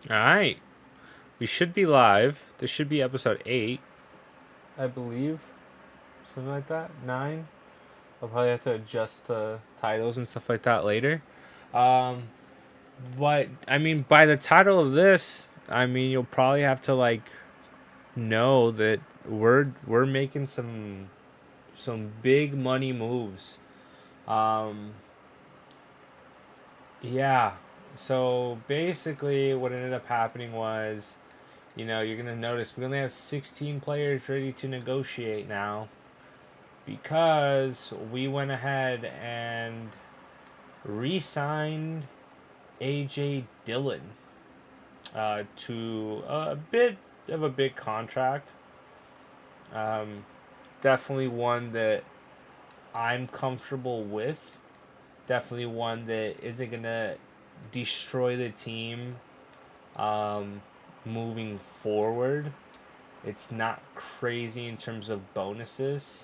All right. We should be live. This should be episode 8, I believe. Something like that. 9. I'll probably have to adjust the titles and stuff like that later. Um, but I mean, by the title of this, I mean you'll probably have to know that we're making some big money moves. Um, yeah. So basically, what ended up happening was, you're gonna notice we only have 16 players ready to negotiate now because we went ahead and re-signed AJ Dillon to a bit of a big contract. Um, Definitely one that I'm comfortable with. Definitely one that isn't gonna destroy the team um, moving forward. It's not crazy in terms of bonuses.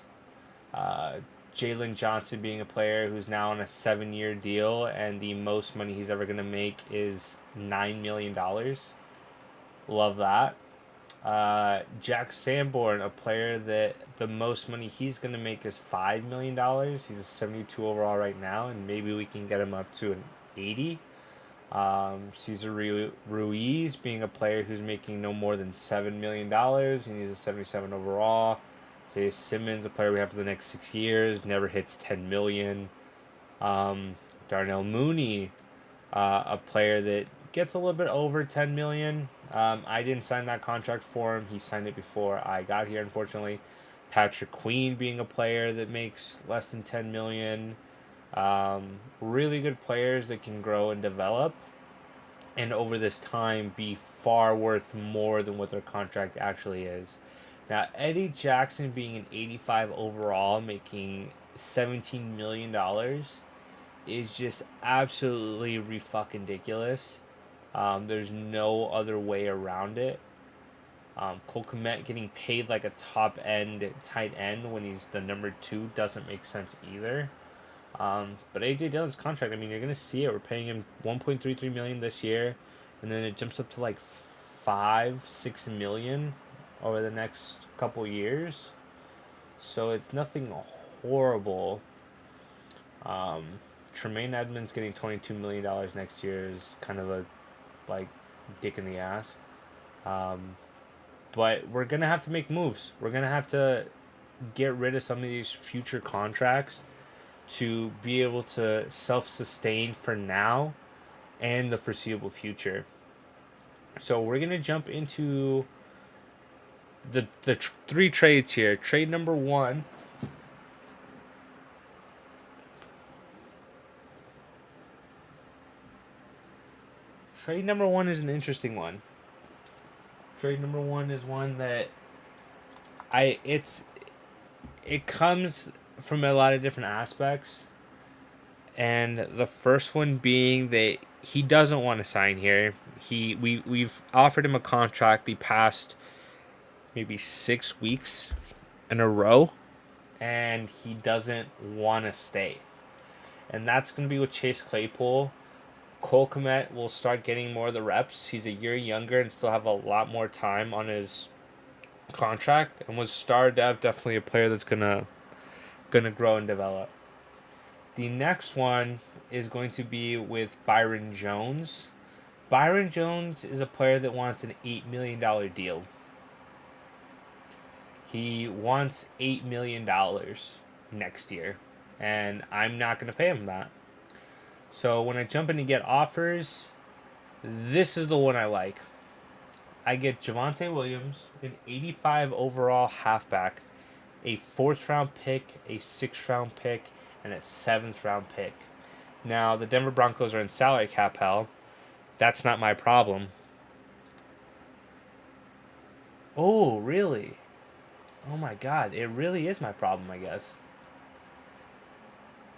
Uh, Jalen Johnson being a player who's now on a 7-year deal, and the most money he's ever going to make is $9 million. Love that. Jack Sanborn, a player that the most money he's going to make is $5 million. He's a 72 overall right now, and maybe we can get him up to an 80. Cesar Ruiz being a player who's making no more than $7 million, and he's a 77 overall. Say Simmons, a player we have for the next 6 years, never hits 10 million. Darnell Mooney, a player that gets a little bit over 10 million. I didn't sign that contract for him. He signed it before I got here, unfortunately. Patrick Queen being a player that makes less than 10 million. Really good players that can grow and develop, and over this time be far worth more than what their contract actually is. Now, Eddie Jackson being an 85 overall, making $17 million is just absolutely re-fucking ridiculous. There's no other way around it. Cole Kmet getting paid like a top end tight end when he's the number 2 doesn't make sense either. But AJ Dillon's contract, I mean, you're gonna see it. We're paying him 1.33 million this year, and then it jumps up to like 5-6 million over the next couple years. So it's nothing horrible. Um, Tremaine Edmonds getting $22 million next year is kind of a like dick in the ass. Um, but we're gonna have to make moves. We're gonna have to get rid of some of these future contracts to be able to self-sustain for now and the foreseeable future. So we're gonna jump into the 3 trades here. Trade number 1. Trade number 1 is an interesting one. Trade number 1 is one that it comes from a lot of different aspects, and the first one being that he doesn't want to sign here. We've offered him a contract the past maybe 6 weeks in a row, and he doesn't want to stay. And that's going to be with Chase Claypool. Cole Kmet will start getting more of the reps. He's a year younger and still have a lot more time on his contract. And with Star Dev, definitely a player that's gonna grow and develop. The next one is going to be with Byron Jones. Byron Jones is a player that wants an $8 million deal. He wants $8 million next year, and I'm not going to pay him that. So when I jump in to get offers, this is the one I like. I get Javonte Williams, an 85 overall halfback, a 4th round pick, a 6th round pick, and a 7th round pick. Now, the Denver Broncos are in salary cap hell. That's not my problem. Oh, really? Oh my god, it really is my problem, I guess.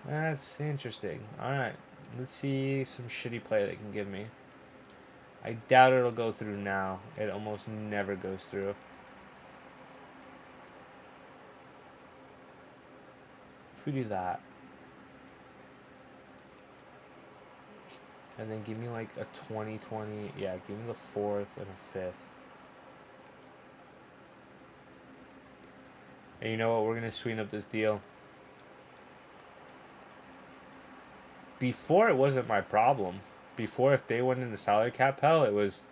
That's interesting. Alright, let's see some shitty play they can give me. I doubt it'll go through now. It almost never goes through. If we do that. And then give me like a 2020. Yeah, give me the fourth and a fifth. And you know what? We're going to sweeten up this deal. Before, it wasn't my problem. Before, if they went into salary cap hell, it was,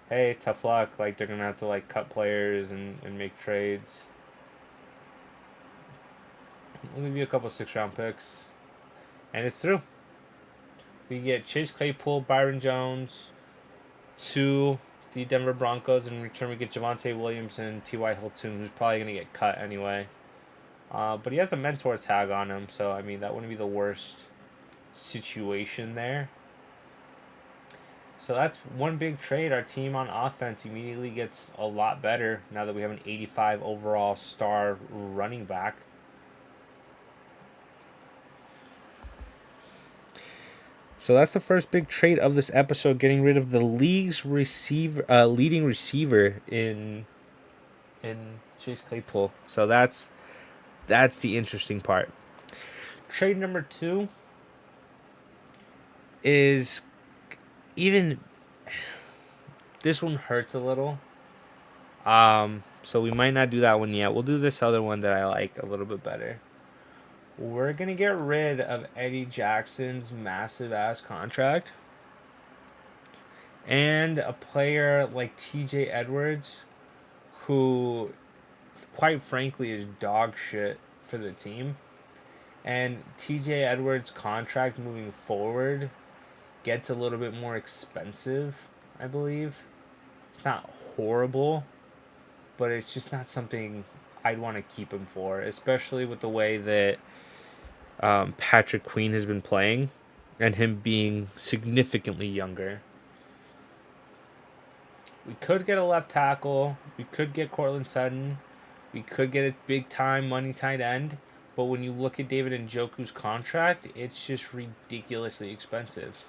hey, tough luck. Like, they're going to have to, like, cut players and make trades. We'll give you a couple 6-round picks. And it's through. We get Chase Claypool, Byron Jones, to the Denver Broncos. In return, we get Javonte Williams and T.Y. Hilton, who's probably going to get cut anyway. But he has a mentor tag on him, so, I mean, that wouldn't be the worst situation there. So that's one big trade. Our team on offense immediately gets a lot better now that we have an 85 overall star running back. So that's the first big trade of this episode, getting rid of the league's leading receiver in Chase Claypool. So that's the interesting part. Trade number 2 is even this one hurts a little. So we might not do that one yet. We'll do this other one that I like a little bit better. We're going to get rid of Eddie Jackson's massive-ass contract. And a player like TJ Edwards, who, quite frankly, is dog shit for the team. And TJ Edwards' contract moving forward gets a little bit more expensive, I believe. It's not horrible, but it's just not something I'd want to keep him for, especially with the way that Patrick Queen has been playing and him being significantly younger. We could get a left tackle. We could get Cortland Sutton. We could get a big-time money tight end. But when you look at David Njoku's contract, it's just ridiculously expensive.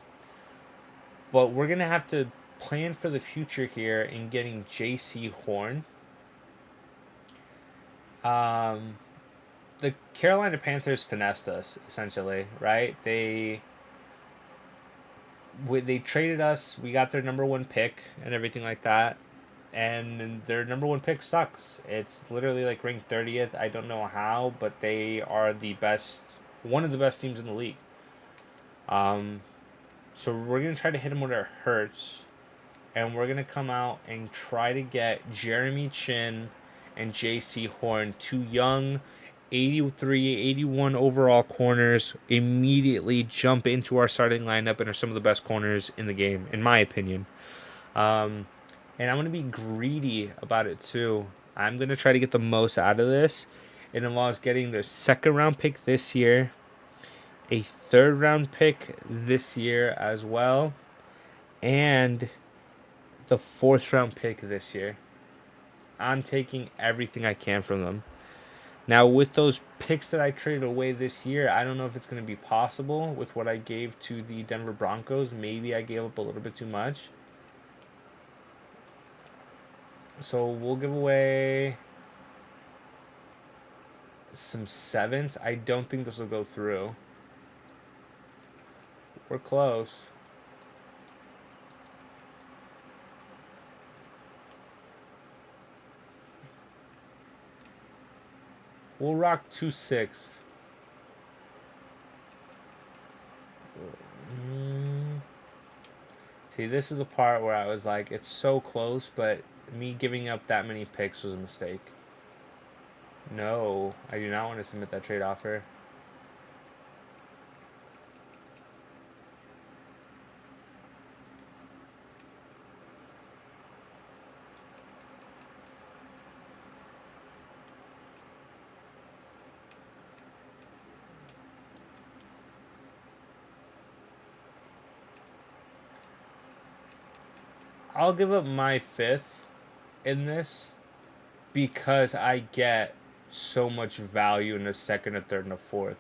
But we're going to have to plan for the future here in getting J.C. Horn. The Carolina Panthers finessed us, essentially, right? They traded us. We got their number 1 pick and everything like that. And their number 1 pick sucks. It's literally like ranked 30th. I don't know how, but they are the best, one of the best teams in the league. So we're going to try to hit them where it hurts. And we're going to come out and try to get Jeremy Chin and J.C. Horn, 2 young 83, 81 overall corners, immediately jump into our starting lineup and are some of the best corners in the game, in my opinion. And I'm going to be greedy about it too. I'm going to try to get the most out of this. It involves getting their 2nd round pick this year, a 3rd round pick this year as well, and the 4th round pick this year. I'm taking everything I can from them. Now, with those picks that I traded away this year, I don't know if it's going to be possible with what I gave to the Denver Broncos. Maybe I gave up a little bit too much. So we'll give away some 7s. I don't think this will go through. We're close. We'll rock 2 6. See, this is the part where I was like, it's so close, but me giving up that many picks was a mistake. No, I do not want to submit that trade offer. I'll give up my 5th in this because I get so much value in the 2nd, a 3rd, and a 4th.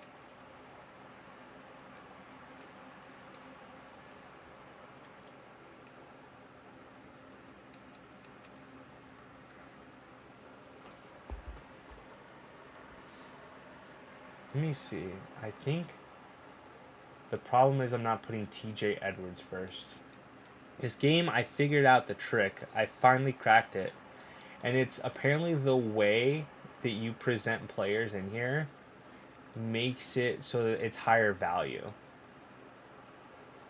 Let me see. I think The problem is I'm not putting TJ Edwards first. This game, I figured out the trick. I finally cracked it. And it's apparently the way that you present players in here makes it so that it's higher value.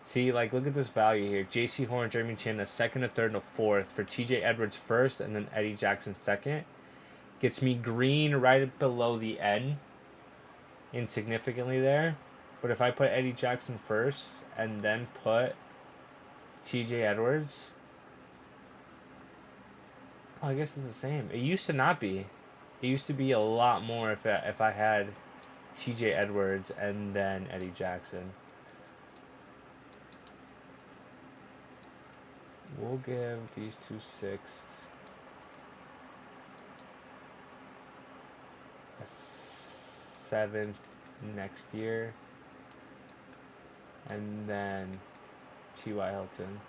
See, like, look at this value here. J.C. Horn, Jeremy Chin, a second, a third, and a fourth. For TJ Edwards first, and then Eddie Jackson second. Gets me green right below the N. Insignificantly there. But if I put Eddie Jackson first, and then put TJ Edwards... Oh, I guess it's the same. It used to not be. It used to be a lot more if I had TJ Edwards and then Eddie Jackson. We'll give these two 6th. A 7th next year. And then T.Y. Hilton.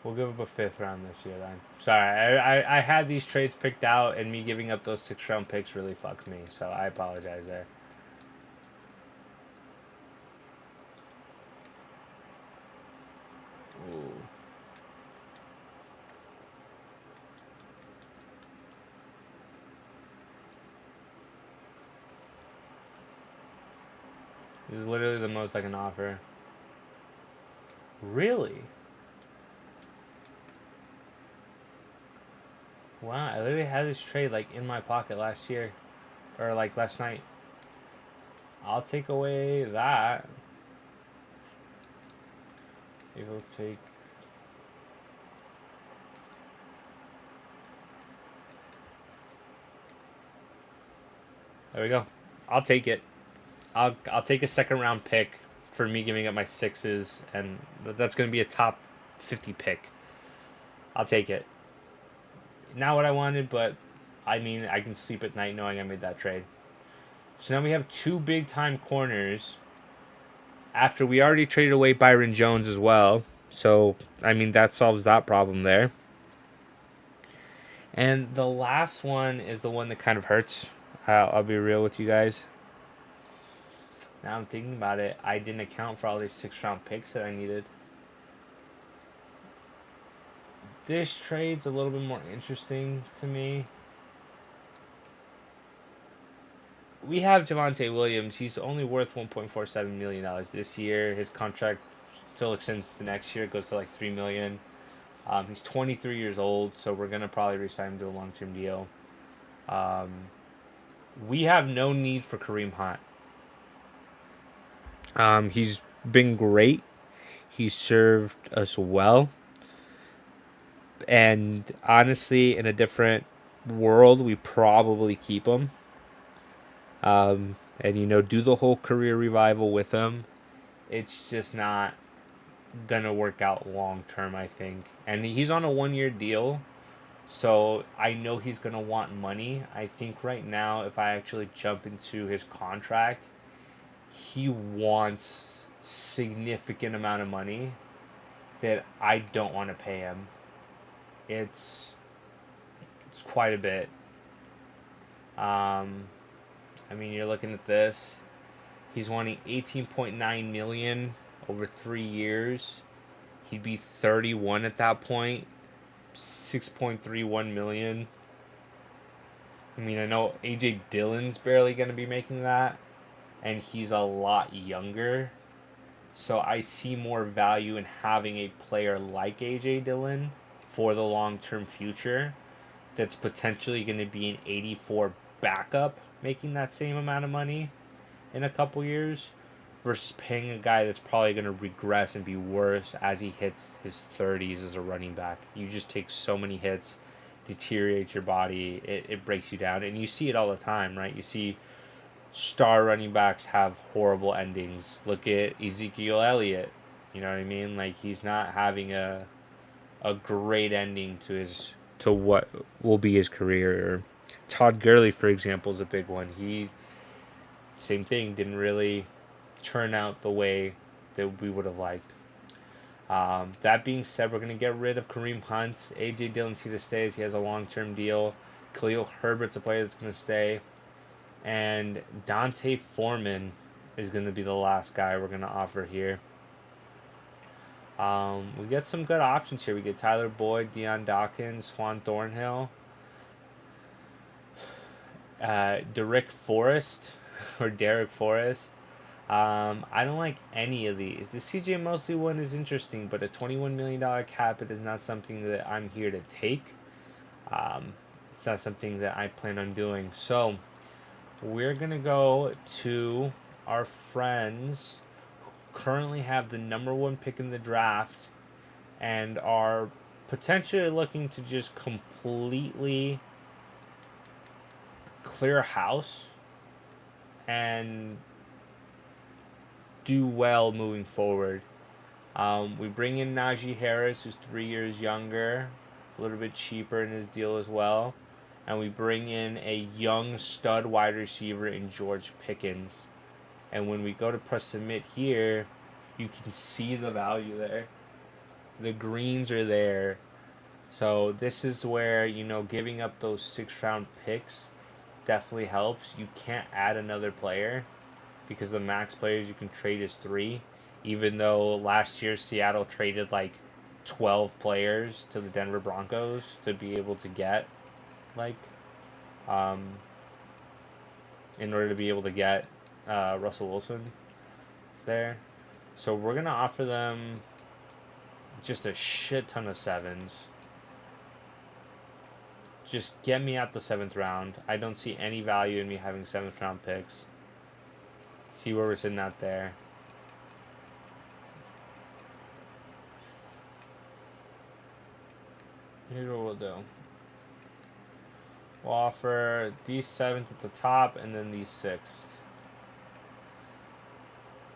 We'll give up a 5th round this year then. Sorry, I had these trades picked out, and me giving up those 6th round picks really fucked me. So I apologize there. Ooh. This is literally the most I can offer. Really? Wow, I literally had this trade like in my pocket last year. Or like last night. I'll take away that. Maybe we'll take... There we go. I'll take it. I'll take a 2nd round pick for me giving up my 6s, and that's going to be a top 50 pick. I'll take it. Not what I wanted, but I mean, I can sleep at night knowing I made that trade. So now we have 2 big time corners after we already traded away Byron Jones as well. So, I mean, that solves that problem there. And the last one is the one that kind of hurts. I'll be real with you guys. Now I'm thinking about it. I didn't account for all these 6th round picks that I needed. This trade's a little bit more interesting to me. We have Javonte Williams. He's only worth $1.47 million this year. His contract still extends to next year. It goes to like $3 million. He's 23 years old, so we're going to probably re-sign him to a long-term deal. We have no need for Kareem Hunt. He's been great. He's served us well. And honestly, in a different world, we probably keep him. And, you know, do the whole career revival with him. It's just not going to work out long term, I think. And he's on a 1-year deal. So I know he's going to want money. I think right now, if I actually jump into his contract, he wants significant amount of money that I don't want to pay him. It's quite a bit. I mean, you're looking at this. He's wanting $18.9 million over 3 years. He'd be 31 at that point. $6.31 million. I mean, I know AJ Dillon's barely going to be making that, and he's a lot younger. So I see more value in having a player like AJ Dillon for the long-term future that's potentially going to be an 84 backup making that same amount of money in a couple years versus paying a guy that's probably going to regress and be worse as he hits his 30s as a running back. You just take so many hits, deteriorates your body, it breaks you down. And you see it all the time, right? You see star running backs have horrible endings. Look at Ezekiel Elliott. You know what I mean? Like, he's not having a great ending to what will be his career. Todd Gurley, for example, is a big one. He, same thing, didn't really turn out the way that we would have liked. That being said, we're going to get rid of Kareem Hunt. A.J. Dillon's here to stay as he has a long-term deal. Khalil Herbert's a player that's going to stay. And Dante Foreman is going to be the last guy we're going to offer here. We get some good options here. We get Tyler Boyd, Deion Dawkins, Juan Thornhill, Derek Forrest, or Derek Forrest. I don't like any of these. The CJ Mosley one is interesting, but a $21 million cap it is not something that I'm here to take. It's not something that I plan on doing. So we're going to go to our friends who currently have the #1 pick in the draft and are potentially looking to just completely clear house and do well moving forward. We bring in Najee Harris, who's 3 years younger, a little bit cheaper in his deal as well. And we bring in a young stud wide receiver in George Pickens. And when we go to press submit here, you can see the value there. The greens are there. So this is where, giving up those 6th-round picks definitely helps. You can't add another player because the max players you can trade is 3. Even though last year Seattle traded like 12 players to the Denver Broncos to be able to get in order to be able to get Russell Wilson there. So we're going to offer them just a shit ton of 7s. Just get me out the 7th round. I don't see any value in me having 7th round picks. See where we're sitting at there. Here's what we'll do. We'll offer these 7th at the top and then these 6th.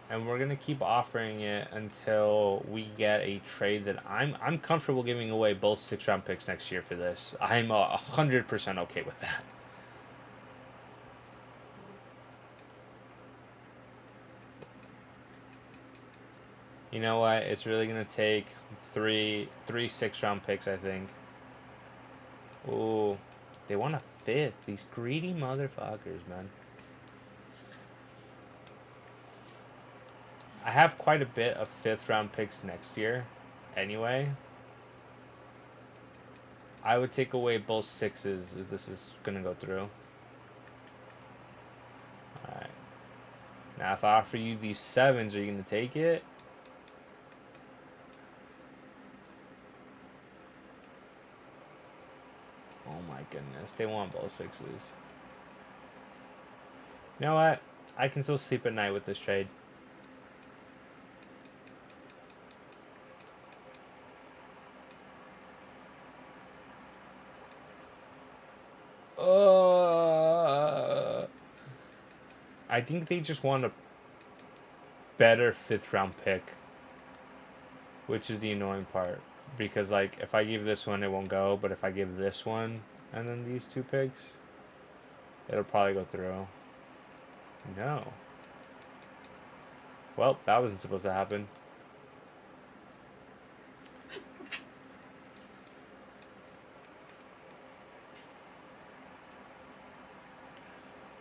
And we're going to keep offering it until we get a trade that I'm comfortable giving away both 6th-round picks next year for this. I'm 100% okay with that. You know what? It's really going to take three 6th-round picks, I think. Ooh, they want a 5th. These greedy motherfuckers, man. I have quite a bit of 5th-round picks next year anyway. I would take away both 6s if this is going to go through. Alright. Now, if I offer you these 7s, are you going to take it? Oh my goodness. They want both 6s. You know what? I can still sleep at night with this trade. I think they just want a better 5th-round pick, which is the annoying part. Because, if I give this one, it won't go. But if I give this one and then these 2 picks, it'll probably go through. No. Well, that wasn't supposed to happen.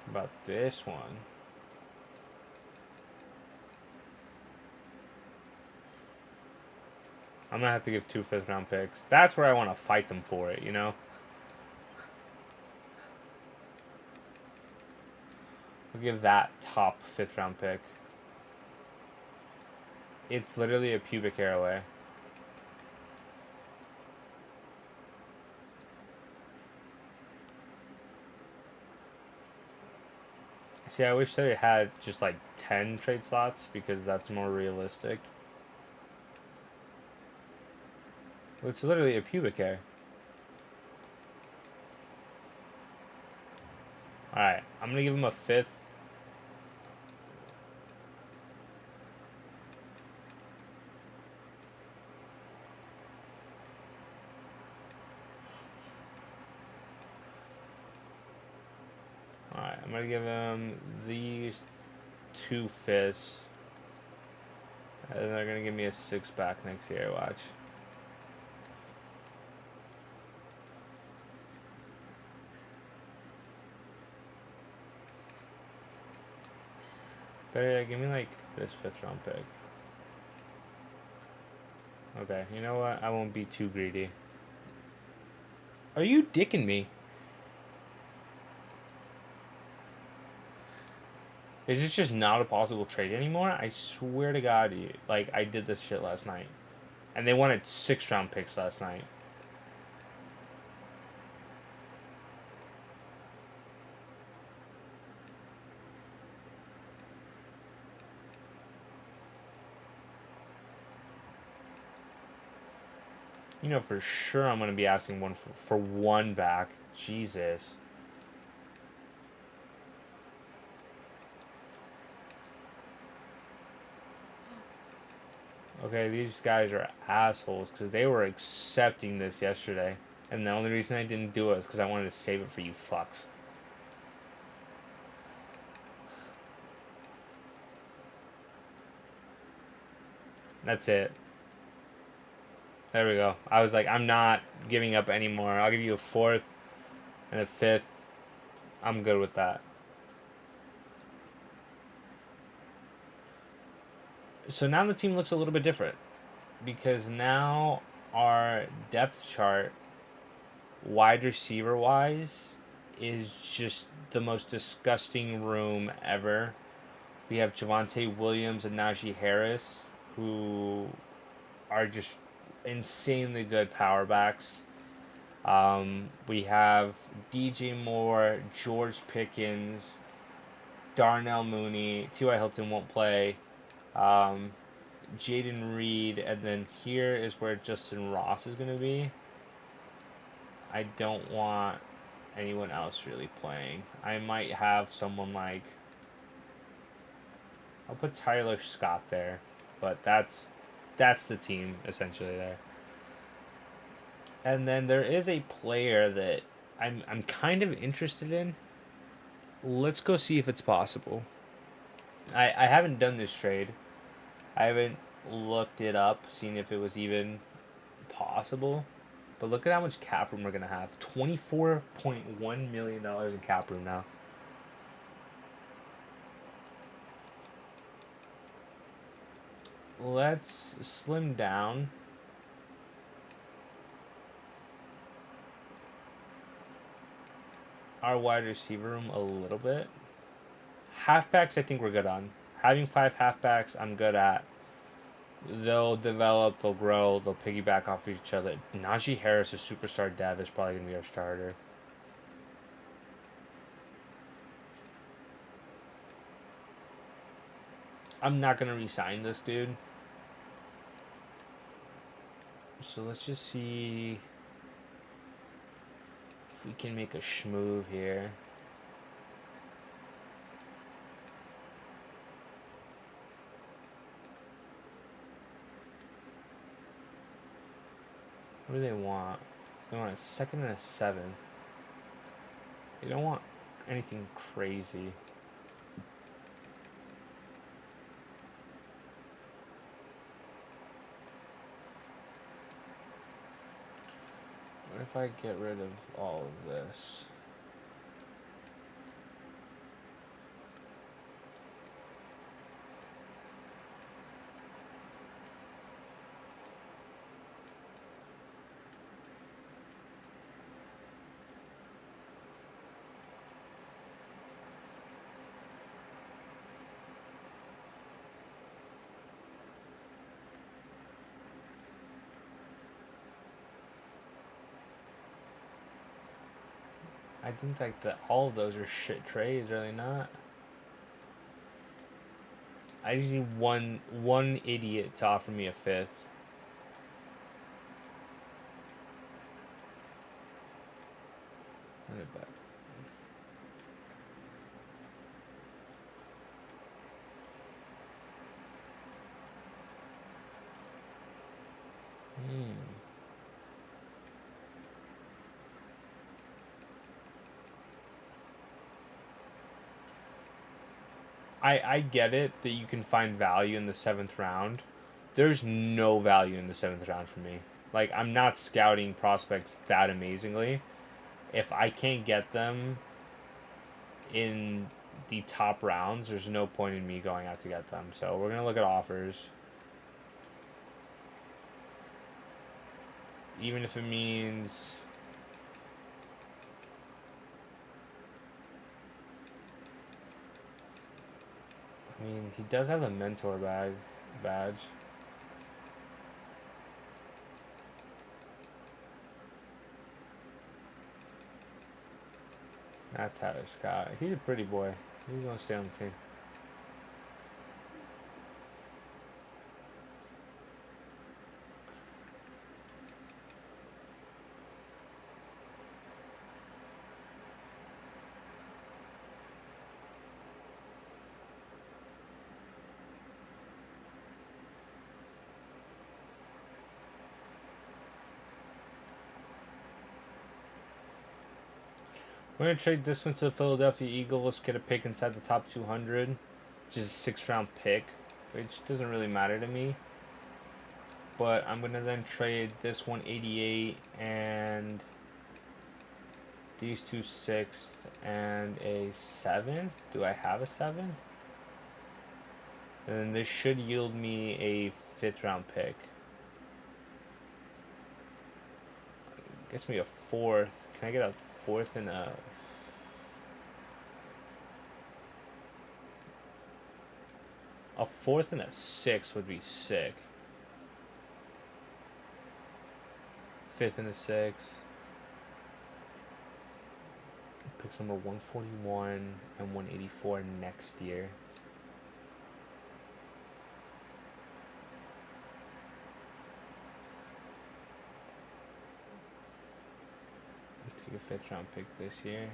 About this one. I'm going to have to give 2 5th-round picks. That's where I want to fight them for it, We'll give that top 5th-round pick. It's literally a pubic hair away. See, I wish they had just 10 trade slots because that's more realistic. It's literally a pubic hair. Alright, I'm going to give him a 5th. Alright, I'm going to give him these 2 5ths. And they're gonna give me a 6 back next year. Watch. Better give me like this 5th round pick. Okay, you know what? I won't be too greedy. Are you dicking me? Is this just not a possible trade anymore? I swear to God, like I did this shit last night, and they wanted 6 round picks last night. You know for sure I'm gonna be asking one for 1 back. Jesus. Okay, these guys are assholes because they were accepting this yesterday. And the only reason I didn't do it is because I wanted to save it for you fucks. That's it. There we go. I was like, I'm not giving up anymore. I'll give you a 4th and a 5th. I'm good with that. So now the team looks a little bit different. Because now our depth chart, wide receiver wise, is just the most disgusting room ever. We have Javonte Williams and Najee Harris, who are just insanely good power backs. We have DJ Moore, George Pickens, Darnell Mooney, T.Y. Hilton won't play, Jaden Reed, and then here is where Justin Ross is going to be. I don't want anyone else really playing. I might have someone like... I'll put Tyler Scott there, but that's the team essentially there. And then there is a player that I'm kind of interested in. Let's go see if it's possible. I haven't done this trade. I haven't looked it up, seen if it was even possible. But look at how much cap room we're going to have. $24.1 million in cap room now. Let's slim down. Our wide receiver room a little bit. Halfbacks, I think we're good on. Having 5 halfbacks, I'm good at. They'll develop, they'll grow, they'll piggyback off each other. Najee Harris, a superstar dev, is probably going to be our starter. I'm not going to re-sign this dude. So let's just see if we can make a schmoove here. What do they want? They want a 2nd and a 7th. They don't want anything crazy. What if I get rid of all of this? I think like all of those are shit trades, are they not? I just need one idiot to offer me a 5th. Run it back. I get it that you can find value in the 7th round, there's no value in the 7th round for me. Like, I'm not scouting prospects that amazingly. If I can't get them in the top rounds, there's no point in me going out to get them. So we're going to look at offers. Even if it means... I mean, he does have a mentor badge. Not Tyler Scott. He's a pretty boy. He's going to stay on the team. We're going to trade this one to the Philadelphia Eagles, get a pick inside the top 200, which is a 6th round pick, which doesn't really matter to me. But I'm going to then trade this 188 and these 2 6th and a 7. Do I have a 7? And then this should yield me a 5th round pick. Gets me a 4th. Can I get a 4th and a... A 4th and a 6th would be sick. 5th and a 6th. Picks number 141 and 184 next year. Take a 5th round pick this year.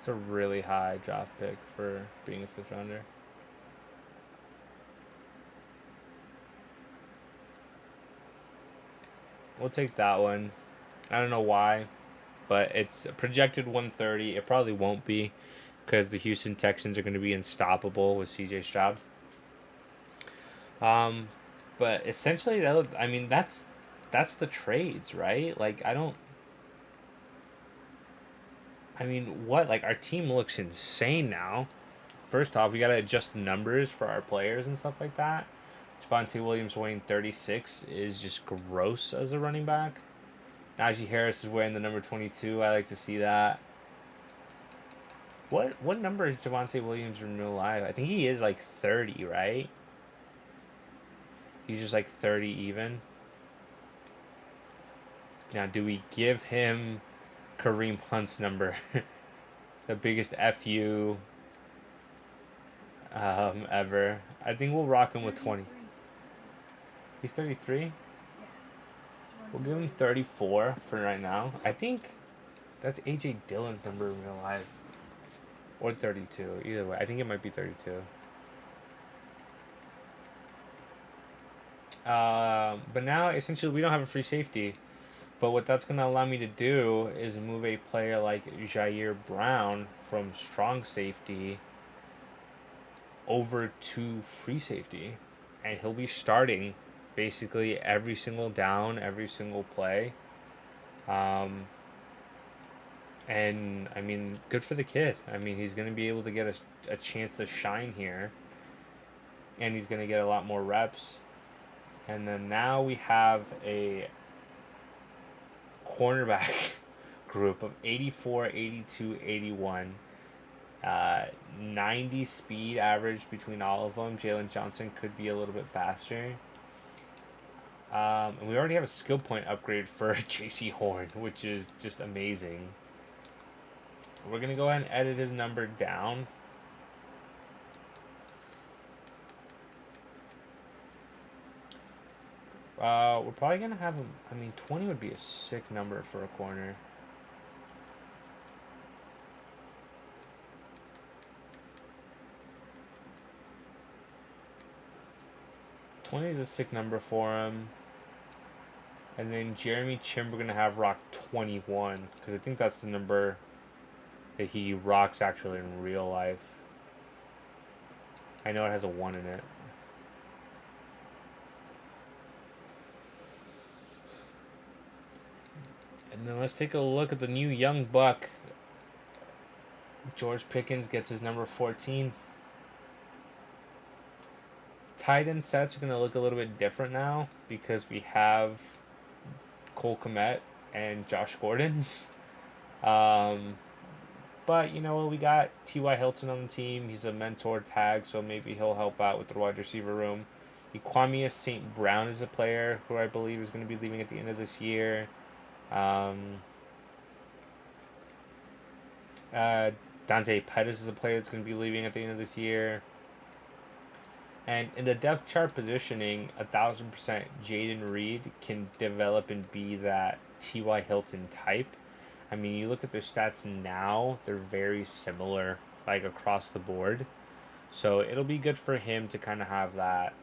It's a really high draft pick for being a 5th rounder. We'll take that one. I don't know why, but it's projected 130. It probably won't be because the Houston Texans are going to be unstoppable with CJ Stroud. But essentially, I mean, that's the trades, right? Like, I mean, what? Like, our team looks insane now. First off, we got to adjust the numbers for our players and stuff like that. Javonte Williams wearing 36 is just gross as a running back. Najee Harris is wearing the number 22. I like to see that. What number is Javonte Williams in real life? I think he is like 30, right? He's just like 30 even. Now, do we give him Kareem Hunt's number? The biggest FU ever. I think we'll rock him with 20. He's 33? We'll give him 34 for right now. I think that's AJ Dillon's number in real life. Or 32. Either way. I think it might be 32. But now, essentially, we don't have a free safety. But what that's going to allow me to do is move a player like Jair Brown from strong safety over to free safety. And he'll be starting basically every single down, every single play. And, I mean, good for the kid. I mean, he's going to be able to get a chance to shine here. And he's going to get a lot more reps. And then now we have a cornerback group of 84, 82, 81. 90 speed average between all of them. Jalen Johnson could be a little bit faster. And we already have a skill point upgrade for JC Horn, which is just amazing. We're going to go ahead and edit his number down. We're probably going to have him... I mean, 20 would be a sick number for a corner. $20 is a sick number for him. And then Jeremy Chim, we're going to have rock 21. Because I think that's the number that he rocks actually in real life. I know it has a 1 in it. And then let's take a look at the new young buck. George Pickens gets his number 14. Tight end sets are going to look a little bit different now because we have Cole Kmet and Josh Gordon. um, but you know what? We got T.Y. Hilton on the team. He's a mentor tag, so maybe he'll help out with the wide receiver room. Kwame St. Brown is a player who I believe is going to be leaving at the end of this year. Um, uh, Dante Pettis is a player that's going to be leaving at the end of this year. And in the depth chart positioning, 1,000% Jaden Reed can develop and be that T.Y. Hilton type. I mean, you look at their stats now, they're very similar, like across the board. So it'll be good for him to kind of have that,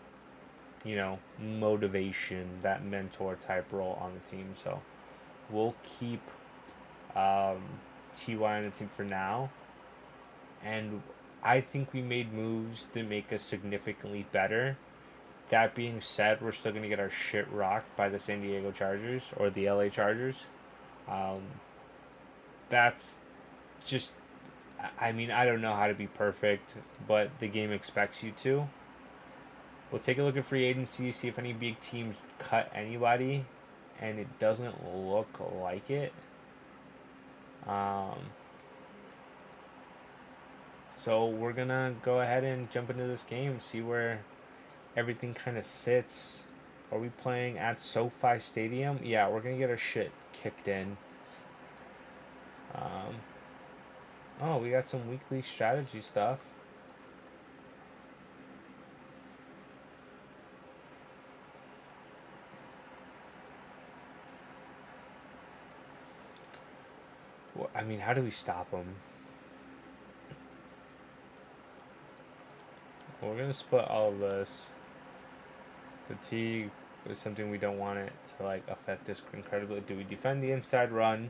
you know, motivation, that mentor type role on the team. So we'll keep um, Ty on the team for now, and I think we made moves to make us significantly better. That being said, we're still gonna get our shit rocked by the San Diego Chargers or the LA Chargers. Um, that's just, I mean, I don't know how to be perfect, but the game expects you to. We'll take a look at free agency, see if any big teams cut anybody, and it doesn't look like it. Um, so we're gonna go ahead and jump into this game, see where everything kind of sits. Are we playing at SoFi Stadium? Yeah, we're gonna get our shit kicked in. Um, oh, we got some weekly strategy stuff. Well, I mean, how do we stop them? Well, we're gonna split all of this. Fatigue is something we don't want it to like affect us incredibly. Do we defend the inside run?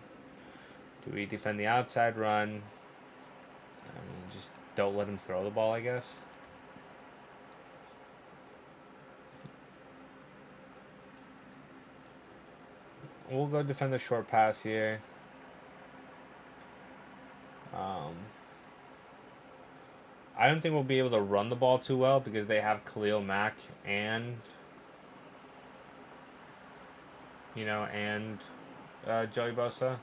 Do we defend the outside run? I mean, just don't let him throw the ball, I guess. We'll go defend the short pass here. I don't think we'll be able to run the ball too well because they have Khalil Mack and Joey Bosa.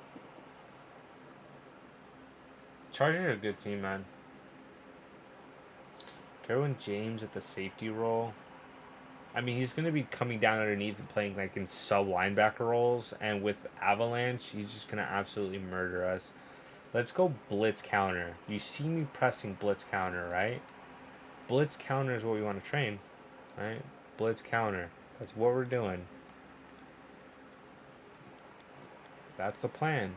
Chargers are a good team, man. Derwin James at the safety role. I mean, he's going to be coming down underneath and playing like in sub linebacker roles, and with Avalanche, he's just going to absolutely murder us. Let's go blitz counter. You see me pressing blitz counter, right? Blitz counter is what we want to train, right? Blitz counter. That's what we're doing. That's the plan.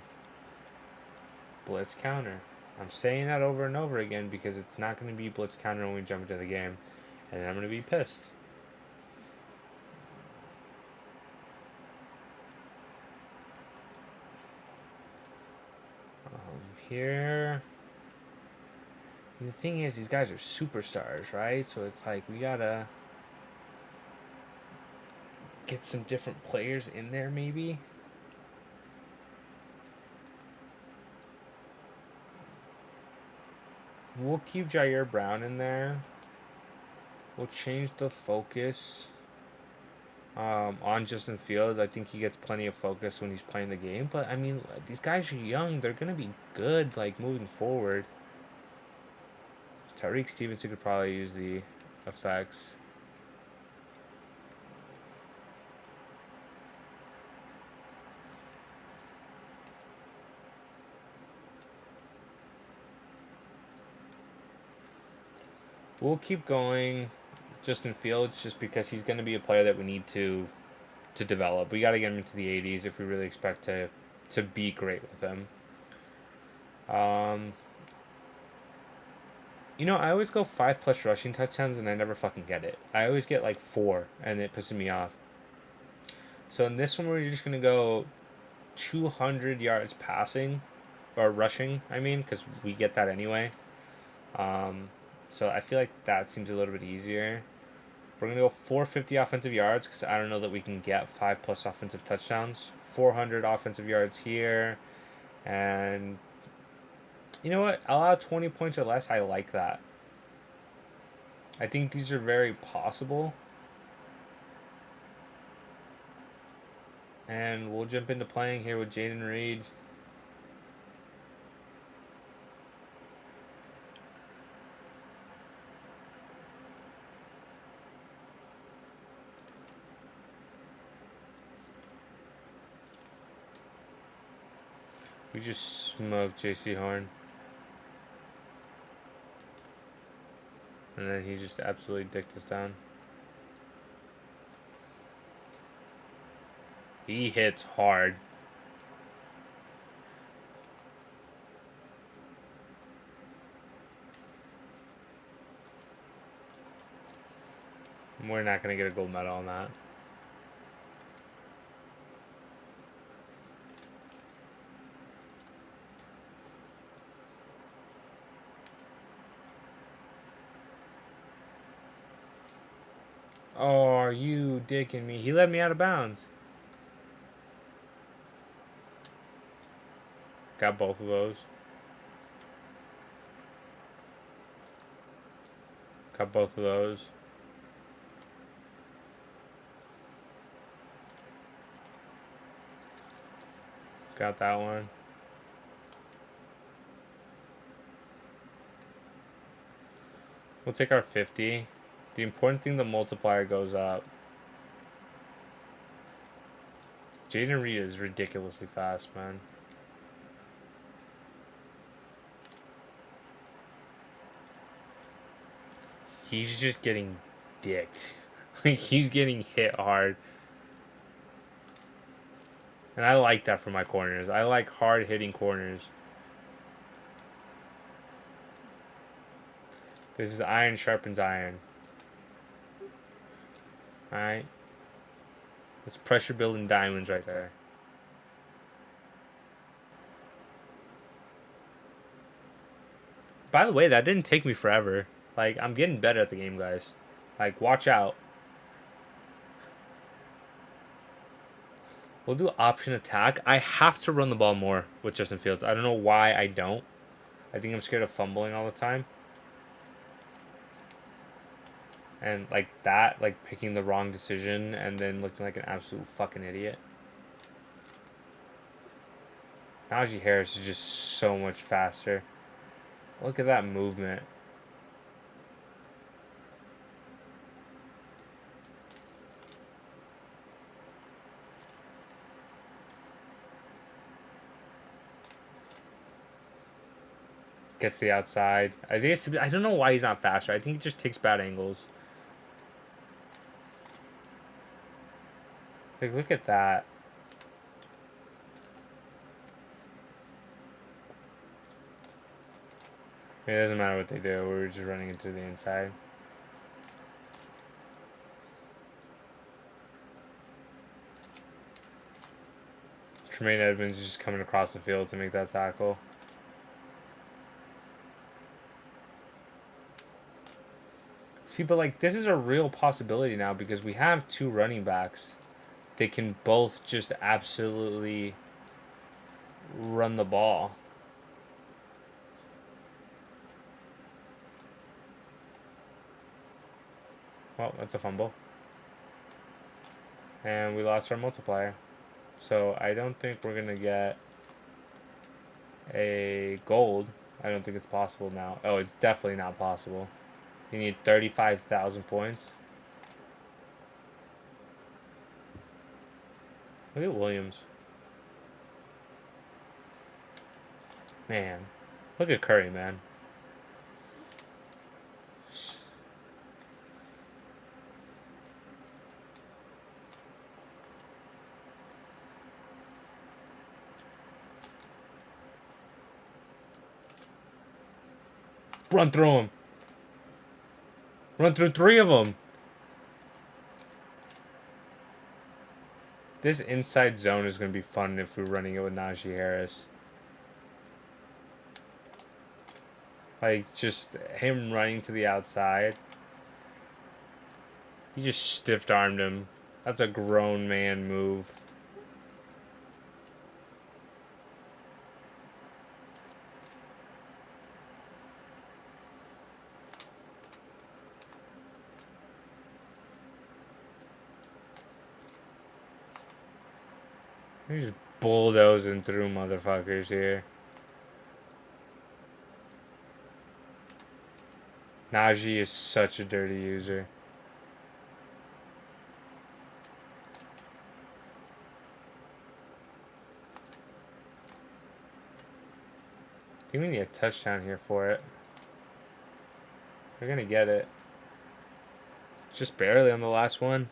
Blitz counter. I'm saying that over and over again because it's not going to be blitz counter when we jump into the game, and then I'm going to be pissed. Here. The thing is, these guys are superstars, right? So it's like we gotta get some different players in there, maybe. We'll keep Jair Brown in there. We'll change the focus on Justin Fields. I think he gets plenty of focus when he's playing the game. But, I mean, these guys are young. They're going to be good, like, moving forward. Tyreek Stevenson could probably use the effects. We'll keep going Justin Fields just because he's going to be a player that we need to develop. We got to get him into the 80s if we really expect to be great with him. I always go 5+ rushing touchdowns and I never fucking get it. I always get like 4 and it pisses me off. So in this one, we're just going to go 200 yards passing or rushing, I mean, because we get that anyway. So I feel like that seems a little bit easier. We're going to go 450 offensive yards because I don't know that we can get 5+ offensive touchdowns. 400 offensive yards here. And you know what? Allow 20 points or less. I like that. I think these are very possible. And we'll jump into playing here with Jaden Reed. We just smoked JC Horn. And then he just absolutely dicked us down. He hits hard. We're not going to get a gold medal on that. Oh, are you dicking me? He let me out of bounds. Got both of those. Got both of those. Got that one. We'll take our 50. The important thing, the multiplier goes up. Jaden Reed is ridiculously fast, man. He's just getting dicked. Like, he's getting hit hard. And I like that for my corners. I like hard-hitting corners. This is iron sharpens iron. Alright. That's pressure building diamonds right there. By the way, that didn't take me forever. Like, I'm getting better at the game, guys. Like, watch out. We'll do option attack. I have to run the ball more with Justin Fields. I don't know why I don't. I think I'm scared of fumbling all the time. And like that, like picking the wrong decision and then looking like an absolute fucking idiot. Najee Harris is just so much faster. Look at that movement. Gets the outside. Isaiah, I don't know why he's not faster. I think he just takes bad angles. Like, look at that. It doesn't matter what they do. We're just running into the inside. Tremaine Edmonds is just coming across the field to make that tackle. See, but like, this is a real possibility now because we have two running backs. They can both just absolutely run the ball. Well, that's a fumble. And we lost our multiplier. So I don't think we're going to get a gold. I don't think it's possible now. Oh, it's definitely not possible. You need 35,000 points. Look at Williams. Man. Look at Curry, man. Run through him. Run through three of them. This inside zone is going to be fun if we're running it with Najee Harris. Like, just him running to the outside. He just stiff-armed him. That's a grown man move. He's just bulldozing through motherfuckers here. Najee is such a dirty user. I think we need a touchdown here for it. We're gonna get it. Just barely on the last one.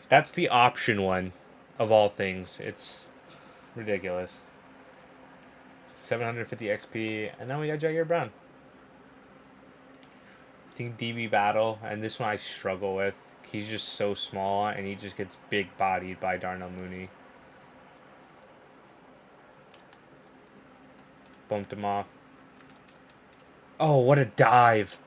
That's the option one of all things. It's ridiculous. 750 XP, and then we got Jair Brown. I think DB battle, and this one I struggle with. He's just so small, and he just gets big bodied by Darnell Mooney. Bumped him off. Oh, what a dive!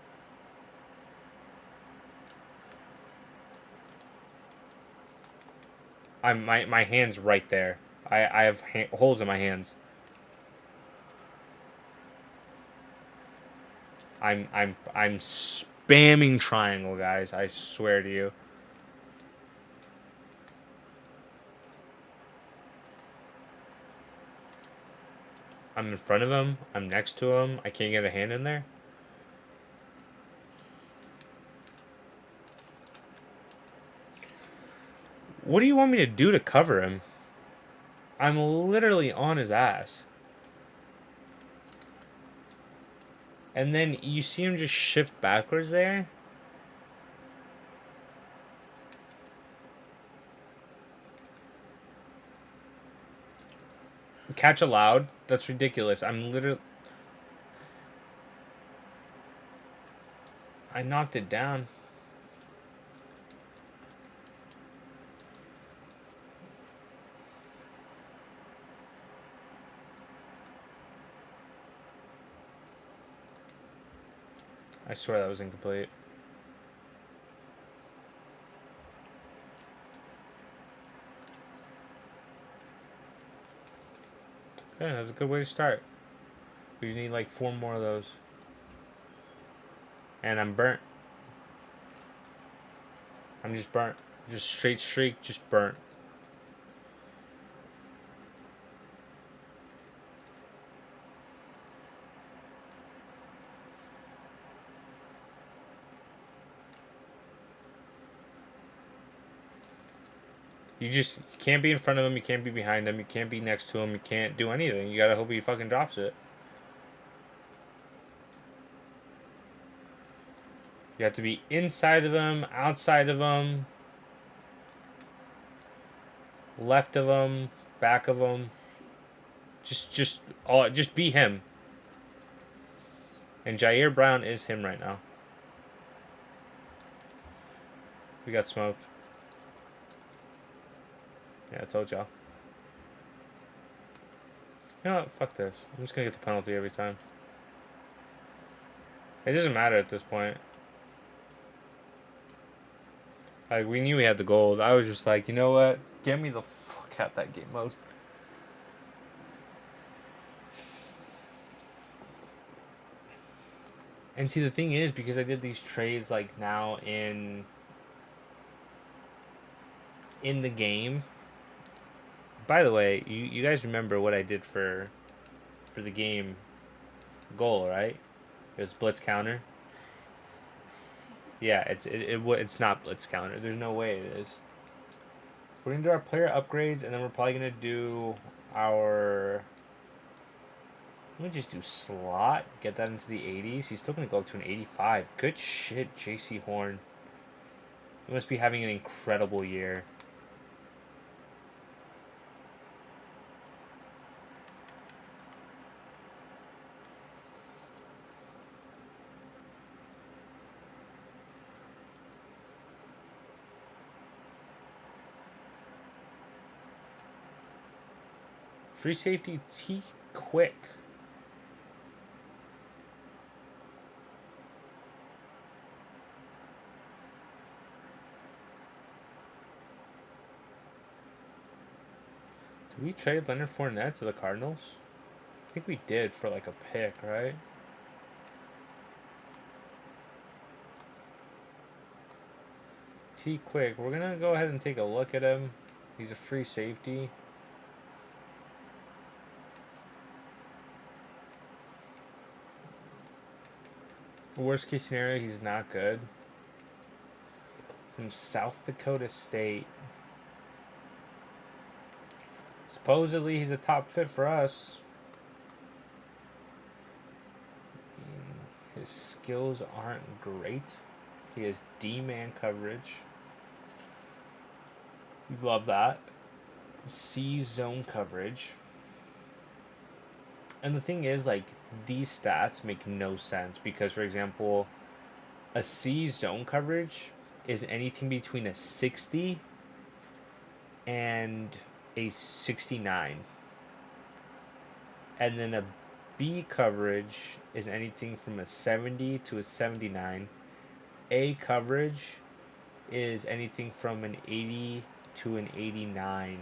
My hand's right there. I have holes in my hands. I'm spamming triangle, guys. I swear to you. I'm in front of him. I'm next to him. I can't get a hand in there. What do you want me to do to cover him? I'm literally on his ass. And then you see him just shift backwards there. Catch allowed? That's ridiculous. I'm literally... I knocked it down. I swear that was incomplete. Okay, that's a good way to start. We just need like 4 more of those. And I'm burnt. I'm just burnt. Just straight streak, just burnt. You can't be in front of him, you can't be behind him, you can't be next to him, you can't do anything. You gotta hope he fucking drops it. You have to be inside of him, outside of him, left of him, back of him. Just be him. And Jair Brown is him right now. We got smoked. Yeah, I told y'all. You know what? Fuck this. I'm just gonna get the penalty every time. It doesn't matter at this point. Like, we knew we had the gold. I was just like, you know what? Get me the fuck out that game mode. And see, the thing is, because I did these trades, like, now in the game. By the way, you guys remember what I did for the game goal, right? It was blitz counter. Yeah, it's not blitz counter. There's no way it is. We're gonna do our player upgrades, and then we're probably gonna do our... Let me just do slot. Get that into the 80s. He's still gonna go up to an 85. Good shit, JC Horn. He must be having an incredible year. Free safety T. quick. Did we trade Leonard Fournette to the Cardinals? I think we did for like a pick, right? T Quick. We're going to go ahead and take a look at him. He's a free safety. Worst case scenario, he's not good. From South Dakota State. Supposedly, he's a top fit for us. His skills aren't great. He has D-man coverage. We love that. C zone coverage. And the thing is, like, these stats make no sense because, for example, a C zone coverage is anything between a 60 and a 69. And then a B coverage is anything from a 70 to a 79. A coverage is anything from an 80 to an 89.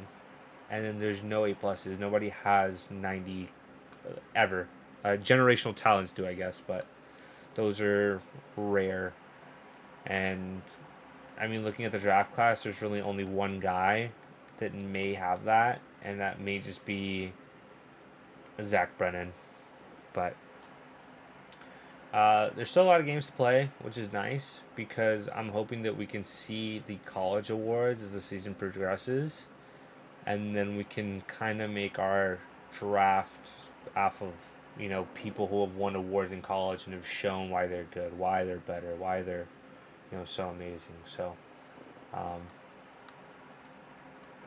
And then there's no A pluses. Nobody has 90 ever. Generational talents do, I guess, but those are rare. And I mean, looking at the draft class, there's really only one guy that may have that, and that may just be Zach Brennan. But there's still a lot of games to play, which is nice because I'm hoping that we can see the college awards as the season progresses, and then we can kind of make our draft off of, you know, people who have won awards in college and have shown why they're good, why they're better, why they're, you know, so amazing. So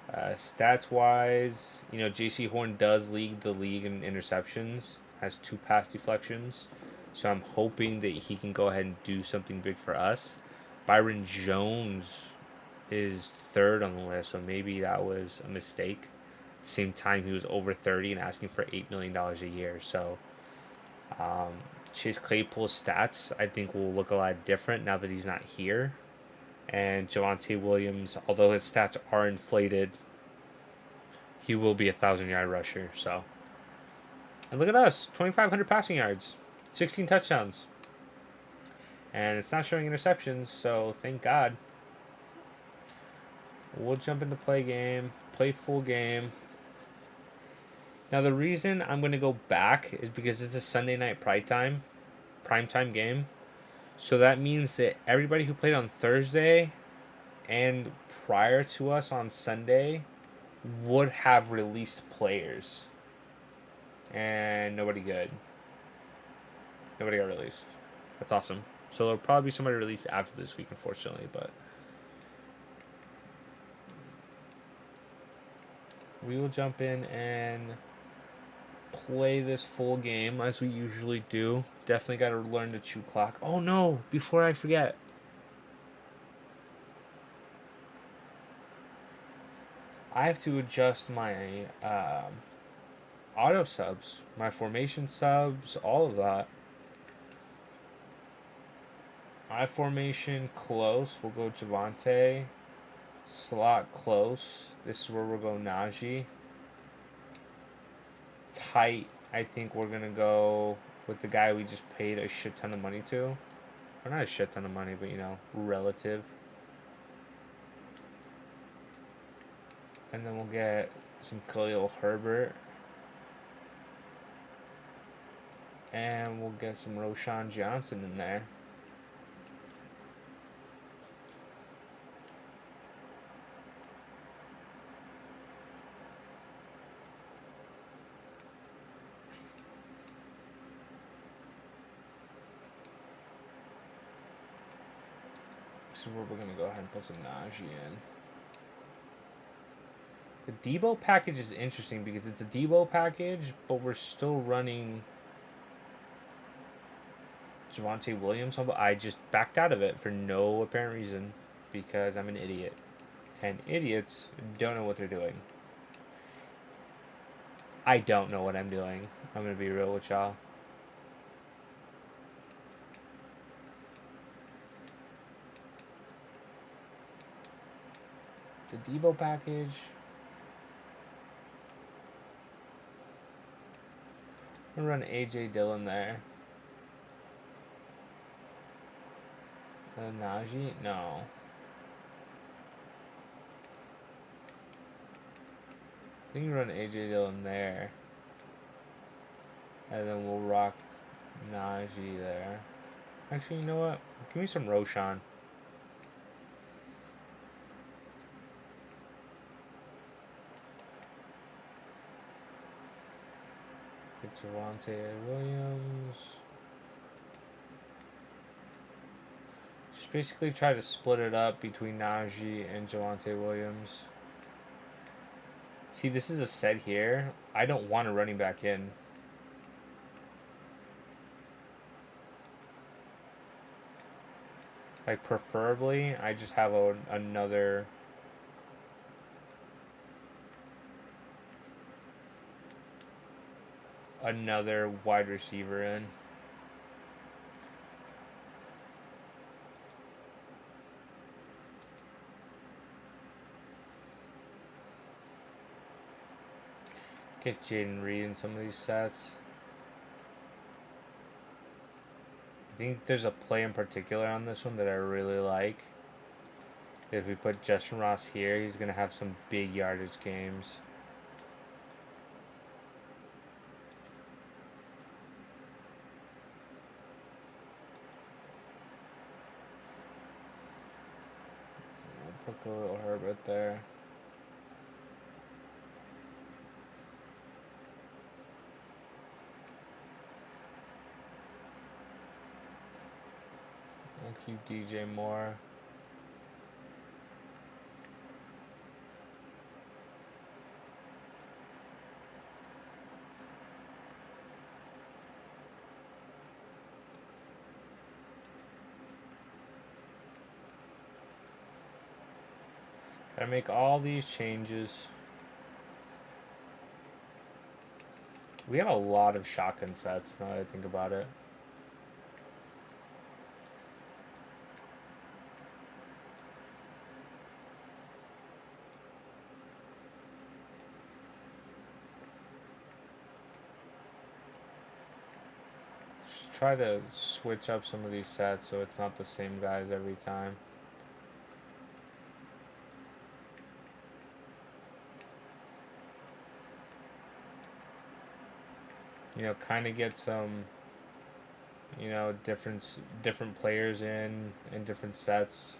stats wise, you know, JC Horn does lead the league in interceptions, has 2 pass deflections. So I'm hoping that he can go ahead and do something big for us. Byron Jones is 3rd on the list, so maybe that was a mistake. At the same time, he was over 30 and asking for $8 million a year. So Chase Claypool's stats, I think, will look a lot different now that he's not here. And Javonte Williams, although his stats are inflated, he will be a 1,000-yard rusher. So, and look at us, 2,500 passing yards, 16 touchdowns, and it's not showing interceptions. So thank God. We'll jump into play full game. Now the reason I'm going to go back is because it's a Sunday night primetime game. So that means that everybody who played on Thursday and prior to us on Sunday would have released players. And nobody good. Nobody got released. That's awesome. So there'll probably be somebody released after this week, unfortunately, but we will jump in and play this full game as we usually do. Definitely got to learn to chew clock. Oh no, before I forget. I have to adjust my auto subs, my formation subs, all of that. I formation close. We'll go Javonte. Slot close. This is where we'll go Najee. Tight. I think we're going to go with the guy we just paid a shit ton of money to. Or not a shit ton of money, but, you know, relative. And then we'll get some Khalil Herbert. And we'll get some Roshan Johnson in there. This is where we're going to go ahead and put some Najee in. The Debo package is interesting because it's a Debo package, but we're still running Javonte Williams. I just backed out of it for no apparent reason because I'm an idiot. And idiots don't know what they're doing. I don't know what I'm doing. I'm going to be real with y'all. The Debo package. I'm going to run A.J. Dillon there. Najee? No. I think you run A.J. Dillon there. And then we'll rock Najee there. Actually, you know what? Give me some Roshan. Get Javonte Williams. Just basically try to split it up between Najee and Javonte Williams. See, this is a set here. I don't want a running back in. Like, preferably, I just have another wide receiver in. Get Jaden Reed in some of these sets. I think there's a play in particular on this one that I really like. If we put Justin Ross here, he's going to have some big yardage games. We'll put a little Herbert there. I'll keep DJ Moore. Gotta make all these changes. We have a lot of shotgun sets now that I think about it. Just try to switch up some of these sets so it's not the same guys every time. You know, kind of get some, you know, different players in different sets.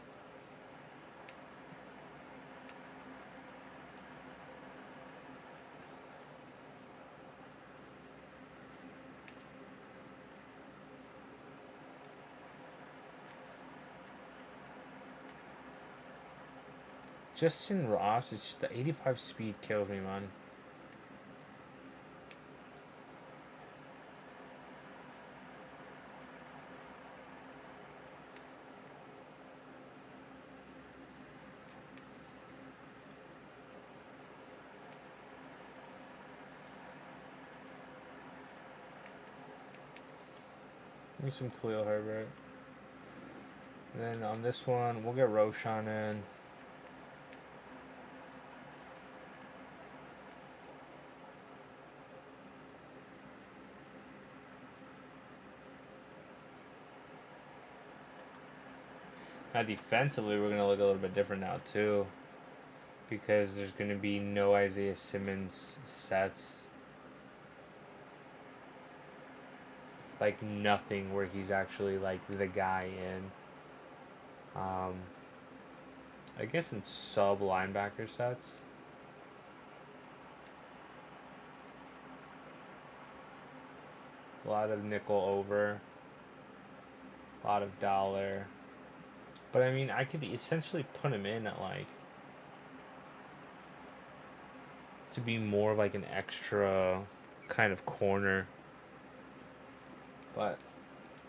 Justin Ross is just the 85 speed kills me, man. Give me some Khalil Herbert. And then on this one, we'll get Roshan in. Now defensively, we're going to look a little bit different now too, because there's going to be no Isaiah Simmons sets. Like nothing where he's actually like the guy in. I guess in sub linebacker sets. A lot of nickel over. A lot of dollar. But I mean, I could essentially put him in at like to be more of like an extra kind of corner. But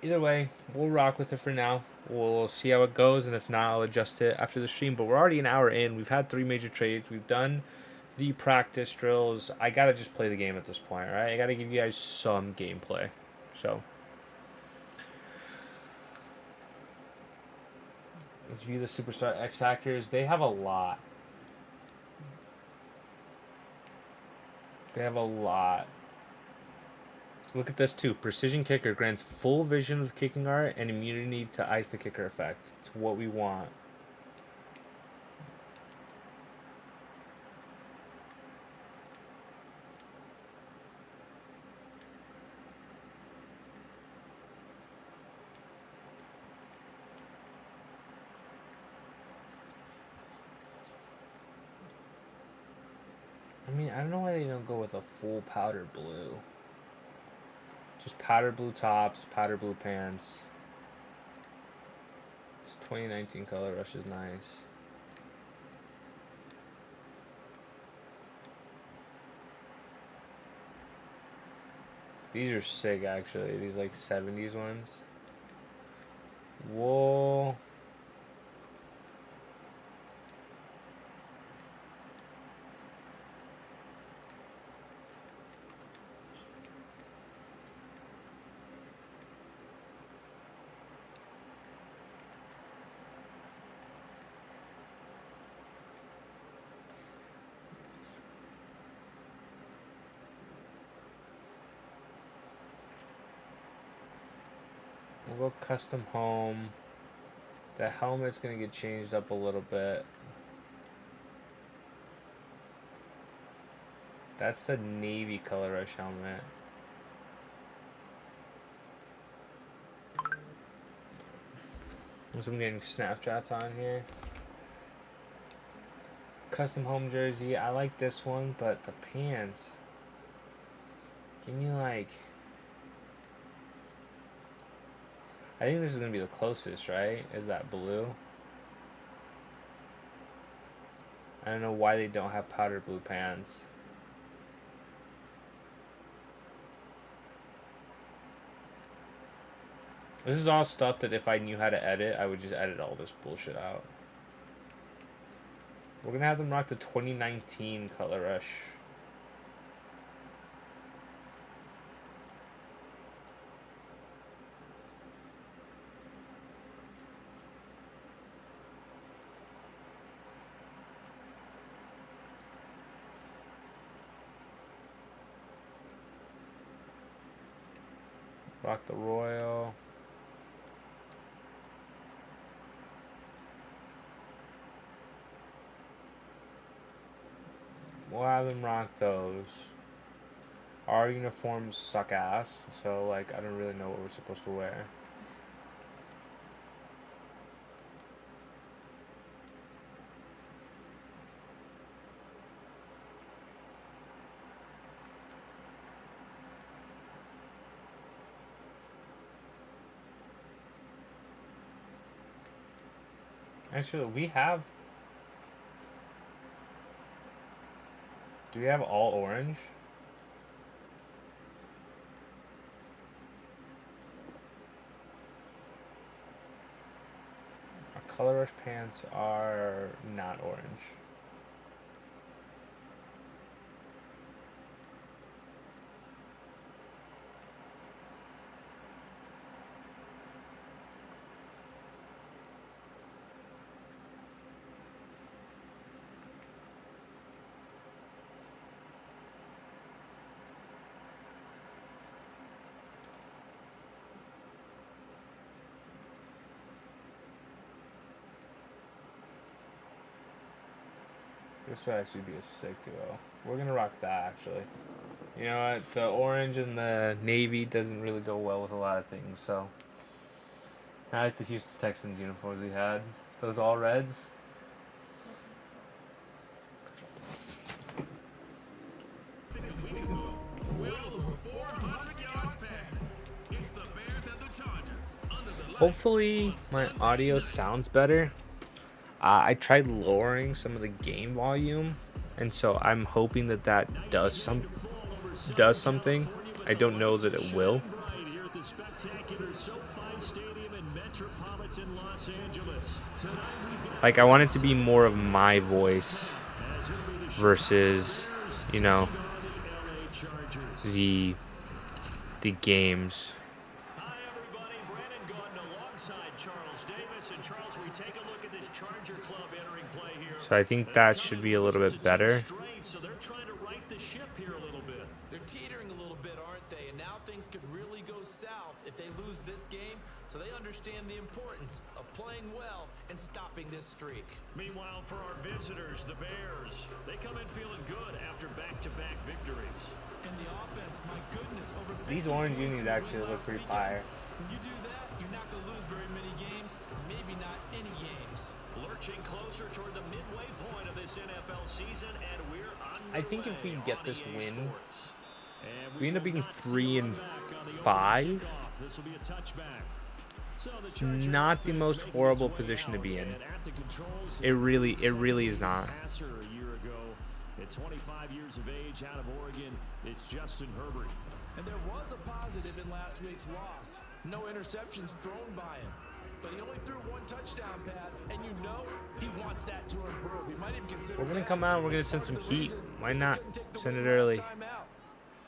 either way, we'll rock with it for now. We'll see how it goes, and if not, I'll adjust it after the stream. But we're already an hour in. We've had 3 major trades. We've done the practice drills. I gotta just play the game at this point, right? I gotta give you guys some gameplay. So let's view the Superstar X Factors. They have a lot. They have a lot. Look at this too. Precision Kicker grants full vision of the kicking art and immunity to ice the kicker effect. It's what we want. I mean, I don't know why they don't go with a full powder blue. Just powder blue tops, powder blue pants. This 2019 color rush is nice. These are sick, actually. These like 70s ones. Whoa. We'll go custom home. The helmet's gonna get changed up a little bit. That's the navy color rush helmet. I'm getting Snapchats on here. Custom home jersey. I like this one, but the pants. Can you like... I think this is going to be the closest, right? Is that blue? I don't know why they don't have powder blue pants. This is all stuff that if I knew how to edit, I would just edit all this bullshit out. We're going to have them rock the 2019 color rush. Rock the Royal. We'll have them rock those. Our uniforms suck ass, so like I don't really know what we're supposed to wear. Actually, we have... Do we have all orange? Our color rush pants are not orange. This would actually be a sick duo. We're gonna rock that, actually. You know what? The orange and the navy doesn't really go well with a lot of things, so... I like the Houston Texans uniforms we had. Those all reds. Hopefully my audio sounds better. I tried lowering some of the game volume, and so I'm hoping that that does something. I don't know that it will. Like, I want it to be more of my voice versus, you know, the games. Hi, everybody. Brandon Gaudin alongside Charles Davis. And Charles, we take a look at this Charger club entering play here. So I think that should be a little bit better. So they're trying to right the ship here a little bit. They're teetering a little bit, aren't they? And now things could really go south if they lose this game. So they understand the importance of playing well and stopping this streak. Meanwhile, for our visitors, the Bears, they come in feeling good after back-to-back victories. And the offense, my goodness, over These orange unis actually look pretty fire. When you do that, you're not going to lose very many games, maybe not any games. Lurching closer toward the midway point of this NFL season, and we're on. I think if we get this win, and we end up being 3-5. This will be a touchback. It's not the most horrible position to be in. It really is not. A year ago, at 25 years of age, out of Oregon, it's Justin Herbert. And there was a positive in last week's loss. No interceptions thrown by him. But he only threw one touchdown pass, and you know he wants that to improve. He might even consider. We're gonna come out and we're gonna send some heat. Why not send it early?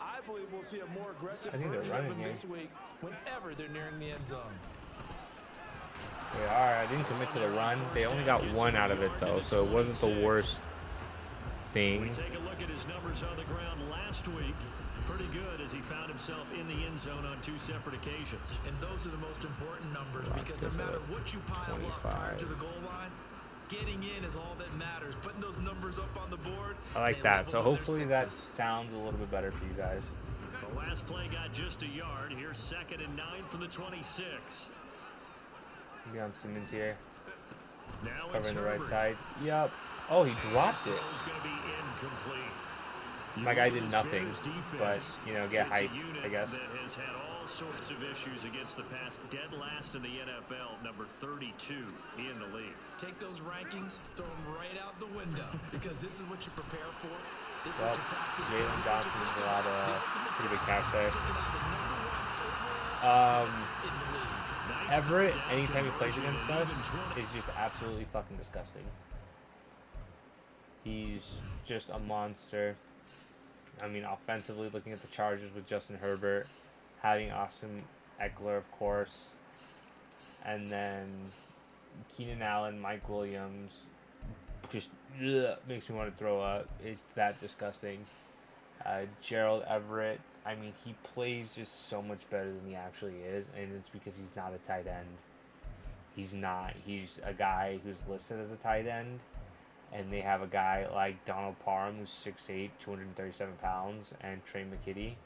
I believe we'll see a more aggressive I think they're running here. this week whenever they're nearing the end zone. They are. I didn't commit to the run. They only got one out of it though, so it wasn't the worst thing. We take a look at his numbers on the ground last week. Pretty good as he found himself in the end zone on 2 separate occasions. And those are the most important numbers because no matter what you pile up prior to the goal line, getting in is all that matters. Putting those numbers up on the board. I like that. So hopefully that sounds a little bit better for you guys. The last play got just a yard. Here's 2nd and 9 from the 26. Deion Simmons here. Now Covering the right side. Yep. Oh, he dropped it. My guy did nothing, but, you know, get hyped, I guess. That has had all sorts of issues against the pass. Dead last in the NFL, number 32 in the league. Take those rankings, throw them right out the window because this is what you prepare for. This is what you practice for. Jalen Johnson is a lot of pretty big catch there. Everett, anytime he plays against us, is just absolutely fucking disgusting. He's just a monster. I mean, offensively, looking at the Chargers with Justin Herbert, having Austin Eckler, of course, and then Keenan Allen, Mike Williams, just makes me want to throw up. It's that disgusting. Gerald Everett, I mean, he plays just so much better than he actually is, and it's because he's not a tight end. He's not. He's a guy who's listed as a tight end. And they have a guy like Donald Parham, who's 6'8", 237 pounds, and Trey McKitty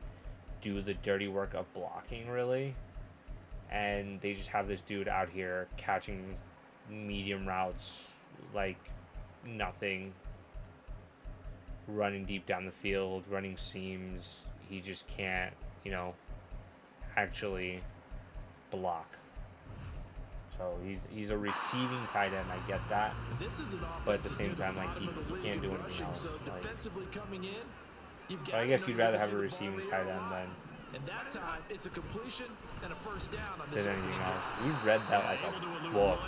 do the dirty work of blocking, really. And they just have this dude out here catching medium routes like nothing, running deep down the field, running seams. He just can't, you know, actually block. So he's a receiving tight end, I get that. But at the same time, like he can't do anything else. Like, but I guess you'd rather have a receiving tight end than anything else. We read that like a book.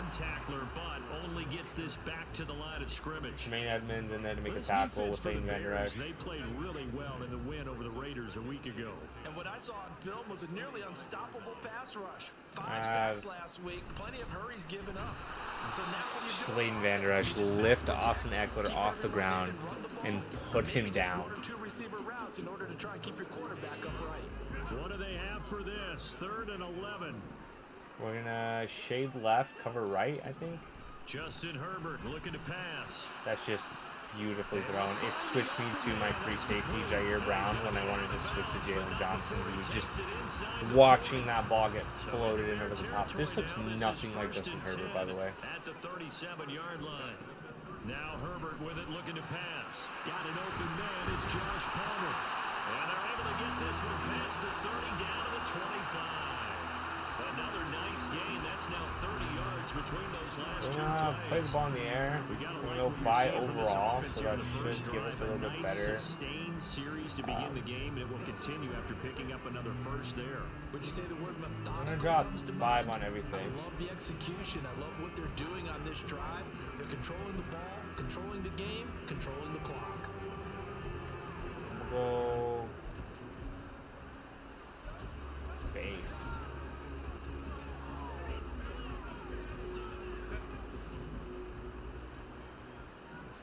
Jermaine Edmonds and then to make a tackle with Leighton Vander Esch. They played really well in the win over the Raiders a week ago. And what I saw on film was a nearly unstoppable pass rush. 5 sacks last week, plenty of hurries given up. So now Leighton Vander Esch lift Austin Eckler off the ground and put him down. 2 receiver routes in order to try and keep your quarterback upright. What do they have for this? 3rd and 11. We're gonna shade left, cover right, I think. Justin Herbert looking to pass. That's just beautifully thrown. It switched me to my free safety, Jair Brown, when I wanted to switch to Jalen Johnson. He was just watching that ball get floated in over the top. This looks nothing like Justin Herbert, by the way. At the 37-yard line. Now Herbert with it, looking to pass. Got an open man. It's Josh Palmer. And they're able to get this one past the 30 down to the 25. Another nice gain. That's now 30 yards between those last 2 plays. Play the ball in the air. We're going to go by overall, so that should give us a little bit better. Sustained series to begin the game, and it will continue after picking up another first there. Would you say the word methodical? I'm going to drop 5 on everything. I love the execution. I love what they're doing on this drive. They're controlling the ball, controlling the game, controlling the clock.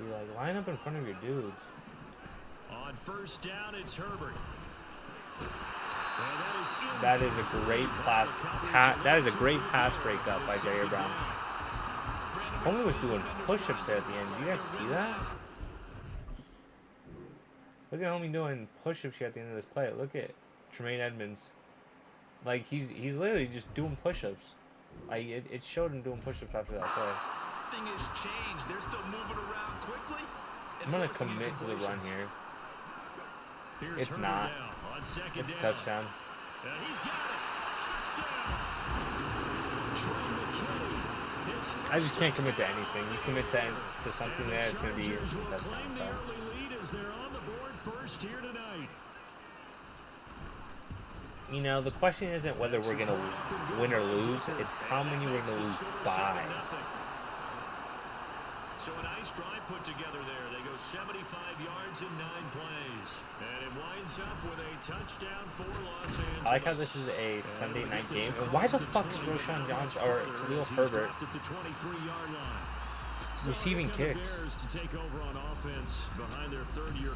See, like, line up in front of your dudes. On first down, it's Herbert. That is a great pass. That is a great pass breakup by Jair Brown. Homie was doing push-ups there at the end. Do you guys see that? Look at Homie doing push-ups here at the end of this play. Look at Tremaine Edmonds. Like, he's literally just doing push-ups. Like, it showed him doing push-ups after that play. Nothing has changed. They're still moving around quickly. I'm going to commit to the run here. It's not. It's a touchdown. He's got it. Touchdown. I just can't commit to anything. You commit to something there, it's going to be a touchdown. So. You know, the question isn't whether we're going to win or lose. It's how many we're going to lose by. So a nice drive put together there. They go 75 yards in 9 plays. And it winds up with a touchdown for Los Angeles. I like how this is a Sunday night game. And why the fuck is Roshan Johnson or Khalil Herbert receiving kicks?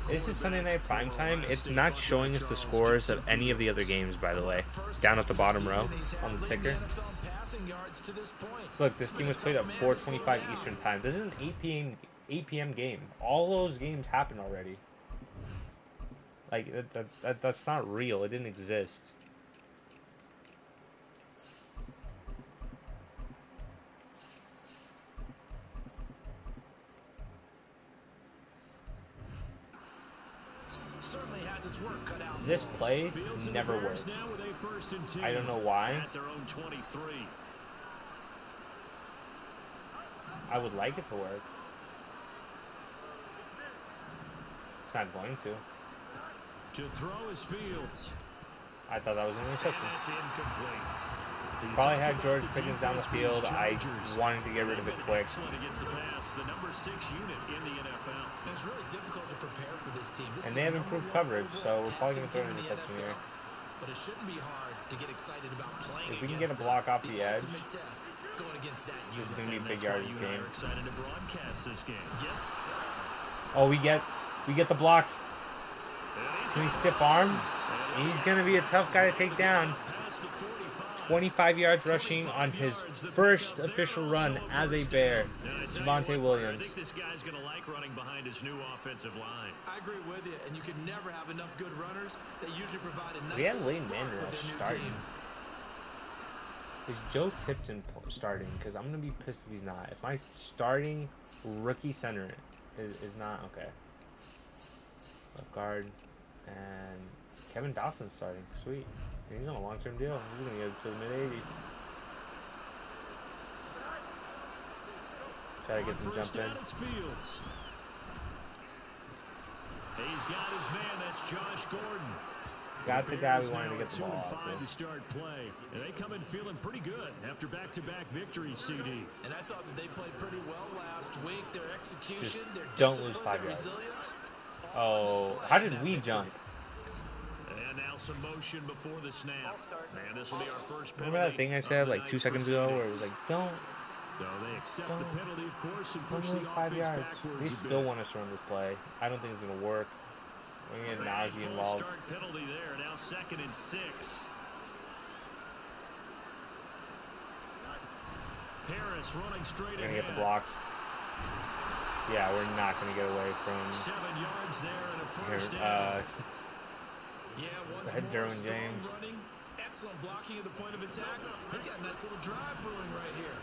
This is Sunday night primetime. It's not showing us the scores of any of the other games, by the way. Down at the bottom row on the ticker. Look, this game was played at 4:25 Eastern time. This is an 8 p.m. game. All those games happened already. Like, that's not real. It didn't exist. Certainly has its work cut out. This play never works. I don't know why. I would like it to work. It's not going to. To throw is Fields. I thought that was an interception. That's incomplete. Probably had George Pickens down the field. I wanted to get rid of it quick. Against the pass, the number 6 unit in the NFL. It's really difficult to prepare for this team. And they have improved coverage, so we're probably going to throw an interception here. But it shouldn't be hard to get excited about playing. If we can get a block off the edge, this is going to be a big yardage game. Excited to broadcast this game. Yes. Oh, we get the blocks. It's going to be stiff arm. He's going to be a tough guy to take down. 25 yards rushing on his first official run as a Bear. Javonte Williams. I think this guy's going to like running behind his new offensive line. I agree with you, and you can never have enough good runners. They usually provide a nice we have little Lane spark Manderous with their new starting. team. Is Joe Tipton starting? Because I'm going to be pissed if he's not. If my starting rookie center is not, okay. Left guard. And Kevin Dotson's starting. Sweet. He's on a long-term deal. He's going to go to the mid-80s. Try to get them jumped in. He's got his man. That's Josh Gordon. Got the guy we wanted to get the ball out to start play. And they come in feeling pretty good after back-to-back victories, CD. And I thought that they played pretty well last week. Their execution, their don't lose 5 yards. Oh, how did we jump? And now some motion before the snap. And this will be our first penalty. Remember that thing I said like 2 seconds ago where it was like, don't lose 5 yards. They still want us to run this play. I don't think it's going to work. We're going to get Najee involved. Start penalty there. Now 2nd and 6. Harris running straight ahead. We're going to get the blocks. Yeah, we're not going to get away from 7 yards there and a first down. Derwin James. Running. Excellent blocking at the point of attack. They've got a nice little drive brewing right here.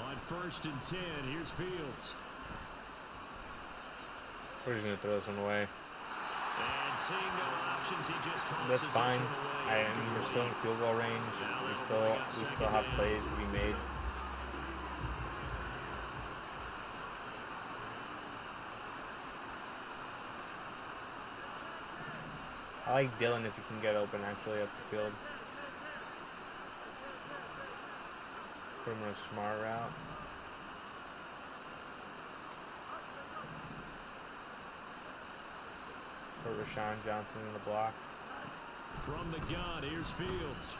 On 1st and 10, here's Fields. We're just going to throw this one away. And seeing no options, he just that's fine. We're still in field goal range. We still have plays to be made. I like Dylan if he can get open actually up the field. Put him on a smart route. Put Rashawn Johnson in the block. From the gun, here's Fields.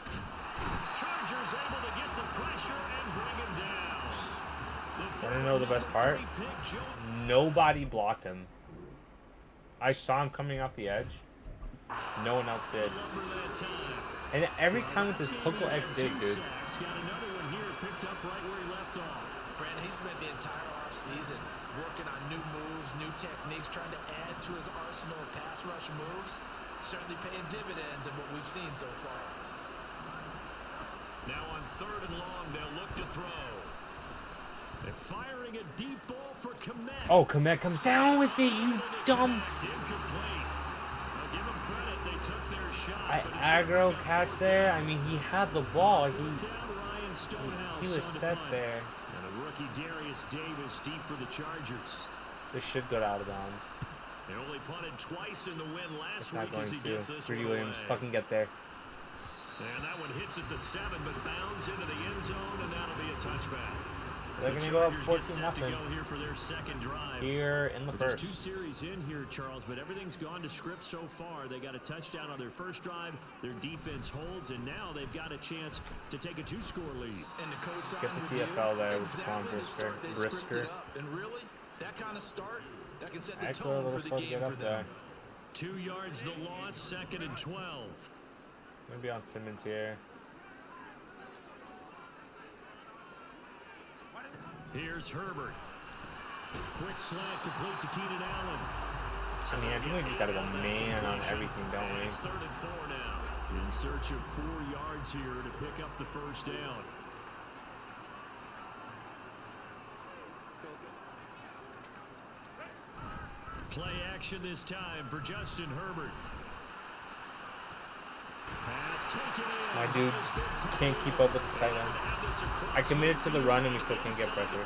Chargers able to get the pressure and bring him down. Want to know the best part? Nobody blocked him. I saw him coming off the edge. No one else did. And every time with this Poco X dig, dude. Got another one here, picked up right where he left off. Brandon, he spent the entire offseason working on new moves, new techniques, trying to add to his arsenal of pass rush moves. Certainly paying dividends in what we've seen so far. Now on 3rd and long, they'll look to throw. They're firing a deep ball for Komet. Oh, Komet comes down with it, you dumb. Incomplete. I'll give them credit. They took their shot. Aggro catch there. I mean, he had the ball. He was set there. And a rookie Darius Davis deep for the Chargers. This should go out of bounds. They only punted twice in the win last It's not week going as he to. gets this Greedy one Williams, away. fucking get there. And that one hits at the 7, but bounds into the end zone, and that'll be a touchback. They're going to go up 14-0 here for their second drive. here in the There's first. 2 series in here, Charles, but everything's gone to script so far. They got a touchdown on their first drive. Their defense holds, and now they've got a chance to take a 2-score lead. And the cosign Get the review, TFL there with exactly Quan the start they Brisker. scripted up. And really, that kind of start, that can set the Eckler, tone little for the slow to game get for up them. there. 2 yards the loss, 2nd and 12. Maybe on Simmons here. Here's Herbert. Quick slant complete to Keenan Allen. I mean, I think we just got to go man on everything, don't we? It's 3rd and 4 now. In search of 4 yards here to pick up the first down. Play action this time for Justin Herbert. Pass taken in. My dudes can't keep up with the tight end. I committed to the run and we still can't get pressure. A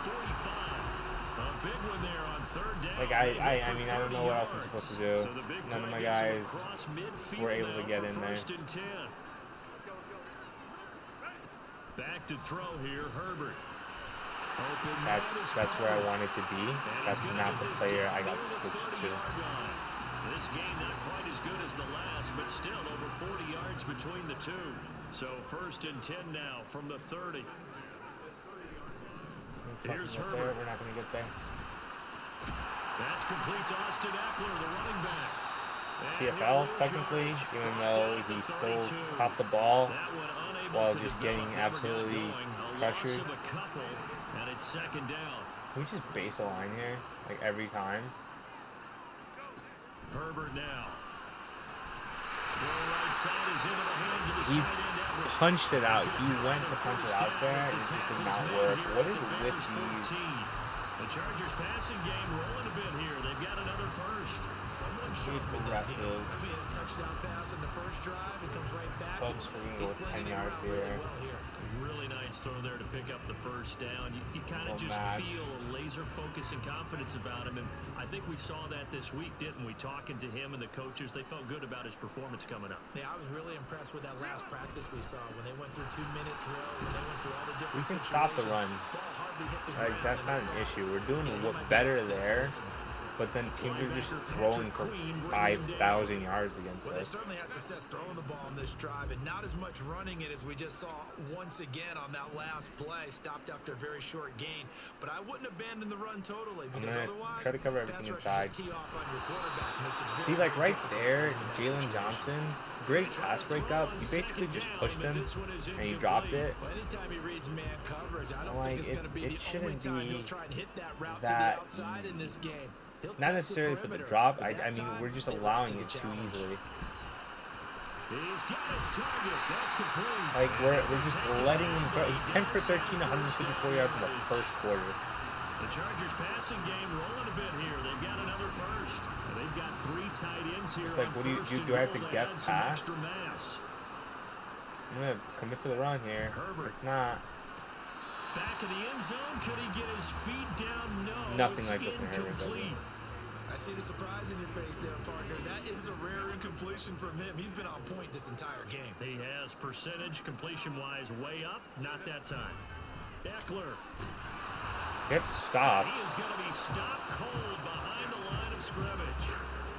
big one there on 3rd down. Like, I mean, I don't know what else I'm supposed to do. None of my guys were able to get in there. 1st and 10. Back to throw here, Herbert. That's where I wanted to be. That's not the player I got switched to. This game not quite as good as the last, but still over 40 yards between the two. So 1st and 10 now from the 30. Here's Herbert. We're not going to get there. That's complete to Austin Eckler, the running back. TFL, technically, even though he still caught the ball while just getting absolutely pressured. And it's 2nd down. Can we just base a line here, like every time? Herbert now. Right side is into the hands of his He tight end, Everett. punched it out. He went to punch it out there, and it just did not work. What is with these? The Chargers passing game rolling a bit here. They've got another first. Someone sharp in this game. Aggressive. He had a touchdown pass in the first drive. He comes right back. Folks, we're going to go with 10 yards here. Really nice throw there to pick up the first down. You kind of just feel a laser focus and confidence about him. And I think we saw that this week, didn't we? Talking to him and the coaches, they felt good about his performance coming up. Yeah, I was really impressed with that last practice we saw when they went through 2-minute drill, when they went through all the different We can stop the run. Like, that's not an issue. We're doing better there. But then teams are just throwing for 5,000 yards against Well, they us. certainly had success throwing the ball in this drive, and not as much running it as we just saw once again on that last play. Stopped after a very short gain, but I wouldn't abandon the run totally because otherwise, try to cover everything pass inside. rush just tee off on your quarterback, makes it See, very like right hard to there, defend. Jalen Johnson, great pass breakup. He basically just pushed him and he dropped it. Well, anytime he reads man coverage, I don't Like, think it's going to be it the only shouldn't time be he'll try and hit that route that to the outside in this game. He'll Not test necessarily for the perimeter, drop. but I that mean, time, we're just they allowing look it to the too challenge. easily. He's got his target. That's complete. Like, we're just letting him go. He's 10 for 13, 154 yards in the first quarter. The Chargers passing game rolling a bit here. They've got another first. And they've got 3 tight ends here. It's like, what do you do? Do I have to guess pass? I'm going to commit to the run here. It's not. Back of the end zone. Could he get his feet down? No. Nothing it's like Justin Herbert does it. incomplete. I see the surprise in your face there, partner. That is a rare incompletion from him. He's been on point this entire game. He has percentage completion-wise way up. Not that time. Eckler. Get stopped. He is going to be stopped cold behind the line of scrimmage.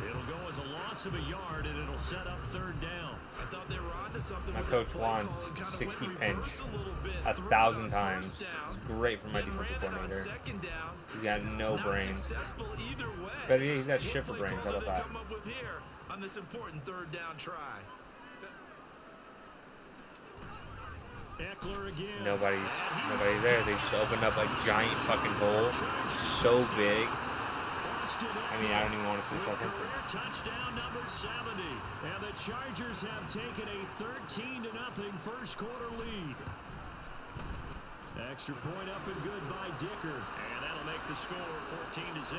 It'll go as a loss loss of a yard, and it'll set up third down. I thought they were onto something. My with coach that play wants call and kinda 60 went pinch reverse a little bit, 1,000 threw it on times. first down, It's great for my then defensive ran it on coordinator. second down. He's got no Not brains. successful either way. But yeah, he's got What shit for play brains. call How do about they that? come up with here on this important third down try? Eckler again. Nobody's there. They just opened up a giant fucking hole, so big. I mean, I don't even want to finish that sentence. Touchdown number 70. And the Chargers have taken a 13-0 first quarter lead. Extra point up and good by Dicker. And that'll make the score 14-0.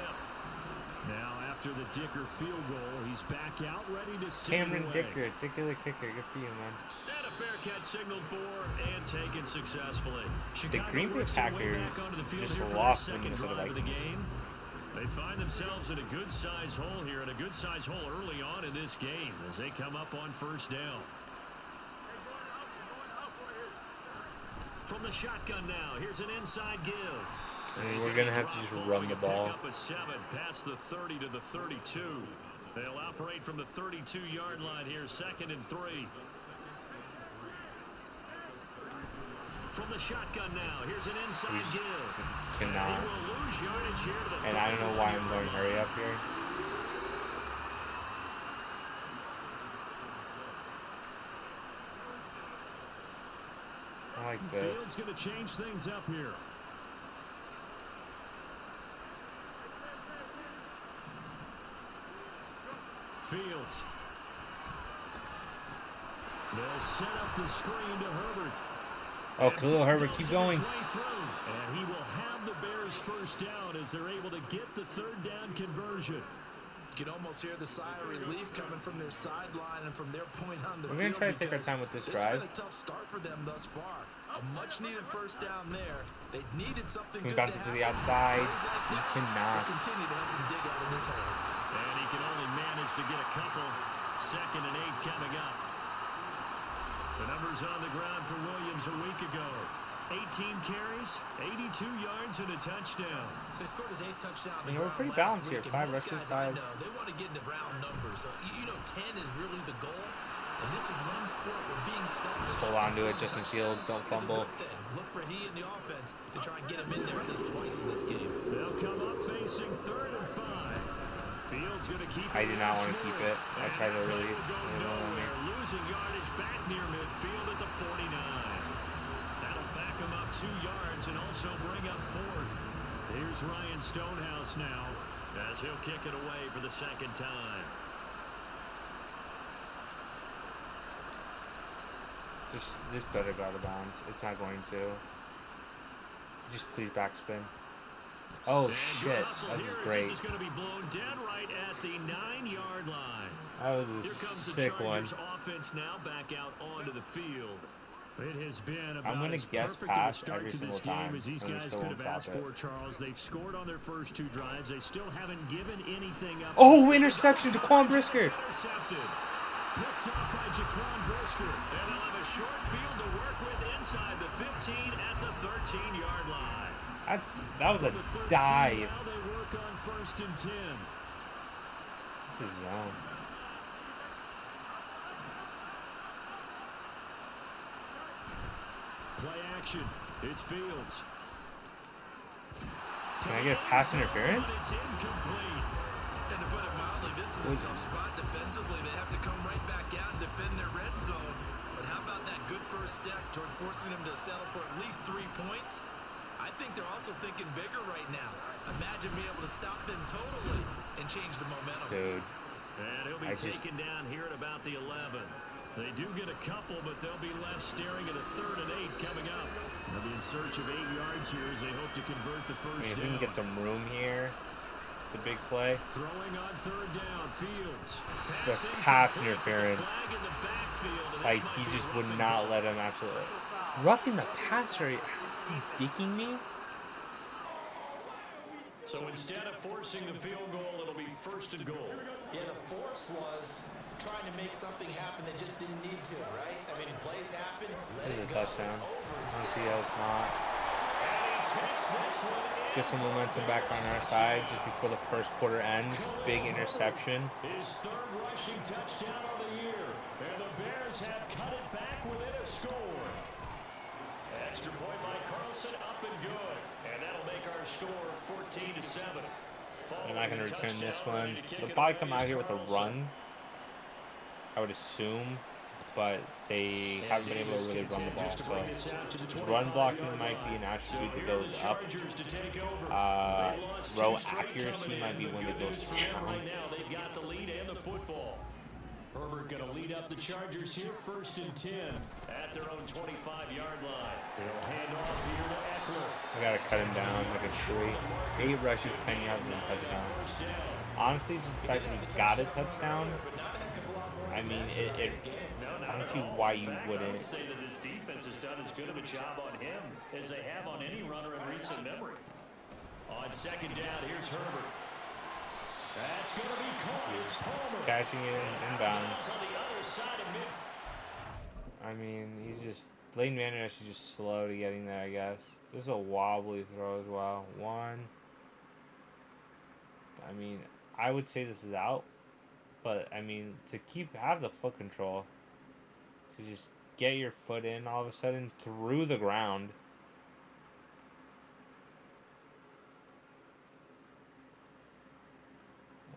Now, after the Dicker field goal, he's back out ready to send Cameron away. Dicker, the kicker. Good for you, man. And a fair catch signaled for and taken successfully. The Green Bay works their way Packers back onto the field just here for their lost the second Minnesota drive of the Vikings. game. They find themselves in a good-sized hole here, and a good-sized hole early on in this game as they come up on first down. From the shotgun now, here's an inside give. I mean, we're going to have to just run the ball. Pick up a 7 past the 30 to the 32. They'll operate from the 32-yard line here, 2nd and 3. From the shotgun now, here's an inside give. Cannot. He will lose yardage here to the And I don't know why I'm going hurry up here. I like this. Fields going to change things up here. Fields. They'll set up the screen to Herbert. Oh, Khalil Herbert, keep going. And he will have the Bears first down as they're able to get the third down conversion. You can almost hear the sigh of relief coming from their sideline and from their point on the We're field. going to try to take our time with this drive. It's been a tough start for them thus far. A much-needed first down there. They needed something Can we good bounce to it to the happen. outside? Plays like We that cannot. will continue to help him dig out of this hole. And he can only manage to get a couple. 2nd and 8 coming up. The numbers on the ground for Williams a week ago. 18 carries, 82 yards, and a touchdown. So he scored his 8th touchdown. You know, we're pretty balanced here. 5 rushes, 5. They want to get into round numbers. So, 10 is really the goal. And this is one sport where being selfish. Hold on to it, Justin Fields. Don't fumble. Look for he and the offense to try and get him in there at least twice in this game. They'll come up facing 3rd and 5. Fields going to keep it. I did not want to keep it. I tried to release. Nowhere. Losing yardage back near midfield at the 49. That'll back him up 2 yards and also bring up 4th. Here's Ryan Stonehouse now as he'll kick it away for the 2nd time. This better go out of bounds. It's not going to. Just please backspin. Oh And shit, that was great. This is going to be blown dead right at the 9-yard line. That was Here a comes the sick one. Chargers offense now back out onto the field. It has been I'm about gonna as guess perfect of a pass start every to this single time, game as these and we guys still could won't have asked stop it. for, Charles. They've scored on their first 2 drives. They still haven't given anything up. Oh, interception to Quan Brisker. Intercepted. Picked up by Jaquan Brisker. And they'll have a short field to work with inside the 15 at the 13-yard line. That was a The 13, dive. Now they work on 1st and 10. This is zone. Play action. It's Fields. Can I get a pass interference? But it's incomplete. And to put it mildly, this is a tough spot defensively. They have to come right back out and defend their red zone. But how about that good first step towards forcing them to settle for at least 3 points? I think they're also thinking bigger right now. Imagine being able to stop them totally and change the momentum. Dude. And he'll be taken down here at about the 11. They do get a couple, but they'll be left staring at a 3rd and 8 coming up. They'll be in search of 8 yards here as they hope to convert the first If down. we can get some room here, it's a big play. Throwing on 3rd down, Fields. The pass interference. Flag in the backfield, and Like, this he might be just would roughing not let him actually. Roughing the passer? Are you dicking me? So instead of forcing the field goal, it'll be 1st and goal. Yeah, the force was trying to make something happen that just didn't need to, right? I mean, plays happen, let This it is a go. touchdown. It's over. Let's see how it's not. And he takes this one in. get some momentum back on our side just before the first quarter ends. Big interception. His third rushing touchdown of the year. And the Bears have cut it back within a score. Extra point by Carlson, up and good. And that'll make our score 14-7. They're not going to return this one. They'll probably come out here with a run, I would assume, but they haven't been able to really run the ball. So run blocking might be an attribute that goes up. Throw accuracy might be one that goes down. They've got the lead and the football. Herbert going to lead up the Chargers here, 1st and 10 at their own 25-yard line. They'll hand off here to Eckler. I got to cut him down like a tree. 8 rushes, 10 yards, and a touchdown. Honestly, just the fact that he got a touchdown, I mean, I don't see why you wouldn't. I would say that this defense has done as good of a job on him as they have on any runner in recent memory. On 2nd down, here's Herbert. That's going to be caught. It's Palmer. Catching it inbounds. On the other side of mid. I mean, he's just, Leighton Vander Esch is just slow to getting there, I guess. This is a wobbly throw as well. One. I mean, I would say this is out, but I mean, to have the foot control, to just get your foot in all of a sudden through the ground.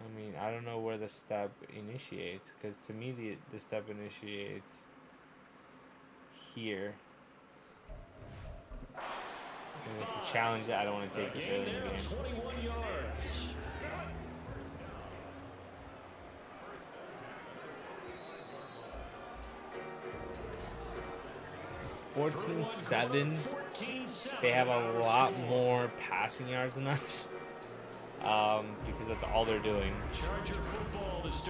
I mean, I don't know where the step initiates, because to me the step initiates here. And it's a challenge that I don't want to take this early in the game. 21 yards. $14-7. They have a lot more passing yards than us. Because that's all they're doing.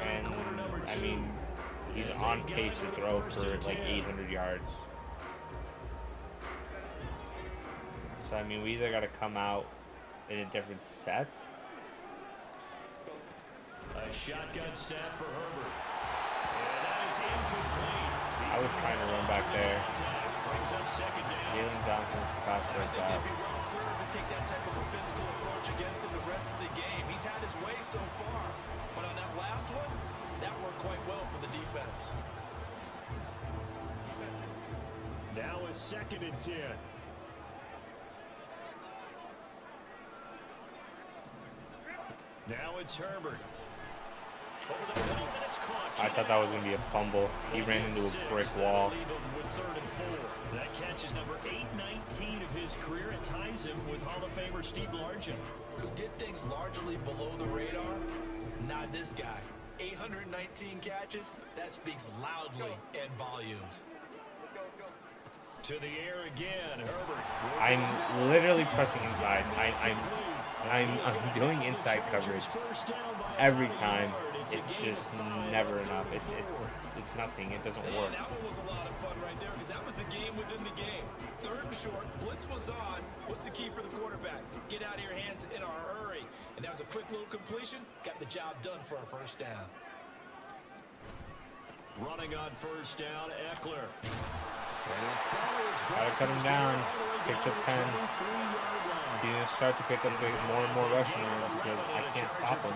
And, I mean, he's on pace to throw for like 800 yards. So, I mean, we either got to come out in a different sets. A shotgun snap for Herbert. And that is incomplete. I was trying to run back there. Jalen Johnson pass break that. He'd be well served to take that type of a physical approach against him the rest of the game. He's had his way so far, but on that last one, that worked quite well for the defense. Now a 2nd and 10. Now it's Herbert. Over the 20 minutes clock. I thought that was going to be a fumble. He ran into a brick wall. With 3rd and 4. That catch is number 819 of his career. It ties him with Hall of Famer Steve Largent, who did things largely below the radar. Not this guy. 819 catches. That speaks loudly in volumes. To the air again, Herbert. I'm literally pressing inside. I'm doing inside coverage every time. It's just never enough. It's nothing. It doesn't work. That one was a lot of fun right there because that was the game within the game. 3rd and short, blitz was on. What's the key for the quarterback? Get out of your hands in a hurry. And that was a quick little completion. Got the job done for a 1st down. Running on 1st down, Eckler. Gotta cut him down. Picks up 10. He's gonna start to pick up more and more rushing yards because I can't stop him.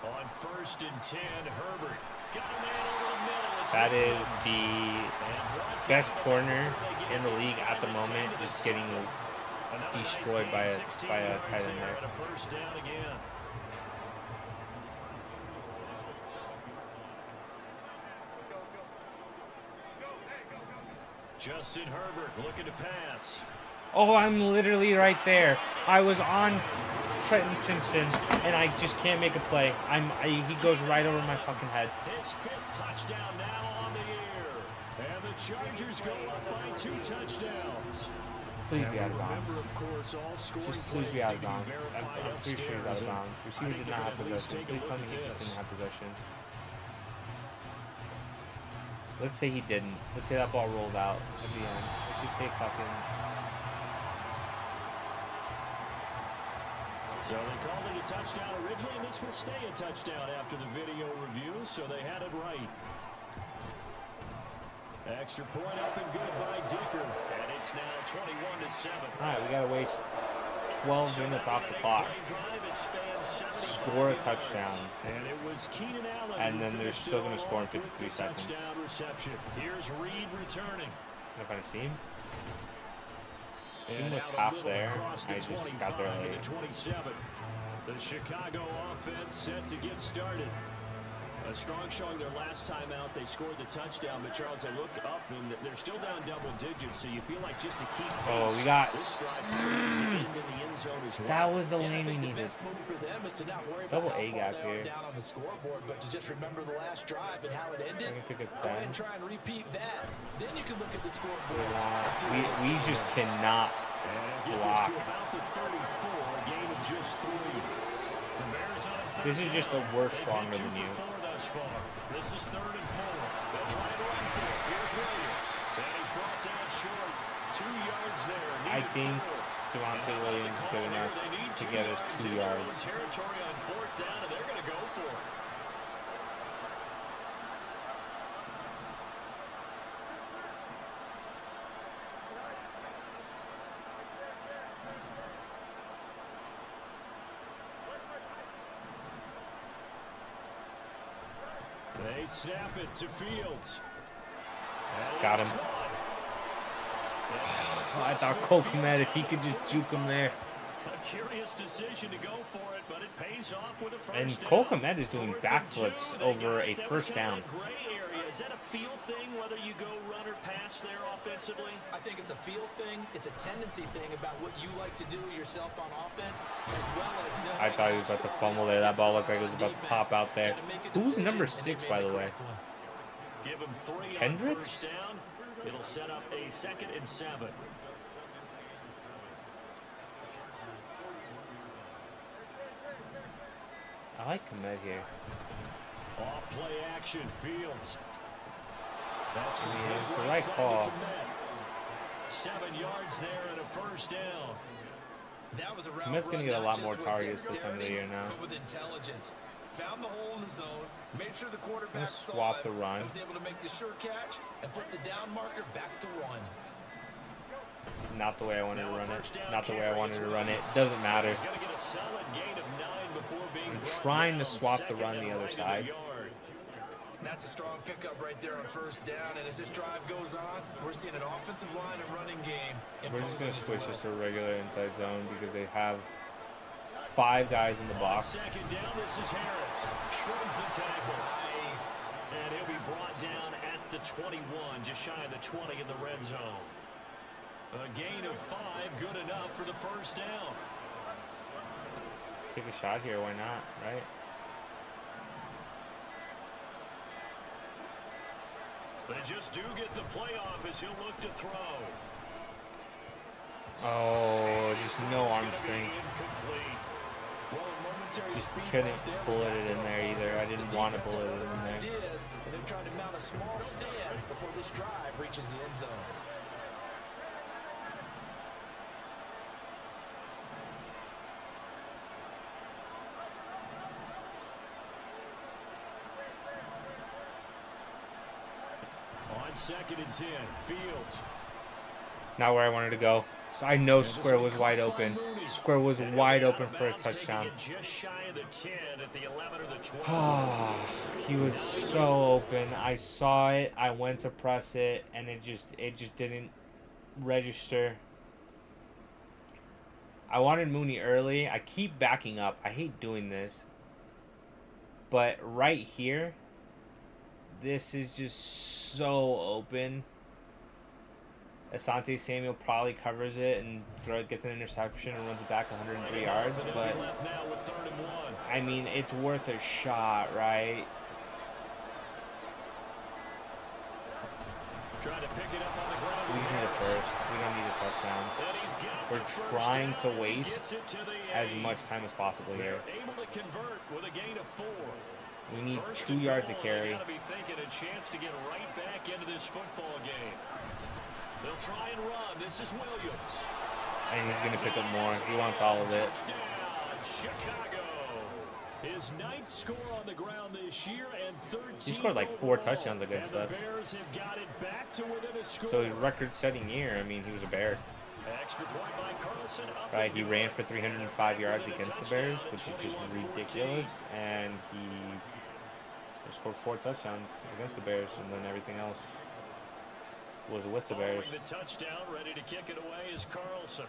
On 1st and 10, Herbert. Got a man over the middle. That is the best corner in the league at the moment, just getting destroyed by a tight end there. 1st down again. Justin Herbert looking to pass. Oh, I'm literally right there. I was on Trenton Simpson, and I just can't make a play. He goes right over my fucking head. His 5th touchdown now on the year. And the Chargers go up by 2 touchdowns. Please be out of bounds. Just please be out of bounds. I'm pretty sure he's out of bounds. Receiver did not have possession. Please tell me he just didn't have possession. Let's say he didn't. Let's say that ball rolled out at the end. Let's just say fucking... So they called it a touchdown originally, and this will stay a touchdown after the video review, so they had it right. Extra point up and good by Dicker. And it's now 21-7. All right, we got to waste 12 minutes off the clock. Score a touchdown. And it was Keenan Allen, and then they're still going to score in 53 seconds. Reception. Here's Reed returning. If I see him. Team was half there. I just got there late. The Chicago offense set to get started. A strong showing their last time out. They scored the touchdown, but Charles, I look up and they're still down double digits, so you feel like just to keep pace, oh, we got this drive into the end zone as well. That was the lane we needed. The best move for them is to not worry Double about A how far gap they are here. down on the scoreboard, but to just remember the last drive and how it ended. Let me pick up Go ahead 10. and try and repeat that. Then you can look at the scoreboard. We just cannot block. About the 34, a gain of just 3. The Bears on This is just a worse stronger than you. This is 3rd and 4. They'll try to run for it. Here's Williams. And he's brought down short. 2 yards there. I think Javonte Williams is good enough to get us 2 yards. Territory on 4th down, and they're going to go for it. They snap it to Fields. Got him. Oh, I thought Cole Kmet, if he could just juke him there. A curious decision to go for it, but it pays off with a first And down. Cole Kmet is doing backflips over a That was first kind down. of a gray area. Is that a feel thing, whether you go run or pass there offensively? I think it's a feel thing. It's a tendency thing about what you like to do yourself on offense, as well as knowing I thought he was about to fumble there. That ball looked like it was about to pop out there. Who's number 6, by the way? Give him 3 on Kendricks? first down. It'll set up a 2nd and 7. I like Kmet here. Off play action, Fields. That's It's the right call. 7 yards there and a first down. That was a route Kmet's going to get a run, lot not more just with targets this time of the dexterity, year now. but with intelligence. Found the hole in the zone, made sure the I'm quarterback gonna saw swap it, the run. and was able to make the sure catch and flip the down marker back to 1. Not the way I wanted to run it. Not the way I wanted to run it. Doesn't matter. He's gonna get a solid gain of 9 before being I'm brought trying to down. swap the 2nd run and the other right in side. yard. That's a strong pickup right there on first down, and as this drive goes on, we're seeing an offensive line and running game. We're just going to imposing switch its this will. to a regular inside zone because they have 5 guys in the box. 2nd down, this is Harris. Shrugs the tackle. Nice. And he'll be brought down at the 21, just shy of the 20 in the red zone. A gain of 5, good enough for the first down. Take a shot here, why not, right? They just do get the playoff as he'll look to throw. Oh, just no arm strength. Incomplete. Well, a momentary Just speed couldn't bump there, bullet but it in there either. I didn't the want to defense bullet had it in other there. ideas, and they're trying to mount a small stand before this drive reaches the end zone. On 2nd and 10, Fields. Not where I wanted to go. So I know Square was wide open. Square was wide open for a touchdown. Just shy of the 10 at the 11 or the 12. He was so open. I saw it. I went to press it, and it just didn't register. I wanted Mooney early. I keep backing up. I hate doing this. But right here, this is just so open. Asante Samuel probably covers it and gets an interception and runs it back 103 yards. But, Left now with 3rd and 1. I mean, it's worth a shot, right? Trying to pick it up on the ground. We just need a first. We don't need a touchdown. And he's got We're the first trying down to as he waste gets it to the as 8. much time as possible here. They're able to convert with a gain of 4. We need First 2 and yards goal, to carry. They gotta be thinking a chance to get right back into this football game. They'll try and run. This is Williams. And he's going to pick up more. He wants all of it. Touchdown, Chicago. His ninth score on the ground this year and 13. He scored like 4 touchdowns against us. Bears have got it back to within a score. So his record-setting year, I mean, he was a Bear. Extra point by Carlson. Right, he ran for 305 yards against the Bears, which is just ridiculous, and he scored 4 touchdowns against the Bears, and then everything else was with the Bears. The touchdown, ready to kick it away is Carlson.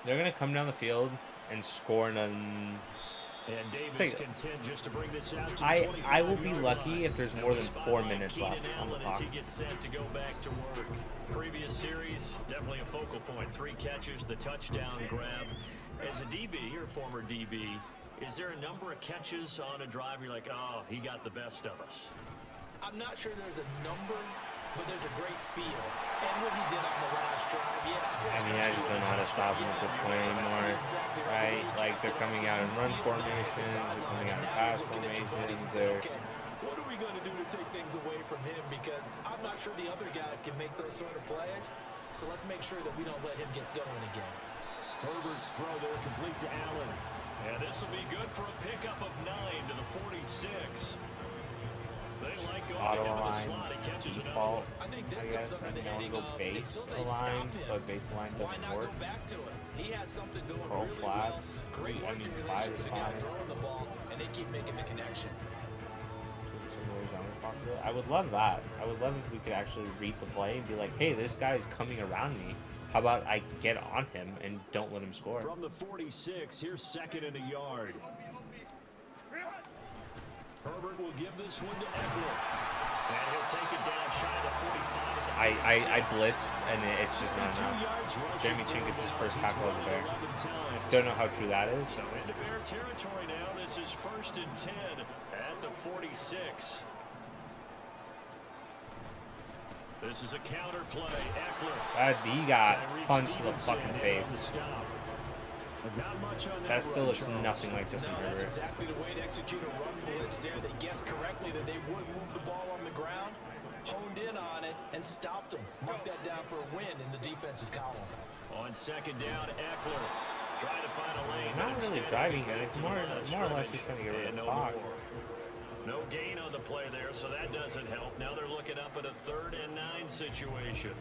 They're gonna come down the field and score an. And Davis content just to bring this out to I will be lucky if there's more than 4 minutes left on the clock. He gets set to go back to work. Previous series, definitely a focal point. 3 catches, the touchdown grab. As a DB, or former DB, is there a number of catches on a drive you're like, oh, he got the best of us? I'm not sure there's a number, but there's a great feel. And what he did on the last drive, I mean, I just don't know how to stop him at this point anymore, right? Like, they're coming out in run formations, they're coming out in pass formations, what are we going to do to take things away from him? Because I'm not sure the other guys can make those sort of plays. So let's make sure that we don't let him get going again. Herbert's throw there complete to Allen. And this will be good for a pickup of 9 to the 46. They like going auto into the align, slot. He catches it default, I think I this guess, comes under and the now heading go of base until they align, stop him, but base align why doesn't not work. go back to it? He has something going Pro really flats, well. Great I mean, working 5 relationship is with the guy fine. throwing the ball, and they keep making the connection. I would love that. I would love if we could actually read the play and be like, hey, this guy is coming around me. How about I get on him and don't let him score? From the 46, here's 2nd and a yard. Herbert will give this one to Eckler. And he'll take it down shy of the 45. I blitzed, and it's just not enough. Jeremy Chinkitz's first tackle as a Bear. Don't know how true that is. So into Bear territory now. This is 1st and 10 at the 46. This is a counter play. Eckler. He got punched in the fucking face. That still looks nothing like Justin Herbert. That's exactly the way to execute a run blitz there. They guessed correctly that they would move the ball on the ground, honed in on it, and stopped them. Mark that down for a win in the defense's column. On 2nd down, Eckler trying to find a lane. Not really driving it. It's more or less just trying to get rid of the clock. No gain on the play there, so that doesn't help. Now they're looking up at a 3rd and 9 situation.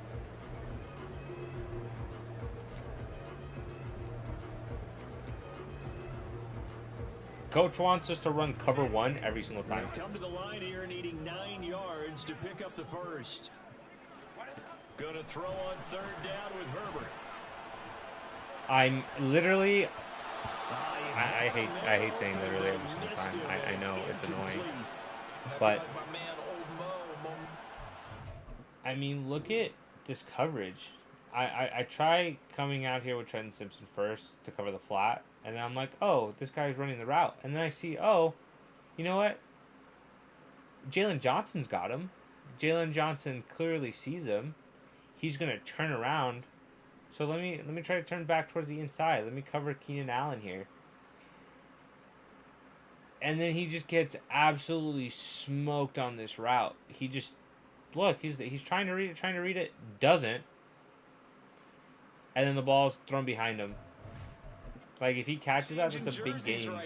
Coach wants us to run cover 1 every single time. Come to the line here, needing 9 yards to pick up the first. Going to throw on 3rd down with Herbert. I'm literally. I hate saying literally every single time. I know it's annoying, but I mean, look at this coverage. I try coming out here with Trenton Simpson first to cover the flat, and then I'm like, oh, this guy's running the route, and then I see, oh, you know what? Jalen Johnson's got him. Jalen Johnson clearly sees him. He's gonna turn around. So let me try to turn back towards the inside. Let me cover Keenan Allen here. And then he just gets absolutely smoked on this route. He just he's trying to read it, doesn't. And then the ball's thrown behind him. Like, if he catches that, it's a big game.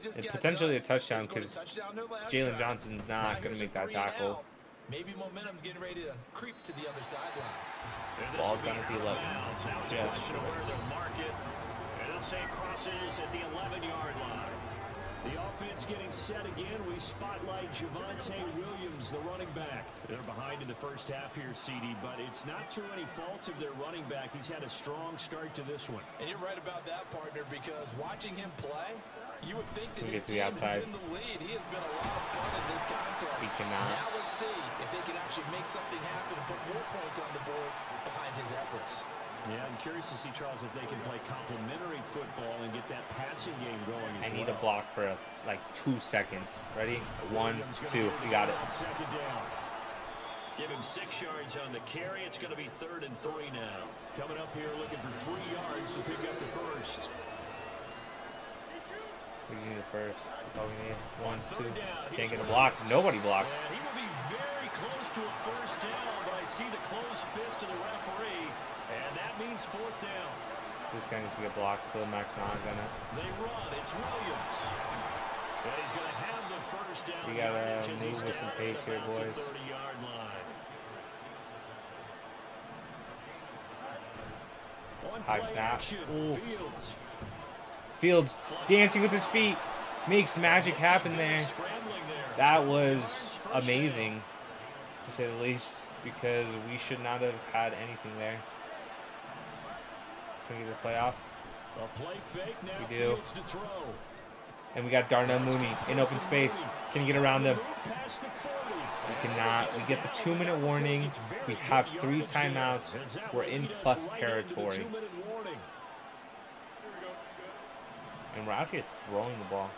It's potentially a touchdown because Jalen Johnson's not going to make that tackle. Maybe momentum's getting ready to creep to the other sideline. Ball's down at the 11. Yeah. Where they'll mark it, and they'll say it crosses at the 11-yard line. The offense getting set again. We spotlight Javonte Williams, the running back. They're behind in the first half here, CD, but it's not to any fault of their running back. He's had a strong start to this one. And you're right about that, partner, because watching him play, you would think that his team is in the lead. He has been a lot of fun in this contest. He cannot. Now let's see if they can actually make something happen and put more points on the board behind his efforts. Yeah, I'm curious to see, Charles, if they can play complementary football and get that passing game going as I need a block for like 2 seconds. Ready? 1, 2. You got it. 2nd down. Give him 6 yards on the carry. It's going to be 3rd and 3 now. Coming up here looking for 3 yards to pick up the first. We just need a first. That's all we need. 1, 2. Can't get a block. Nobody blocked. And he will be very close to a first down, but I see the closed fist of the referee, and that means 4th down. This guy needs to get blocked. Khalil Mack's not gonna. They run. It's Williams. And he's going to have the first down. We gotta move with some pace here, boys. 30-yard line. High snap. Ooh. Fields. Fields dancing with his feet. Makes magic happen there. That was amazing, to say the least, because we should not have had anything there. Can we get the playoff? A play fake now. We do. Fields to throw. And we got Darnell Mooney in open space. Can you get around him? We cannot. We get the 2-minute warning. We have 3 timeouts. We're in plus territory. And we're out here throwing the ball.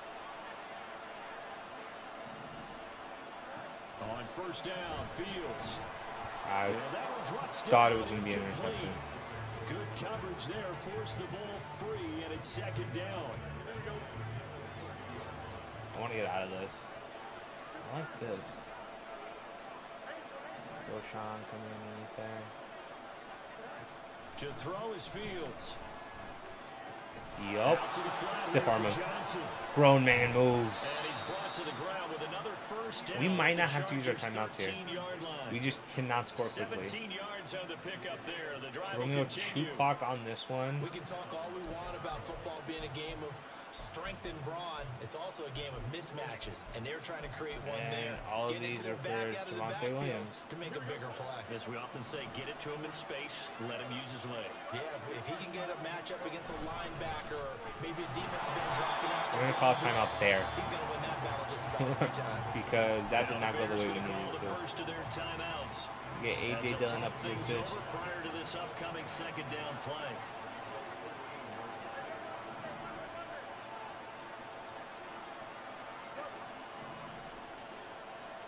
On first down, Fields. I thought it was going to be an interception. Good coverage there. Forced the ball free, and it's second down. I want to get out of this. I like this. Roshan coming underneath there. To throw is Fields. Yup. Stiff arm move. Grown man moves. And he's brought to the ground with another first down. We might not have to use our timeouts here. We just cannot score quickly. 17 yards on the pickup there. The drive So we're going to go 2 clock on this one. We can talk all we want about football being a game of strength and brawn. It's also a game of mismatches, and they're trying to create one there. All of these are for Javonte Williams. To make a bigger play. As we often say, get it to him in space, let him use his leg. Yeah, if he can get a matchup against a linebacker, or maybe a defensive end dropping out. We're going to call a timeout there. He's going to win that battle just about every time. Because that did not go the way we needed it to. First of their timeouts. Get A.J. Dillon up for this. Prior to this upcoming second down play.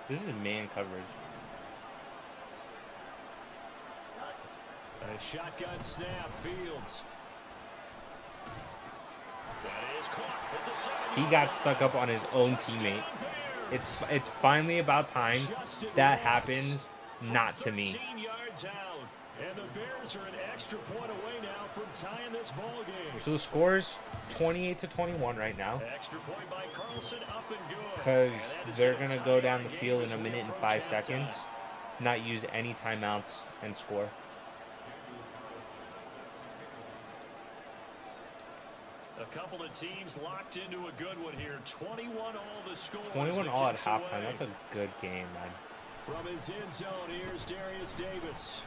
This is man coverage. A shotgun snap, Fields. That is caught at the 7. He got stuck up on his own teammate. It's finally about time that happens, not to me. 14 yards out, and the Bears are an extra point away now from tying this ball game. So the score is 28-21 right now. Extra point by Carlson, up and good. Because they're going to go down the field in 1 minute and 5 seconds, not use any timeouts, and score. A couple of teams locked into a good one here. 21 all the score. 21 all at halftime. That's a good game, man. From his end zone, here's Darius Davis.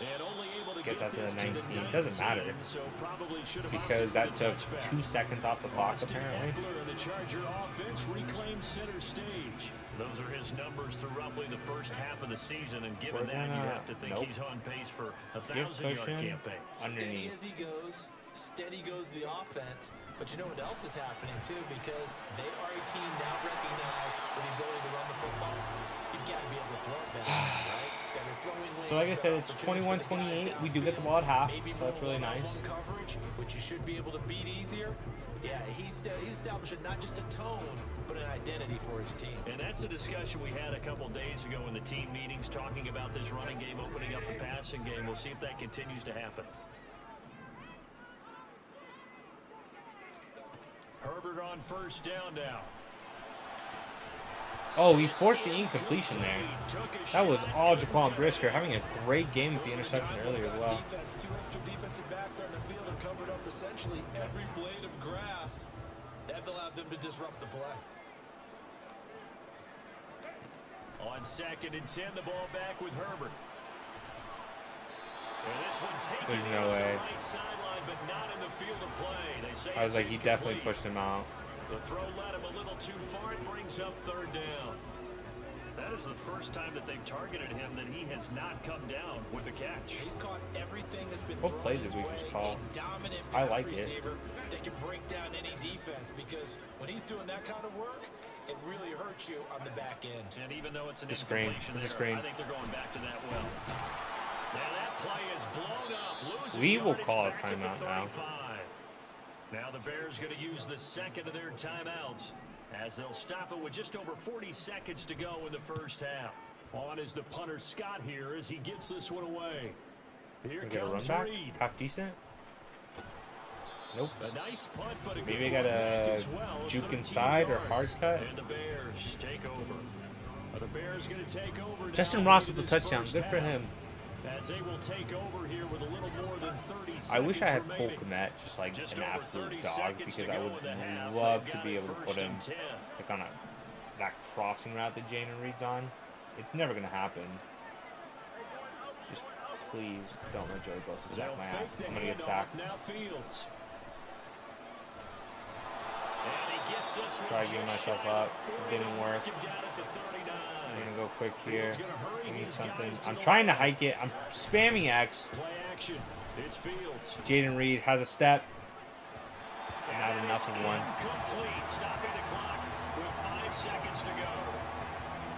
And only able to Gets get out to this the 19. to the 19, Doesn't matter. so probably should have Because opted that for the took touchback. 2 seconds off the clock, Austin apparently. Eckler and the Charger offense reclaimed center stage. Those are his numbers through roughly the first half of the season, and given that, you have to think he's on pace for a 1,000-yard campaign. Steady as he goes, steady goes the offense. But you know what else is happening, too? Because they are a team now recognized with the ability to run the football. You've got to be able to throw it better, right? Better throwing lanes, So like I said, it's 21-28. We do get the ball at half, so that's really nice. Coverage, which you should be able to beat easier. Yeah, he's establishing not just a tone, but an identity for his team. And that's a discussion we had a couple days ago in the team meetings, talking about this running game, opening up the passing game. We'll see if that continues to happen. Herbert on first down now. Oh, he forced the incompletion there. That was all Jaquan Brisker, having a great game with the interception earlier as well. Defense, 2 extra defensive backs on the field have covered up essentially every blade of grass. That allowed them to disrupt the play. On second and 10, the ball back with Herbert. And this one taken There's in no on way. the right sideline, but not in the field of play. They say I was it's like, he definitely incomplete. pushed him out. The throw led him a little too far and brings up third down. That is the first time that they've targeted him that he has not come down with a catch. He's caught everything that's been What thrown plays his did we way. just call? A dominant I pass like it. receiver that can break down any defense, because when he's doing that kind of work, it really hurts you on the back end. And even though it's an The screen. incompletion The there, screen. I think they're going back to that well. Now that play is blown up. Losing We will yardage call a back at the timeout now. 35. Now the Bears going to use the second of their timeouts, as they'll stop it with just over 40 seconds to go in the first half. On is the punter Scott here as he gets this one away. Here We get a run comes back. Reed. Half decent. Nope. A nice punt, but a Maybe I good got run back a as well. juke 13 inside or yards. hard cut. And the Bears take over. The Bears going to take over. Justin now Ross into with the this touchdown. first Good for half, him. as they will take over here with a little more than 30 seconds I wish I had Cole remaining. Kmet, just like Just an over absolute 30 dog, seconds because to I go would in the half. love They've to got be it able to put first him and 10. like on that crossing route that Jaden Reed's on. It's never gonna happen. Just please don't let Joey Bosa sack my ass. I'm gonna get sacked. Now Fields. And he gets this one Try just giving myself shy of up. 40 Didn't to work. knock him down at the 39. I'm gonna go quick here. Fields gonna hurry I need his something. guys to I'm the trying to line. hike it. I'm spamming X. Play action. It's Fields. Jaden Reed has a step. Not And enough it's of one. incomplete. Stopping the clock with 5 seconds to go.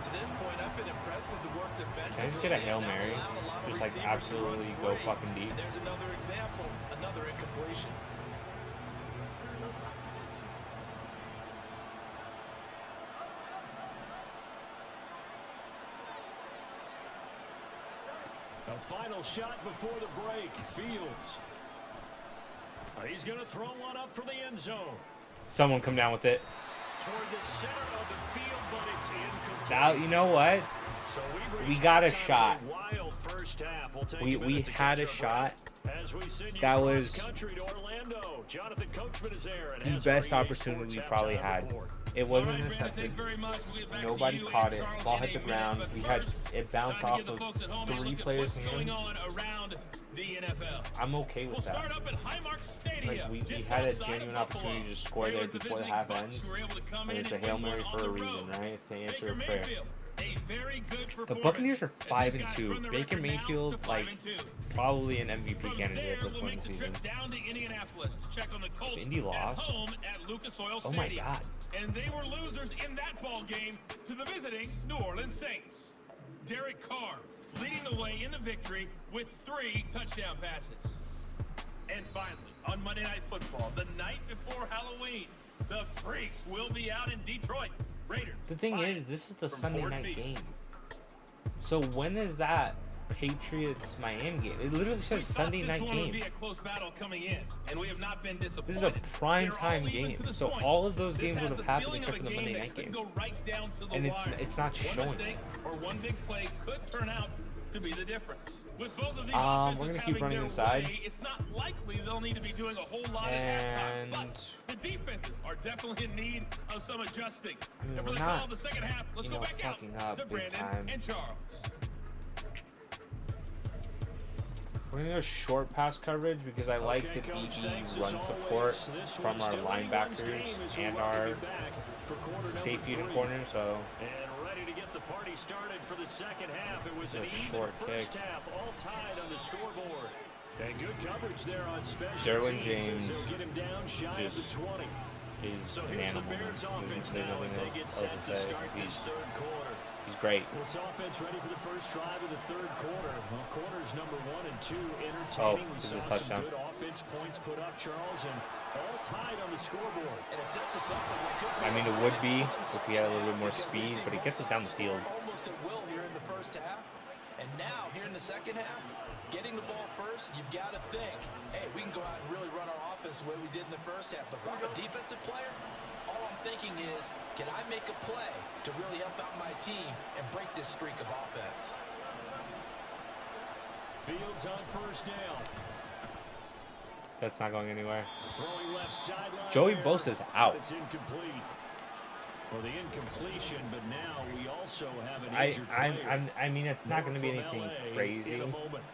To this point, I've been impressed with the work defensively. Can I just get a They've Hail not Mary? allowed a lot of Just like receivers to run absolutely free. go fucking deep. And there's another example, another incompletion. A final shot before the break. Fields. He's going to throw one up for the end zone. Someone come down with it. Toward the center of the field, but it's incomplete. Now, you know what? So We got a shot. Wild first half. We'll take We a minute to had a catch our shot. breath as we send you That cross was country to Orlando. Jonathan Coachman is there and the has best our EA opportunity we Sports probably halftime had. report. It wasn't intercepted. Nobody caught it. Ball hit the ground. We had it bounced off of 3 players' hands. I'm okay with that. Like we had a genuine opportunity to just score there before the half ends, and it's a Hail Mary for a reason, right? It's to answer a prayer. The Buccaneers are 5-2. Baker Mayfield, like, probably an MVP candidate at this point in the season. If Indy lost, oh my god. And they were losers in that ball game to the visiting New Orleans Saints. Derek Carr leading the way in the victory with 3 touchdown passes. And finally, on Monday Night Football, the night before Halloween, the Freaks will be out in Detroit. Raiders. The thing is, this is the Sunday night game. So when is that Patriots Miami game? It literally says Sunday night game. Be a close battle coming in, and we have not been disappointed. This is a prime time game. So all of those games This would has have the happened feeling except of for a the Monday game night that game. could go right down to the And wire. it's not One showing mistake it. or one big play could turn out to be the difference. With both of these We're offenses gonna keep having running their inside. way, it's not likely they'll need to be doing a whole lot at halftime. But the defenses are definitely in need of some adjusting. I mean, and for we're the call not, of the second half, let's go back out fucking up to big Brandon time. and Charles. We're gonna go short pass coverage because I like the DB run support from our linebackers and our safety and corner. So And ready to get the party started for the second half. It was an It's a even short first kick. half, all tied on the scoreboard. And good coverage there on special Derwin teams as James they'll get him down shy of the just 20. is So an here's the animal. Bears offense There's now as they nothing get else set to to say. start this third quarter. He's great. This offense ready for the first drive of the third quarter. Well, quarters number 1 and 2 entertaining. Oh, We this is saw a some touchdown. good offense points put up, Charles, and all tied on the scoreboard. And it sets us up for what could be I mean, it would be if he had a little bit more speed, but it gets us down the field. almost at will here in the first half. And now, here in the second half, getting the ball first, you've got to think, hey, we can go out and really run our offense the way we did in the first half. But if I'm a defensive player, all I'm thinking is, can I make a play to really help out my team and break this streak of offense? Fields on first down. That's not going anywhere. Throwing left sideline. Joey there, Bosa's but out. It's incomplete. Well, the incompletion, but now we also have an I injured player. I mean, it's not going to be More from anything LA crazy, in a moment.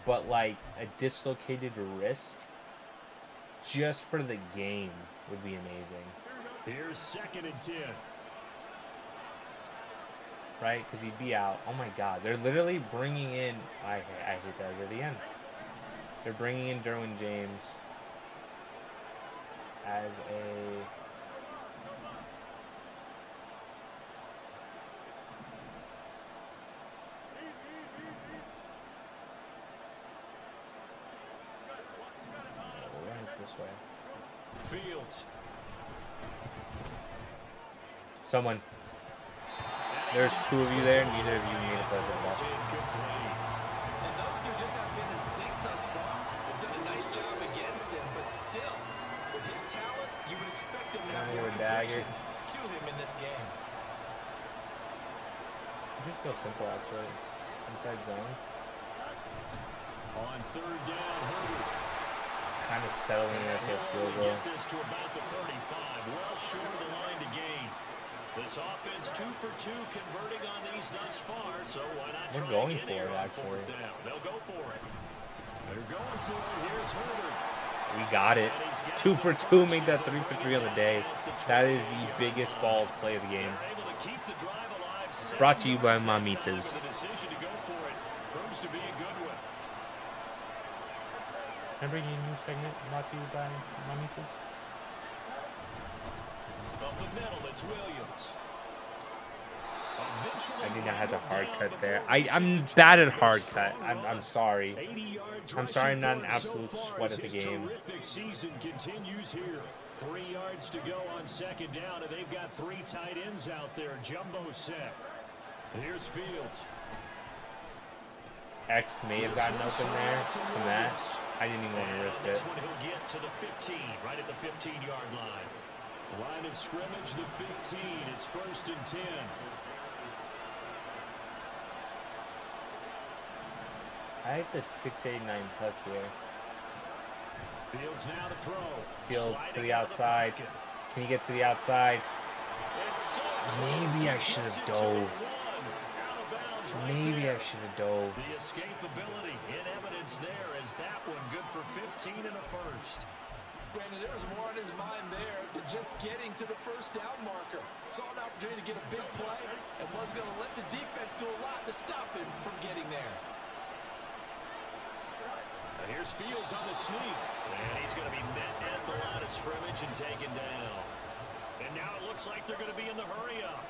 but like a dislocated wrist just for the game would be amazing, Here's 2nd and 10. right? Because he'd be out. Oh my God, they're literally bringing in. I hate that at the end. They're bringing in Derwin James as a. Right this way. Fields. Someone. There's 2 of you there. Neither of you need to play football. Incomplete. And those two just haven't been in sync thus far. They've done a nice job against him, but still, perfect. To him in this game. Just go simple, actually. Inside zone. On third down, Herbert. Kind of settling in for a field goal. Get this to about the 35. Well short of the line to gain. This offense 2 for 2 converting on these thus far, so why not We're try going again for here it, on actually. fourth down? They'll go for it. They're going for it. Here's Herbert. We got it. 2 for 2, make that 3 for 3 on the day. That is the biggest balls play of the game. They're able to keep the drive alive. Brought to you by Time Mamitas. for the decision to go for it. Proves to be a good one. Can I bring you a new segment brought to you by Mamitas? Up the middle, it's Williams. I think I had the hard cut there. I'm bad at hard cut. I'm sorry. I'm sorry I'm not an absolute sweat at the game. Terrific season continues here. 3 yards to go on second down, and they've got 3 tight ends out there. Jumbo set. Here's Fields. X may have gotten open there from that. I didn't even want to risk This it. one he'll get to the 15, right at the 15-yard line. Line of scrimmage, the 15. It's 1st and 10. I like the 689 hook here. Fields now to throw. Fields to Sliding the out of outside. pocket. Can you get to the outside? It's so Maybe I close. should have Gets it to dove. the 1. Out of bounds right Maybe there. I should have dove. The escapability in evidence there as that one good for 15 and a first. Brandon, there was more on his mind there than just getting to the first down marker. Saw an opportunity to get a big play and was going to let the defense do a lot to stop him from getting there. Now here's Fields on the sneak. And he's going to be met at the line of scrimmage and taken down. And now it looks like they're going to be in the hurry-up.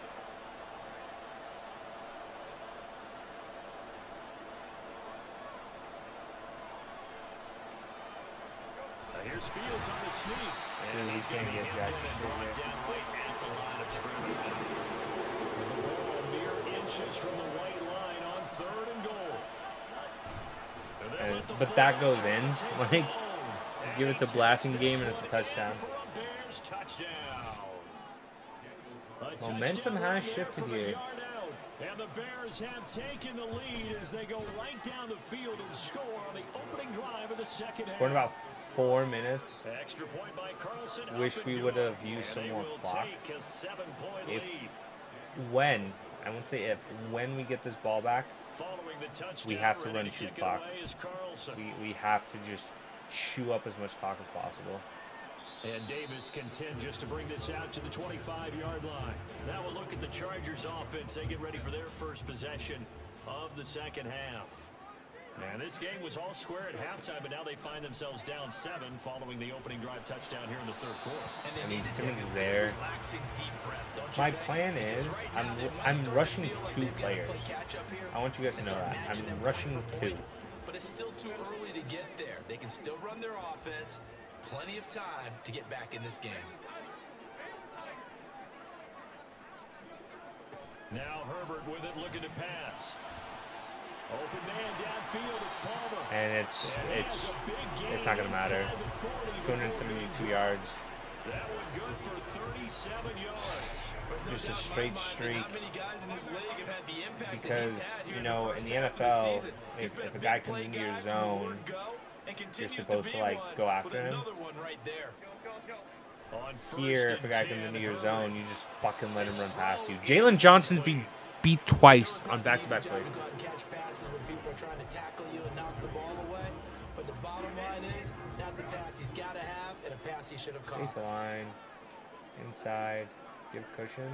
Here's Fields on the sneak. Dude, he's going to get jack shit Brought here. down right at the line of scrimmage. The ball mere inches from the white line on 3rd and goal. And they'll let the But that fullback goes try in. to take Like, it home. give it to And he blasting takes game this and it's a one touchdown. for a Bears touchdown. A Momentum touchdown has there shifted from a here. yard out. And the Bears have taken the lead as they go right down the field and score on the opening drive of the second half. Scored in about 4 minutes. Extra point by Carlson. Wish up we and would good. have used And some they more will clock. take a 7-point If- lead. When, I won't say if, when we get this ball back, Following the touchdown, we have to ready run shoot kick it clock. away is Carlson. we have to just chew up as much clock as possible. And Davis content just to bring this out to the 25-yard line. Now we'll look at the Chargers offense. They get ready for their first possession of the second half. And this game was all square at halftime, but now they find themselves down 7 following the opening drive touchdown here in the 3rd quarter. And they I mean, need to Simmons take is a there. good, relaxing, deep breath, don't you My think? plan is, Because right now, they I'm might start to rushing feel like 2 they've gotta players. play catch up here I want you guys to and know start that. matching I'm them rushing point for 2. point. But it's still too early to get there. They can still run their offense. Plenty of time to get back in this game. Now Herbert with it, looking to pass. Open man downfield, it's Palmer. And it's not gonna matter. 272 yards. That one good for 37 yards. Just a straight streak. Not many guys in this league have had the impact that Because, he's had here you know, in the first half of the NFL, season. He's been if a big guy comes play into guy your from the zone, word go, and continues supposed to, be like, one go after with him. another one right there. On Here, first if a and guy 10, comes into your Herbert. zone, you just fucking let him run past you. Jalen Johnson's been beat twice on back-to-back Easy job plays. to go out and catch passes when people are trying to tackle you and knock the ball away. But the bottom line is, that's a pass he's got to have and a pass he should have caught. Chase the line. Inside. Give cushion.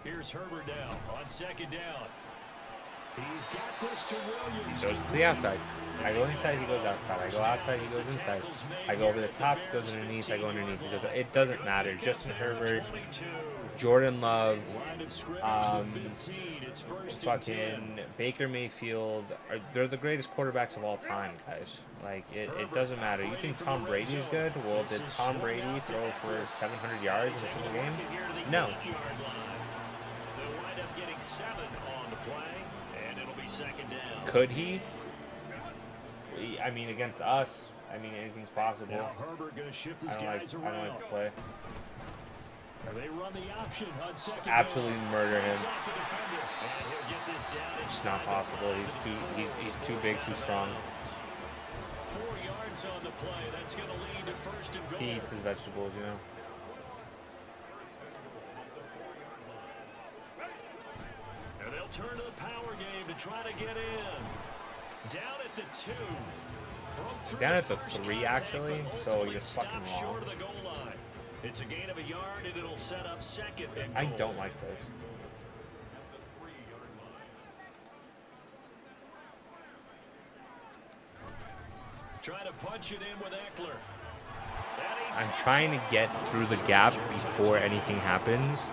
Here's Herbert now on second down. He's got this to Williams. He goes to the outside. I go inside, he goes outside. I go outside, he goes inside. I go over the top, he goes underneath, I go underneath. It doesn't matter. Justin Herbert, Jordan Love, Line of scrimmage, the 15. It's 1st and 10. fucking Baker Mayfield, they're the greatest quarterbacks of all time, guys. Like, it doesn't matter. You think Tom Brady is good? Well, did Tom Brady throw for 700 yards in a single game? No. They'll wind up getting 7 on the play, and it'll be second down. Could he? I mean, against us, I mean, anything's possible. Now Herbert going to shift his I don't guys like around. this play. They run the option on second. Absolutely murder him. And he'll get this down. It's not possible. He's too big, too strong. 4 yards on the play. That's going to lead to first and goal. He eats his vegetables, you know. And they'll turn to the power game to try to get in. Down at the 2. Down at the 3, actually. So you're fucking wrong. It's a gain of a yard, and it'll set up second and I goal. don't like this. Trying to punch it in with Eckler. I'm trying to get through the gap before anything happens,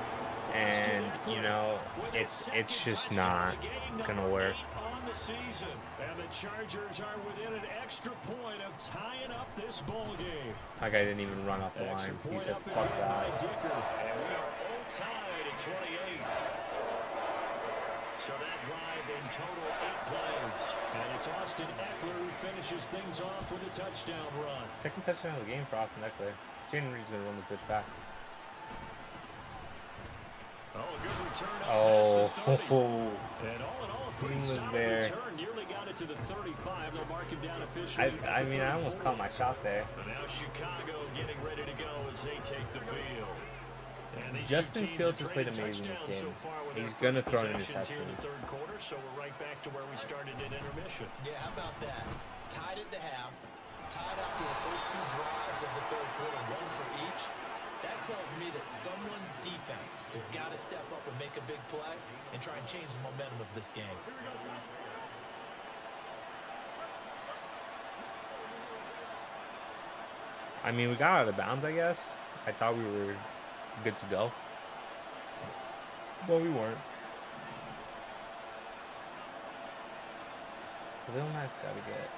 and you know, it's just not gonna work. On the season, and the Chargers are within an extra point of tying up this ball game. That guy didn't even run off the line. He said, "Fuck that." And we are all tied at 28. So that drive in total 8 plays. And it's Austin Eckler who finishes things off with a touchdown run. Second touchdown of the game for Austin Eckler. Jaden Reed's gonna run this bitch back. Oh, good return up Oh, past the 30. And all in all, a pretty was solid there. return. Nearly got it to the 35. They'll mark him down officially. I mean, I almost caught my shot there. And now Chicago getting ready to go as they take the field. And these Justin two teams Fields have has played traded amazing this touchdowns game. so far with their He's gonna first throw an possessions here in interception. the third quarter, so we're right back to where we started at intermission. Yeah, how about that? Tied at the half, tied after the first 2 drives of the third quarter, 1 for each. That tells me that someone's defense has got to step up and make a big play and try and change the momentum of this game. I mean, we got out of bounds, I guess. I thought we were good to go. Well, we weren't. Lil Matt's got to get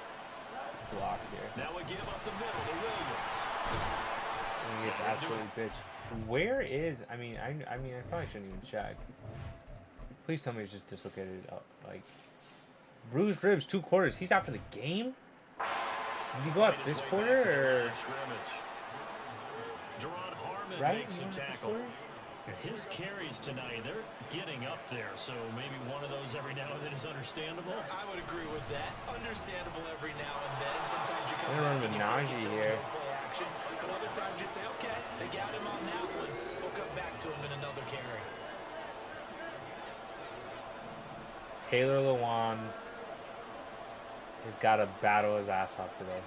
blocked here. Now we give up the middle to Williams. And he gets absolutely bitched. Where is? I mean, I probably shouldn't even check. Please tell me it's just dislocated. Like bruised ribs, 2 quarters. He's out for the game. Did he go out this quarter or right? Makes a tackle. His carries tonight, they're getting up there, so maybe one of those every now and then is understandable. I would agree with that. Understandable every now and then. Sometimes you come They're back running and you Najee forget to here. play action, but other times you say, okay, they got him on that one. We'll come back to him in another carry. Taylor Lewan has got to battle his ass off today.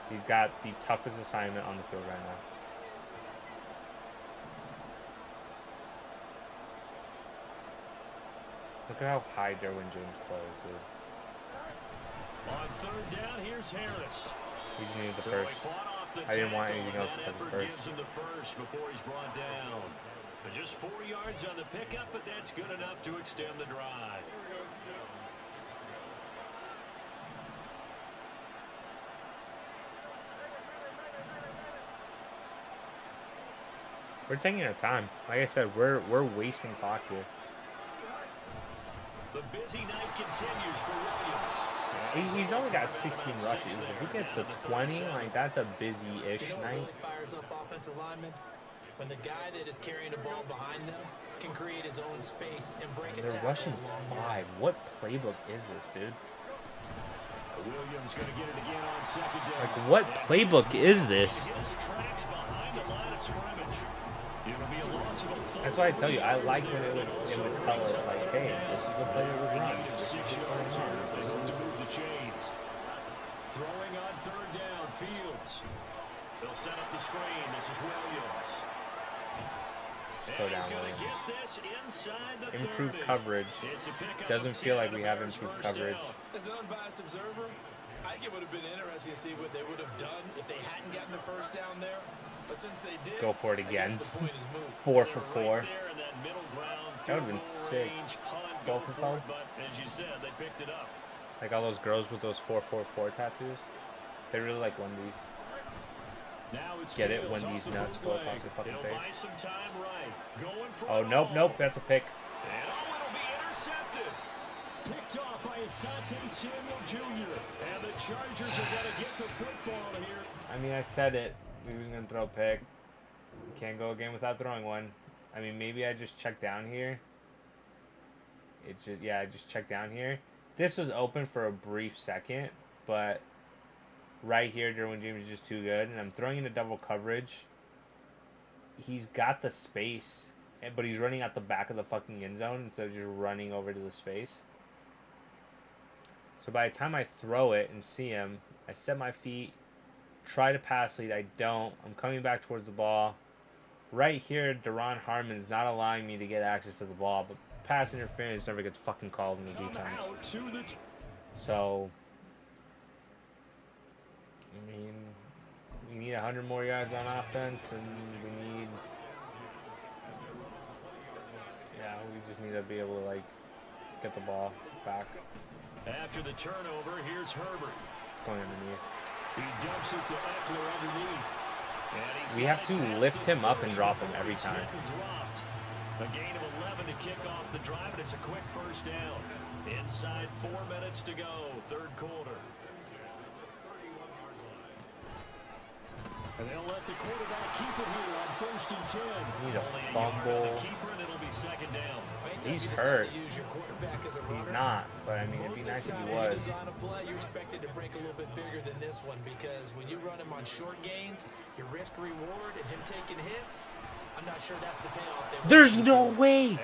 He's got the toughest assignment on the field right now. Look at how high Derwin James plays, dude. On third down, here's Harris. We just needed the first. I didn't want anything else except the first. Gives him the first before he's brought down. But just 4 yards on the pickup, but that's good enough to extend the drive. We're taking our time. Like I said, we're wasting clock here. The busy night continues for Williams. He's only got 16 rushes. If he gets to 20, like that's a busy-ish You know what night. really fires up offensive linemen? When the guy that is carrying the ball behind them can create his own space and break a They're tackle rushing along the way. 5. What playbook is this, dude? Williams going to get it again on second down. Like, what playbook is this? Gets tracks behind the line of scrimmage. It'll be a loss of a full That's why I tell you, I 3 like yards when it would tell us, like, hey, this is the play that was run. This is what's going on. They look to move the chains. Throwing on third down, Fields. They'll set up the screen. This is Williams. Just go And down he's going to Williams. get this inside the Improved 30. coverage. It's a pickup Doesn't of feel 10 like we on the have Bears' improved first coverage. down. As an unbiased observer, I think it would have been interesting to see what they would have done if they hadn't gotten the first down there. But since they did, Go for it again. I guess the point is moved. 4 for They're 4. right there in that middle ground, That would've been field goal sick. range, punt, 12 go for for it, 4. But as you said, they picked it up. Like all those girls with those 444 tattoos. They really like Wendy's. Now it's Get it? Fields Wendy's off the nuts go bootleg. across your fucking It'll face. buy some time right. Going for Oh, it nope, all. nope. That's a pick. And it'll be intercepted. Picked off by Asante Samuel Jr. And the Chargers are going to get the football here. I mean, I said it. He was going to throw a pick. Can't go a game without throwing one. I mean, maybe I just check down here. I just checked down here. This was open for a brief second, but right here, Derwin James is just too good, and I'm throwing into double coverage. He's got the space, but he's running out the back of the fucking end zone instead of just running over to the space. So by the time I throw it and see him, I set my feet, try to pass lead. I don't. I'm coming back towards the ball. Right here, Deron Harmon's not allowing me to get access to the ball, but pass interference never gets fucking called in the defense. So, I mean, we need 100 more yards on offense, and we just need to be able to, like, get the ball back. After the turnover, here's Herbert. It's going underneath. He dumps it to Eckler underneath. We have to lift him up and drop him every time. A gain of 11 to kick off the drive, and it's a quick first down. Inside 4 minutes to go, third quarter. And they'll let the quarterback keep it here on 1st and 10. Need a Only fumble. A yard on the keeper, and it'll be second down. He's hurt. He's not, but I mean, it'd be nice if he was. Design a play, you're expected to break a little bit bigger than this one, because when you run him on short gains, your risk reward and him taking hits, I'm not sure that's the payoff there. There's no way.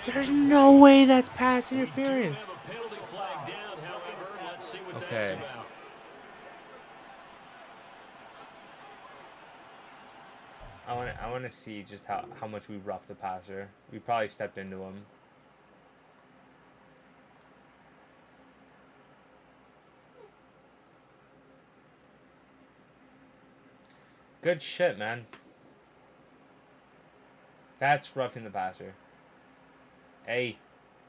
There's no way that's pass interference. Okay. I want to see just how much we roughed the passer. We probably stepped into him. Good shit, man. That's roughing the passer. Hey,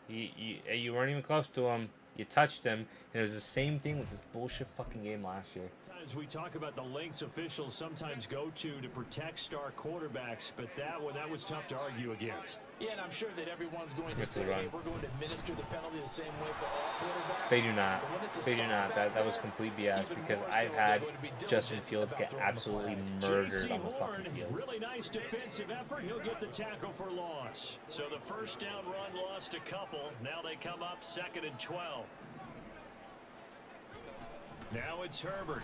you weren't even close to him. You touched him, and it was the same thing with this bullshit fucking game last year. Sometimes we talk about the lengths officials sometimes go to protect star quarterbacks, but that was tough to argue against. Yeah, and I'm sure that everyone's going to say, hey, we're going to administer the penalty the same way for all quarterbacks. They do not. They do not. That was complete BS, because I've had Justin Fields get absolutely murdered on the fucking field. Really nice defensive effort. He'll get the tackle for loss. So the first down run lost a couple. Now they come up 2nd and 12. Now it's Herbert.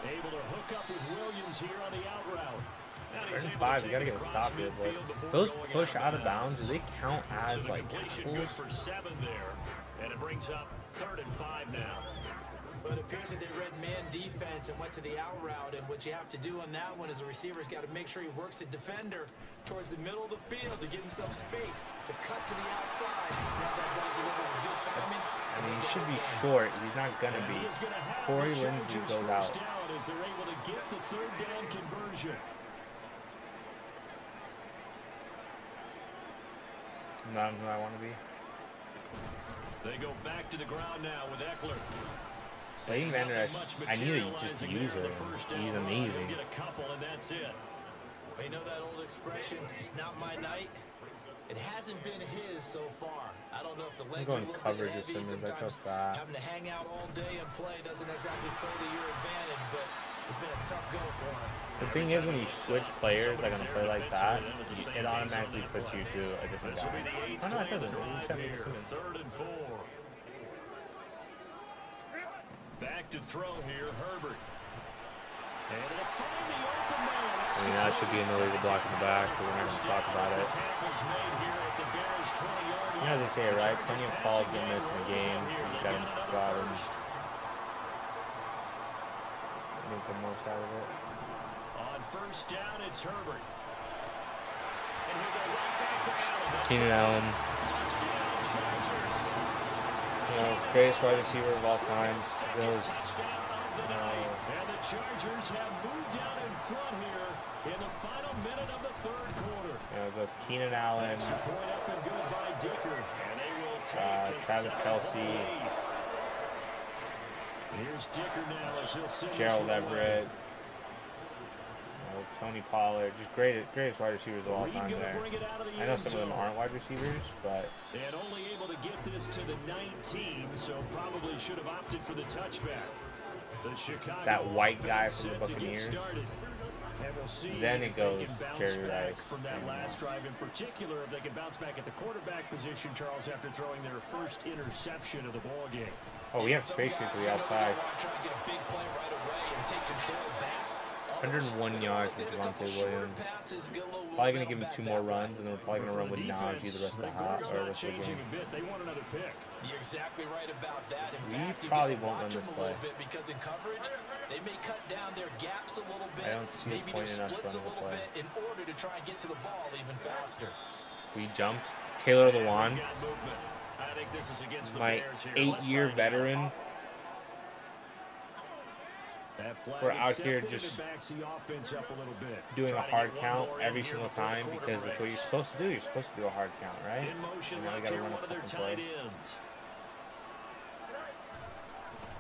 Able to hook up with Williams here on the out route. 3rd and 5, you gotta get a stop here, boys. Those push out of bounds, do they count as like tackles? For 7 there, and it brings up 3rd and 5 now. But it appears that they read man defense and went to the out route, and what you have to do on that one is the receiver's got to make sure he works the defender towards the middle of the field to give himself space to cut to the outside. Now that ball delivered with good timing. I mean, he should be short. He's not gonna be. Corey Lindsey goes out. As they're able to get the 3rd down conversion. Not who I want to be. They go back to the ground now with Eckler. Leighton Vander Esch, I need to just use her. He's amazing. Get a couple and that's it. Well, you know that old expression, it's not my night. It hasn't been his so far. I don't know if the legs are a little coverage bit of heavy. Simmons. I Sometimes trust that. having to hang out all day and play doesn't exactly play to your advantage, but it's been a tough go for him. The thing is, when you switch players, like on a play like that, it automatically puts you to a different guy. Oh no, it doesn't. You sent me to Simmons. 3rd and 4. Back to throw here, Herbert. And it'll find the open man. I mean, that should be an illegal block in the back, but we're not going to talk about it. You know, as they say it, right? Plenty of calls get missed in the game. You just got to go out and make the most out of it. On 1st down, it's Herbert. And he'll go right back to Allen. Keenan Allen. Touchdown, Chargers. You know, greatest wide receiver of all time. Bills. And the Chargers have moved down in front here in the final minute of the 3rd quarter. You know, it goes Keenan Allen, Point up and good by Dicker. And they will take Travis Kelce, here's Dicker now as he'll send Gerald Everett, Tony Pollard, just greatest wide receivers of all time there. I know some of them aren't wide receivers, but and only able to get this to the 19, so probably should have opted for the touchback. The Chicago that white guy from the Buccaneers. And we'll see Then if it they goes can bounce Jerry back Rice. from that last drive in particular. If they can bounce back at the quarterback position, Charles, after throwing their first interception of the ball game. Oh, we have space here to the outside. 101 yards for Javonte Williams. Probably going to give him 2 more runs, and then we're probably going to run with Najee the rest of the half or rest of the game. They want another pick. You're exactly right about that. In We fact, you probably get to won't watch run this them a play. little bit because in coverage, they may cut down their gaps a little bit. I don't see the maybe point their in us splits a running the little play. bit in order to try and get to the ball even faster. We jumped. Taylor Lewan, I think this is against the my Bears here. 8-year veteran. That flag We're out here accepted, just it backs the offense up a little bit. doing a Trying to hard get one count more in every here single before the time quarter because that's what you're breaks. supposed to do. You're supposed to do a hard count, right? In motion, And now we left gotta here, run a one of their fucking play. tight ends.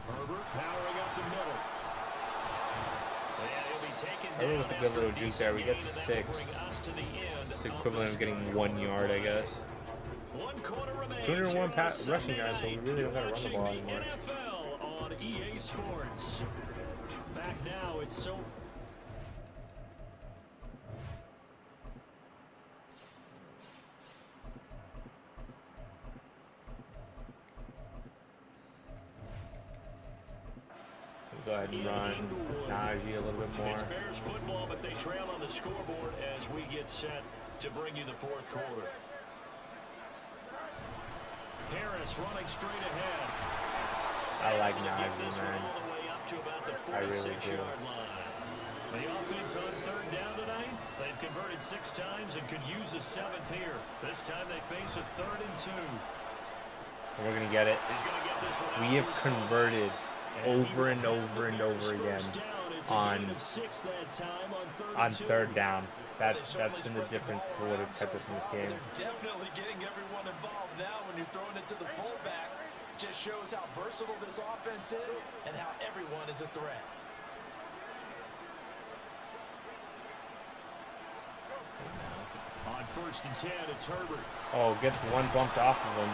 Herbert powering up the middle. And he'll be taken Herbert down with a good after little juke there. We decent get gain, and that 6. will bring us to the end It's of equivalent of this getting one. 1 yard, I guess. 1 quarter remains 201 here on rushing Sunday yards, so we night. really don't gotta You're run the watching ball the anymore. NFL on EA Sports. Back now, it's so. We'll go ahead and run Najee a little bit more. It's Bears football, but they trail on the scoreboard as we get set to bring you the fourth quarter. Harris running straight ahead. I like Able to get Najee, this one man. all the way up to about the I really do. 46-yard line. The offense on third down tonight. They've converted 6 times and could use a 7th here. This time they face a 3rd and 2. We're going to get it. He's going to get this one out We to have his converted And over he and will over have and the over Bears again first down. It's a on gain of 6 that time on and 2. 3rd down. That's been the difference for what it's kept us in this game. They're definitely getting everyone involved now when you're throwing it to the fullback. Just shows how versatile this offense is and how everyone is a threat. On 1st and 10, it's Herbert. Oh, gets one bumped off of him.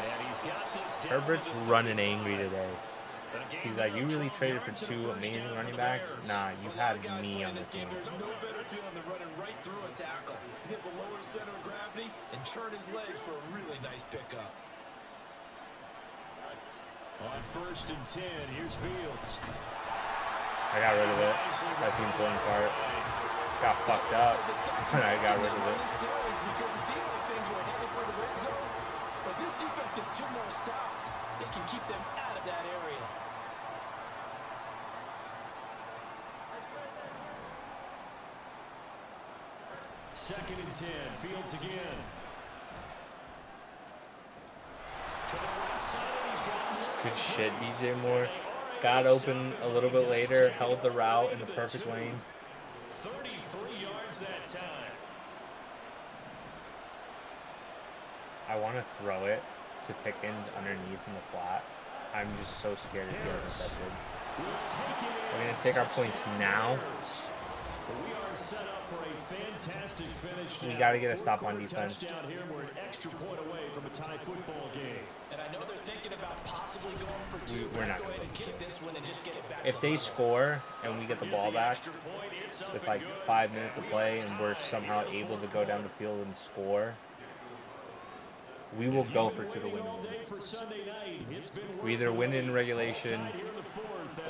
And he's got this down Herbert's to the running 35. angry today. He's like, you really traded for 2 amazing running backs? Nah, you had me on this team. There's no better feeling than running right through a tackle. He's able to lower his center of gravity and churn his legs for a really nice pickup. On 1st and 10, here's Fields. I got rid of it. That's the important part. Got fucked up. I got rid of it. Because it seems like things were headed for the red zone, but this defense gets 2 more stops. They can keep them out of that area. Second and 10, Fields again. Good shit, DJ Moore. Got open a little bit later, held the route in the perfect lane. 33 yards that time. I want to throw it to Pickens underneath in the flat. I'm just so scared to get intercepted. We're going to take our points now. We are set up for a fantastic finish. We got to get a stop on defense. Touchdown here. We're an extra point away from a tie football game. And I know they're thinking about possibly going for 2. We're not Go going ahead and kick this one and just get it back. If they score and we get the ball back with like 5 minutes to play and we're somehow able to go down the field and score, we will go for 2 to win. We either win in regulation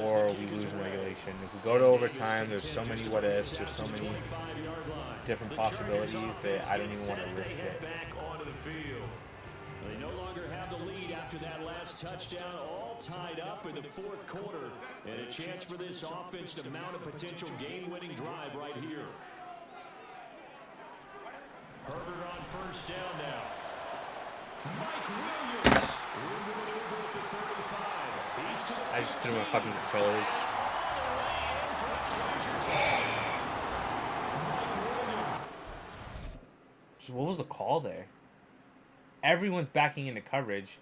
or we lose in regulation. If we go to overtime, there's so many what ifs, there's so many different possibilities that I don't even want to risk it. They no longer have the lead after that last touchdown, all tied up in the 4th quarter, and a chance for this offense to mount a potential game-winning drive right here. Herbert on 1st down now. Mike Williams. I just threw my fucking controllers. What was the call there? Everyone's backing into coverage.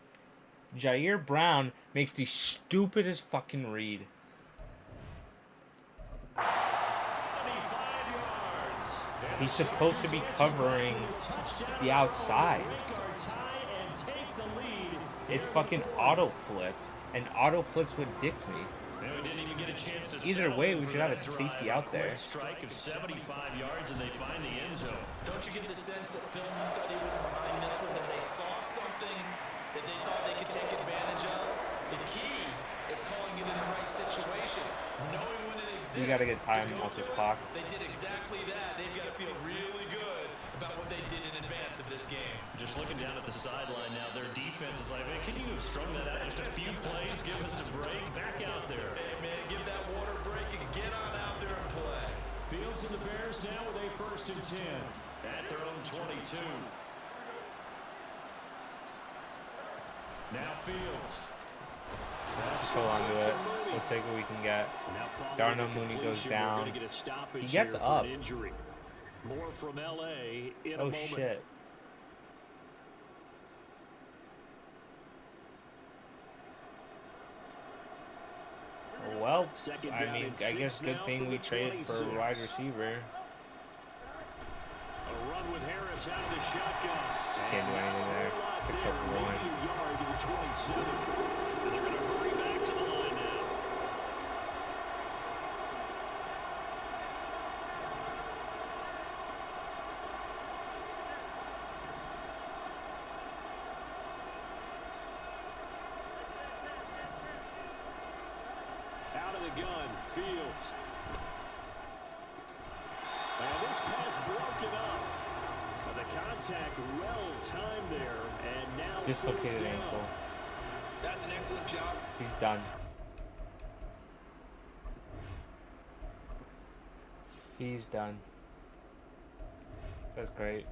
Jair Brown makes the stupidest fucking read. He's supposed to be covering the outside. It's fucking auto flipped, and auto flips would dick me. And we didn't even get a chance to Either settle way, in we for should have a that safety drive. out there. Quick strike of 75 yards, and they find the end zone. Don't you get the sense that film study was behind this one, that they saw something that they thought they could take advantage of? The key is calling it in the right situation, knowing when it exists. You got to get time off this clock. They did exactly that. They've got to feel really good about what they did in advance of this game. Just looking down at the sideline now, their defense is like, man, can you have strung that out just a few plays? Give us a break. Back out there. Hey, man, give that water break and get on out there and play. Fields and the Bears now with a 1st and 10 at their own 22. Now Fields. Just hold on to it. We'll take what we can get. Darnell Mooney goes down. He gets up. More from LA in a Oh, moment. shit. Well, I mean, I guess good thing we traded for a wide receiver. A run with Harris out of the shotgun. Just can't do anything there. Picks up one. Yard to the 27. And they're going to hurry back to the line now. Out of the gun, Fields. And this pass broken up. The contact well timed there, and now Dislocated ankle. That's an excellent job. He's done. He's done. That's great.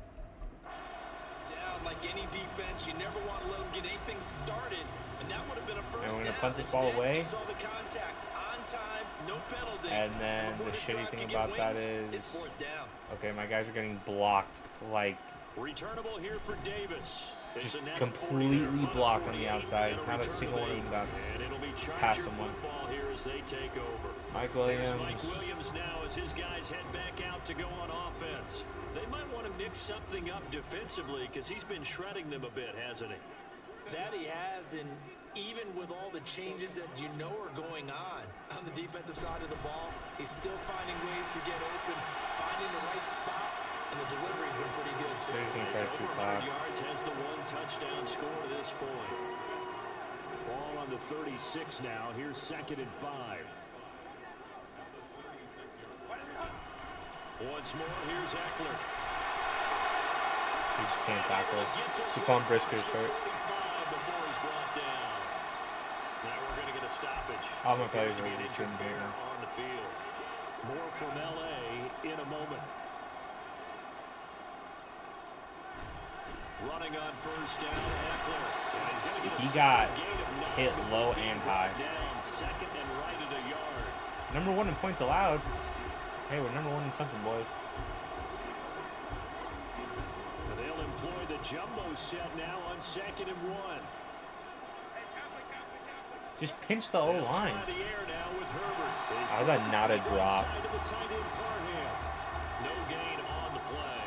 Down like any defense, you never want to let them get anything started, and that would have been a first And we're down. gonna punt this ball Instead, away. we saw the contact on time, no penalty. And then Before the this shitty drive thing could about get that wings, is, it's 4th down. okay, my guys are getting blocked, like, returnable here for Davis. just completely blocked on the outside. Not a single one of them got past someone. Here as they take over. Mike Here's Williams. Mike Williams now as his guys head back out to go on offense. They might want to mix something up defensively because he's been shredding them a bit, hasn't he? That he has, and even with all the changes that you know are going on the defensive side of the ball, he's still finding ways to get open, finding the right spots, and the delivery's been pretty good too. They're just gonna try to shoot Over back. 100 yards, has the 1 touchdown score to this point. Ball on the 36 now. Here's 2nd and 5. Once more, here's Eckler. He just can't tackle. Jaquan Brisker's hurt. Before he's brought down. Now we're going to get a stoppage. All my players Appears to be are an just injured getting bear better. on the field. More from LA in a moment. Running on 1st down, Eckler. And he's gonna get a He got gain of 9 hit before low being and brought high. Down 2nd and right at a yard. Number 1 in points allowed. Hey, we're number 1 in something, boys. They'll employ the jumbo set now on 2nd and 1. Just pinch the O-line. Try the air now with Herbert. How's that not a drop? Side to the tight end Parham. No gain on the play.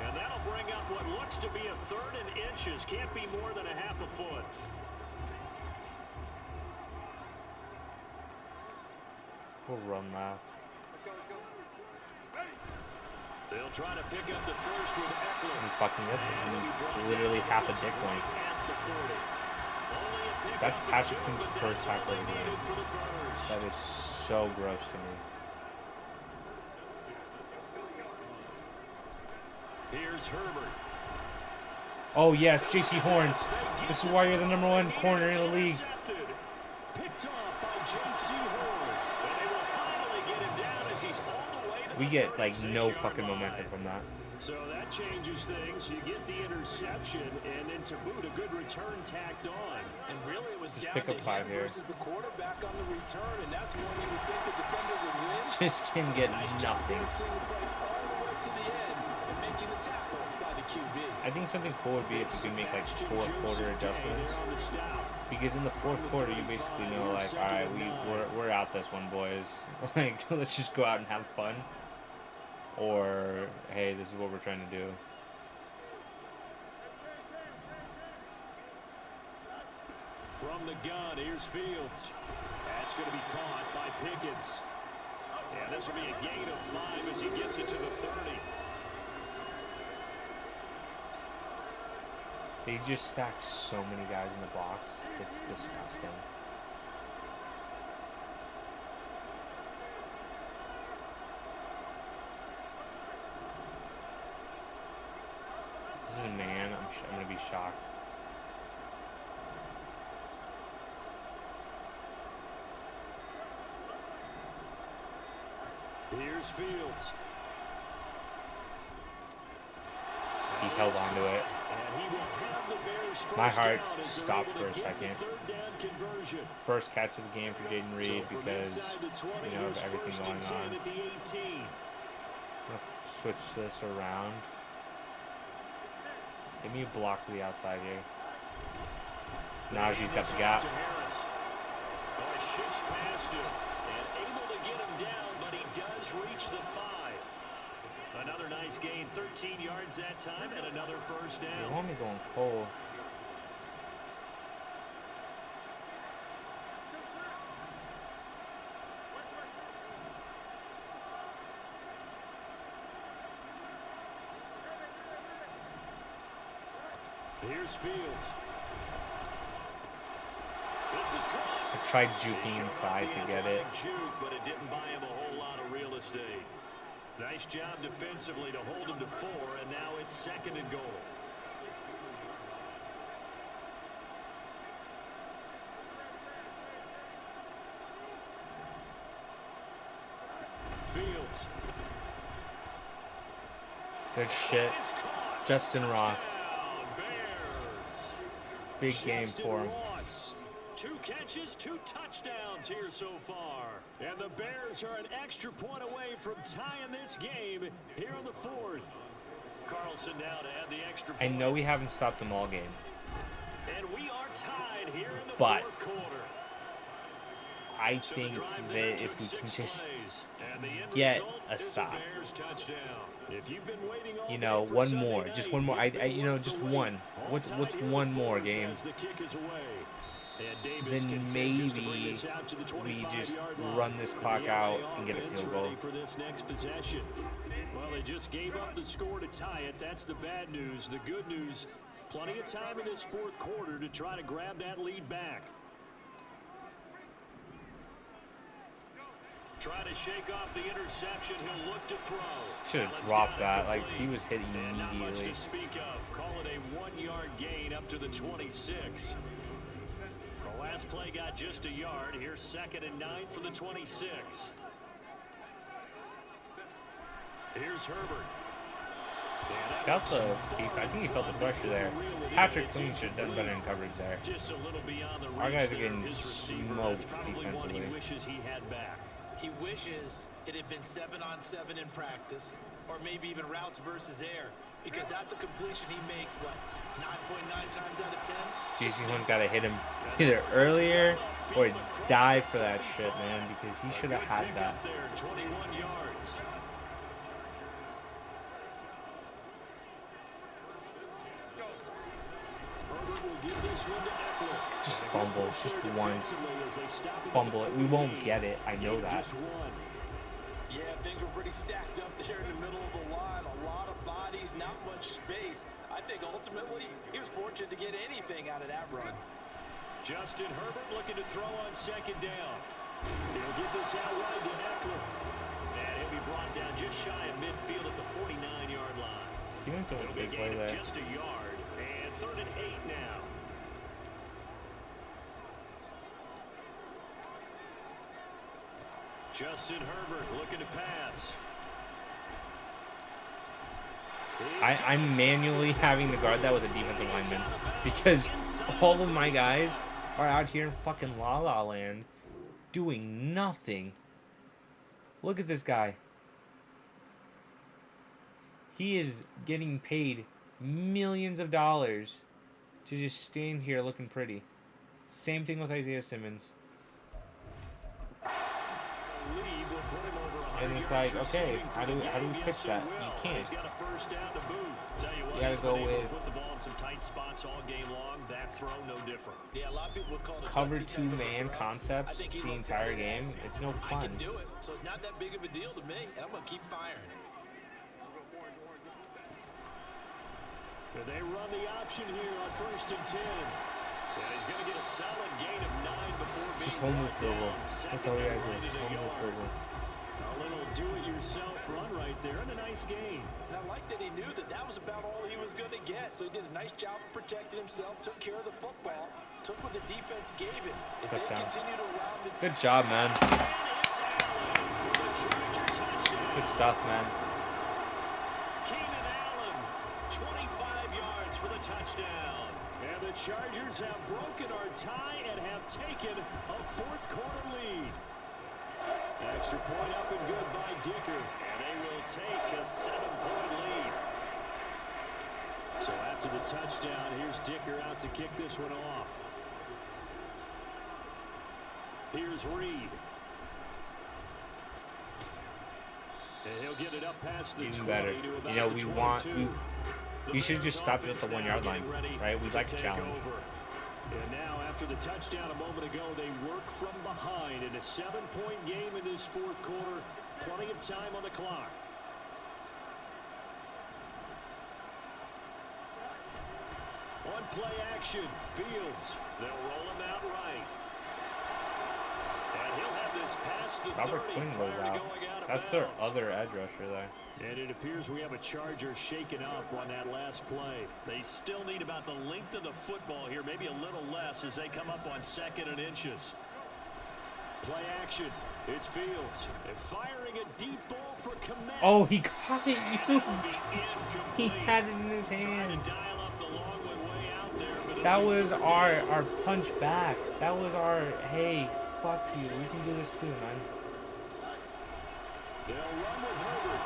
And that'll bring up what looks to be a 3rd and inches. Can't be more than a half a foot. We'll run that. They'll try to pick up the first with Eckler. He fucking gets it. He's literally half a dick length. At the 40. Only a pickup That's of Patrick 2, Queen's but first that's tackle all of they the needed game. for the first. That is so gross to me. Here's Herbert. Oh yes, J.C. Horns. This is why you're the number 1 corner in the league. Picked off by J.C. Horn. And they will finally get him down as he's all the way to We the get like 36 no yard fucking line. momentum from that. So that changes things. You get the interception, and then to boot, a good return tacked on. And really, it was Just down pick to up 5 him here. versus the quarterback on the return, and that's one you would think the defender would win. Just can get Nice job nothing. getting single play all the way to the end and making the tackle by the QB. I think something cool would be if you could make like 4th quarter adjustments. Because in the 4th quarter, you basically know, like, all right, we're out this one, boys. Like, let's just go out and have fun. Or, hey, this is what we're trying to do. From the gun, here's Fields. That's going to be caught Pickens. And this will be a gain of 5 as he gets it to the 30. They just stacked so many guys in the box. It's disgusting. This is a man. I'm going to be shocked. Here's Fields. He held on to it. And he will have the Bears first My heart down as they're stopped able for a to get the second. third down conversion. First catch of the game for Jaden Reed So from because, inside the 20, you know, of here's everything first going and 10 on. at the 18. I'm going to switch this around. Give me a block to the outside here. Najee's got the gap. To Harris. Oh, shifts past him and able to get him down, but he does reach the 5. Another nice gain, 13 yards that time, and another first They down. want me going cold. Here's Fields. This is caught. I tried juking inside to get it. Juke, but it didn't buy him a whole lot of real estate. Nice job defensively to hold him to 4, and now it's 2nd and goal. Fields. Good shit. Is caught. Justin Ross. Touchdown, Bears. Big game Justin for him. Ross. 2 catches, 2 touchdowns here so far. And the Bears are an extra point away from tying this game here on the 4th. Carlson now to add the extra I point. know we haven't stopped them all game, And we are tied here in the But 4th quarter. I So the think drive there that took if we 6 can just, plays, and the end get result a is stop. Bears touchdown. If you've been waiting all you day know, for one Sunday more, night, just one more. it's been You know, worth just the wait. one. All What's tied here in one the more 4th game? as the kick is away. And Davis Then continues to bring maybe us out to the we just 25-yard line. run this clock The out LA and get a offense field goal. ready for this next possession. Well, they just gave up the score to tie it. That's the bad news. The good news, plenty of time in this 4th quarter to try to grab that lead back. Try to shake off the interception. He'll look to throw. Should have Allen's dropped got it that. Like, complete. he was hitting And not much immediately. to speak of. Call it a 1-yard gain up to the 26. The last play got just a yard. Here's 2nd and 9 for the 26. Here's Herbert. Felt I think he felt the pressure there. Patrick Queen should have done better in coverage there. Just a little beyond the Our reach guys are there of getting his receiver. smoked That's probably one defensively. he wishes he had back. He wishes it had been 7-on-7 in practice, or maybe even routes versus air, because that's a completion he makes, what, 9.9 times out of 10? JC Hunt got to hit him either earlier or dive for that shit, man, because he should have had Pick that. up there, 21 yards. Herbert will give this one to Eckler. Just And a good fumble, push just there once. defensively as they stop him at Fumble the it. We won't 14. get it. I know Gain that. just one. Yeah, things were pretty stacked up there in the middle of the line. A lot of bodies, not much space. I think ultimately he was fortunate to get anything out of that run. Justin Herbert looking to throw on 2nd down. He'll get this out wide to Eckler. And he'll be brought down just shy of midfield at the 49-yard line. Stevenson with a It'll be big a play gain of there. just a yard. And 3rd and 8 now. Justin Herbert looking to pass. I'm manually having to guard that with a defensive lineman because all of my guys are out here in fucking La La Land doing nothing. Look at this guy. He is getting paid millions of dollars to just stand here looking pretty. Same thing with Isaiah Simmons. Lead will put him over And it's like, okay, how do we fix that? You can't. You gotta go with Yeah, a lot of people would call it cover gutsy 2 type of a man throw. concepts I think he the looks entire at it game. as, It's no I fun. can do it, so it's not that big of a deal to me, and I'm going to keep firing. They run the option here on 1st and 10. And he's going to get a solid gain of 9 before It's being just home move brought field goal. down. That's all we gotta do. Second Just and home move field goal. A little do-it-yourself run right there and a nice gain. And I like that he knew that that was about all he was going to get, so he did a nice job of protecting himself, took care of the football, took what the defense gave him. If they Touchdown. continue to round it, Good job, man. And it's Allen for the Charger touchdown. Good stuff, man. Keenan Allen, 25 yards for the touchdown. And the Chargers have broken our tie and have taken a 4th quarter lead. Extra point up and good by Dicker. And they will take a 7-point lead. So after the touchdown, here's Dicker out to kick this one off. Here's Reed. And he'll get it up past the 20 better. to about You know, the we 22. we should just stop it at the 1 yard line, right? We like to challenge. And now, after the touchdown a moment ago, they work from behind in a 7-point game in this 4th quarter. Plenty of time on the clock. On play action, Fields. They'll roll him out right. And he'll have this past the Robert 30 Quinn prior goes to out. going out of That's their bounds. other edge rusher there. And it appears we have a Charger shaken up on that last play. They still need about the length of the football here, maybe a little less as they come up on 2nd and inches. Play action. It's Fields. And firing a deep ball for command. Oh, he got it. That will be incomplete. He had it in his Trying hand. to dial up the long one way out there. But That was our punch back. That was our, hey, fuck you. We can do this too, man. They'll run with Herbert.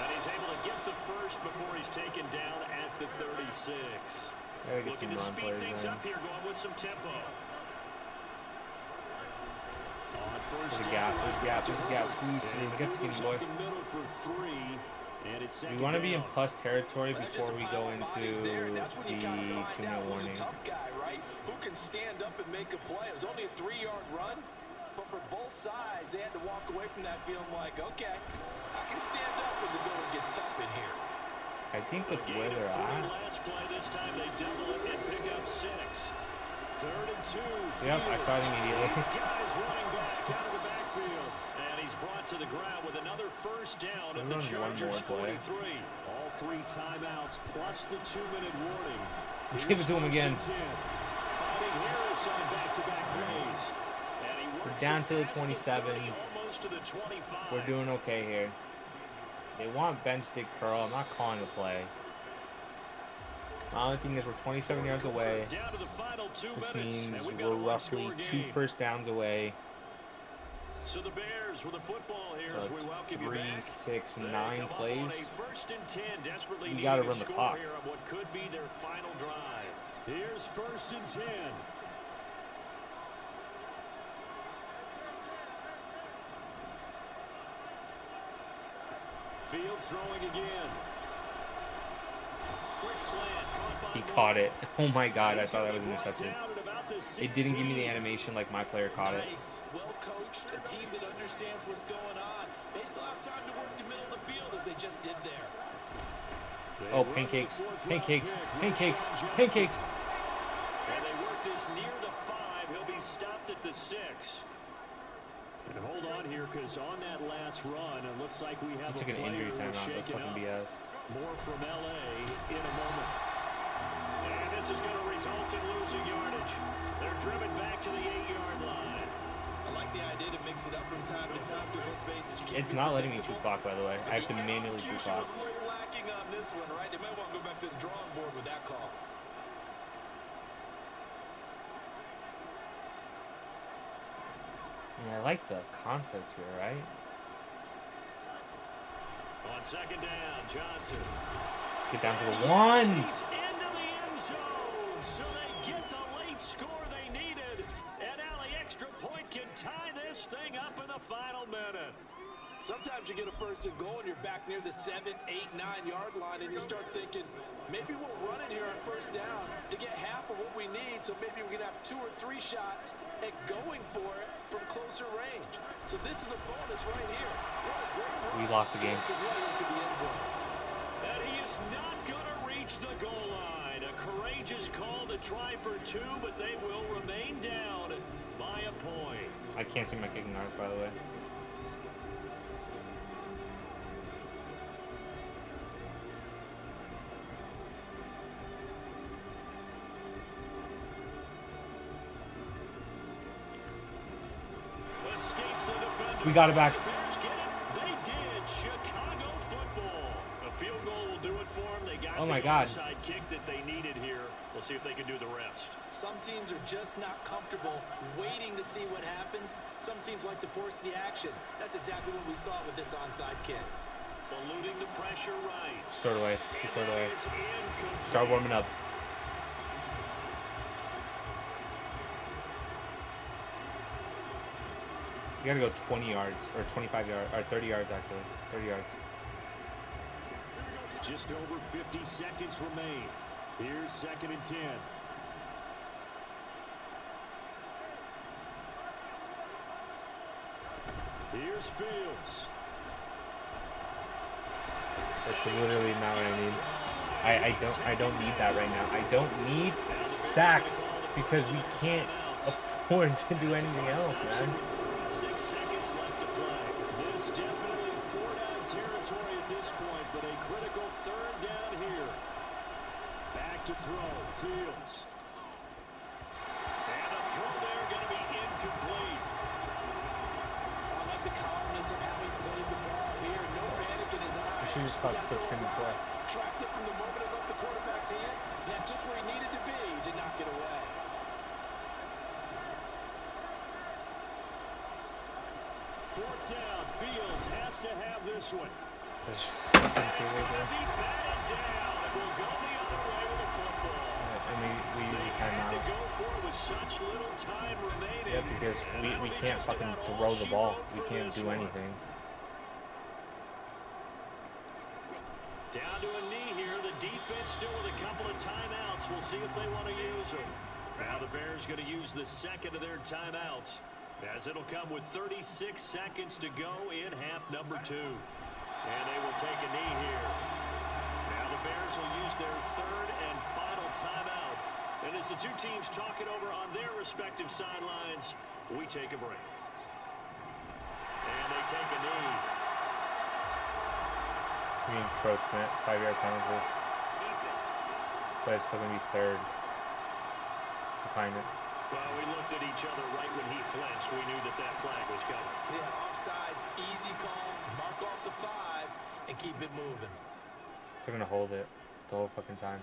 And he's able to get the first before he's taken down at the 36. Gotta get Looking some to run speed plays things in. up here, going with some tempo. On There's first a gap. down, There's a gap. There's a gap. Squeeze and through. he Get skinny, moves boy. up the middle for 3, and it's We second want to be in down. plus territory Well, before just we a go pile of into bodies there, and that's when you the kinda find 2-minute out who's warning. a tough guy, right? Who can stand up and make a play. It was only a 3-yard run, but for both sides, they had to walk away from that feeling like, okay, I can stand up when the going gets tough in here. I think with Gain where of they're 3 at. last play. This time they double it and pick up 6. 3rd and 2. Yep, I saw it immediately. These guys running back out of the backfield. And he's brought to the ground with another first down at the We're running one Chargers more play. 43. All 3 timeouts plus the 2-minute warning. Give it to him again. Finding Harris on back-to-back plays. And he works down it to the past 27. 30, almost to the 25. We're doing okay here. They want bench dig curl. I'm not calling the play. My only thing is we're 27 yards away, Down to the final 2 which minutes, means and we've got we're a roughly one-score 2 game. first downs away. So the Bears with the football here So as it's we welcome 3, you back. 6, They 9 come up on plays. a 1st and 10, desperately You needing gotta to run the score clock. here on what could be their final drive. Here's 1st and 10. Fields throwing again. Quick slant, caught by He Moore. caught it. Oh my god, I He's thought that gonna was be brought intercepted. down at about the It didn't give me the 16. animation like my player caught it. Nice, well coached, a team that understands what's going on. They still have time to work the middle of the field as they just did there. They Oh, run pancakes, the 4th round pancakes, pick, pancakes, Rashawn Johnson. pancakes. And they work this near the 5. He'll be stopped at the 6. And hold on here, because on that last run, it looks like we have He took a an player injury who's timeout. That's shaken fucking up. BS. More from LA in a moment. And this is going to result in losing yardage. They're driven back to the 8-yard line. I like the idea to mix it up from time to time because let's face it, you can't It's be not letting me chew predictable. clock, by the way. I have to The manually chew execution clock. was a little lacking on this one, right? They might want to go back to the drawing board with that call. Yeah, I like the concept here, right? On 2nd down, Johnson. Get down to the 1. He's into the end zone, so they get the late score they needed. And now the extra point can tie this thing up in the final minute. Sometimes you get a first and goal and you're back near the 7, 8, 9-yard line, and you start thinking, maybe we'll run it here on first down to get half of what we need, so maybe we can have 2 or 3 shots at going for it from closer range. So this is a bonus right here. What a great run. We lost the game. Right into the end zone. And he is not going to reach the goal line. A courageous call to try for 2, but they will remain down by a point. I can't see my kicking arc, by the way. We got it back. They did. Chicago football. A field goal will do it for them. They got Oh my the God. onside kick that they needed here. We'll see if they can do the rest. Some teams are just not comfortable waiting to see what happens. Some teams like to force the action. That's exactly what we saw with this onside kick. Eluding the pressure right. Throw it away. And Throw it away. that is incomplete. Start warming up. You gotta go 20 yards, or 25 yards, or 30 yards actually. 30 yards. Just over 50 seconds remain. Here's 2nd and 10. Here's Fields. That's literally not what I need. I don't need that right now. I don't need sacks because we can't afford to do anything else, man. 6 seconds left to play. This definitely 4-down territory at this point, but a critical 3rd down here. Back to throw. Fields. And a throw there going to be incomplete. I like the calmness of having played the ball here. No panic in his eyes. I should just caught flip screen before. Tracked it from the moment it left the quarterback's hand. And that's just where he needed to be to knock it away. Fourth down. Fields has to have this one. Just And fucking it's threw it going to there. be batted down. It will go the other way with the football. And we use They the had to timeout. go for it with such little time remaining. Yeah, because And that'll we be can't just fucking about all throw the she ball. wrote We for can't this do one. anything. Down to a knee here. The defense still with a couple of timeouts. We'll see if they want to use them. Now the Bears going to use the second of their timeouts, as it'll come with 36 seconds to go in half number 2. And they will take a knee here. Now the Bears will use their 3rd and final timeout. And as the two teams talk it over on their respective sidelines, we take a break. And they take a knee. Encroachment, 5-yard penalty. But it's still gonna be 3rd. Decline it. Well, we looked at each other right when he flinched. We knew that that flag was coming. Yeah, offsides, easy call. Mark off the 5 and keep it moving. They're gonna hold it the whole fucking time.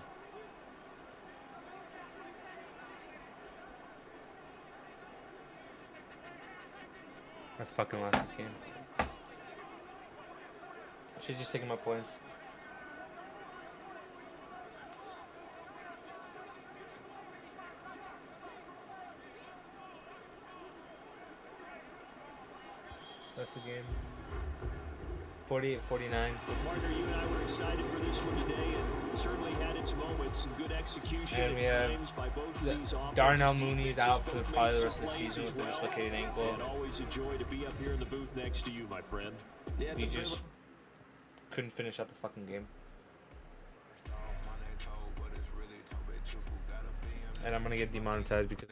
I fucking lost this game. She's just taking my points. That's the game. 48-49. Partner, you and I were excited for this one today, and it certainly had its moments. Some good execution And we at have times by both of these Darnell offenses. Mooney's Defenses out for both probably made the rest of the some plays season as with a well. dislocated ankle. And always a joy to be up here in the booth next to you, my friend. Yeah, We just couldn't finish out the fucking game. And I'm gonna get demonetized because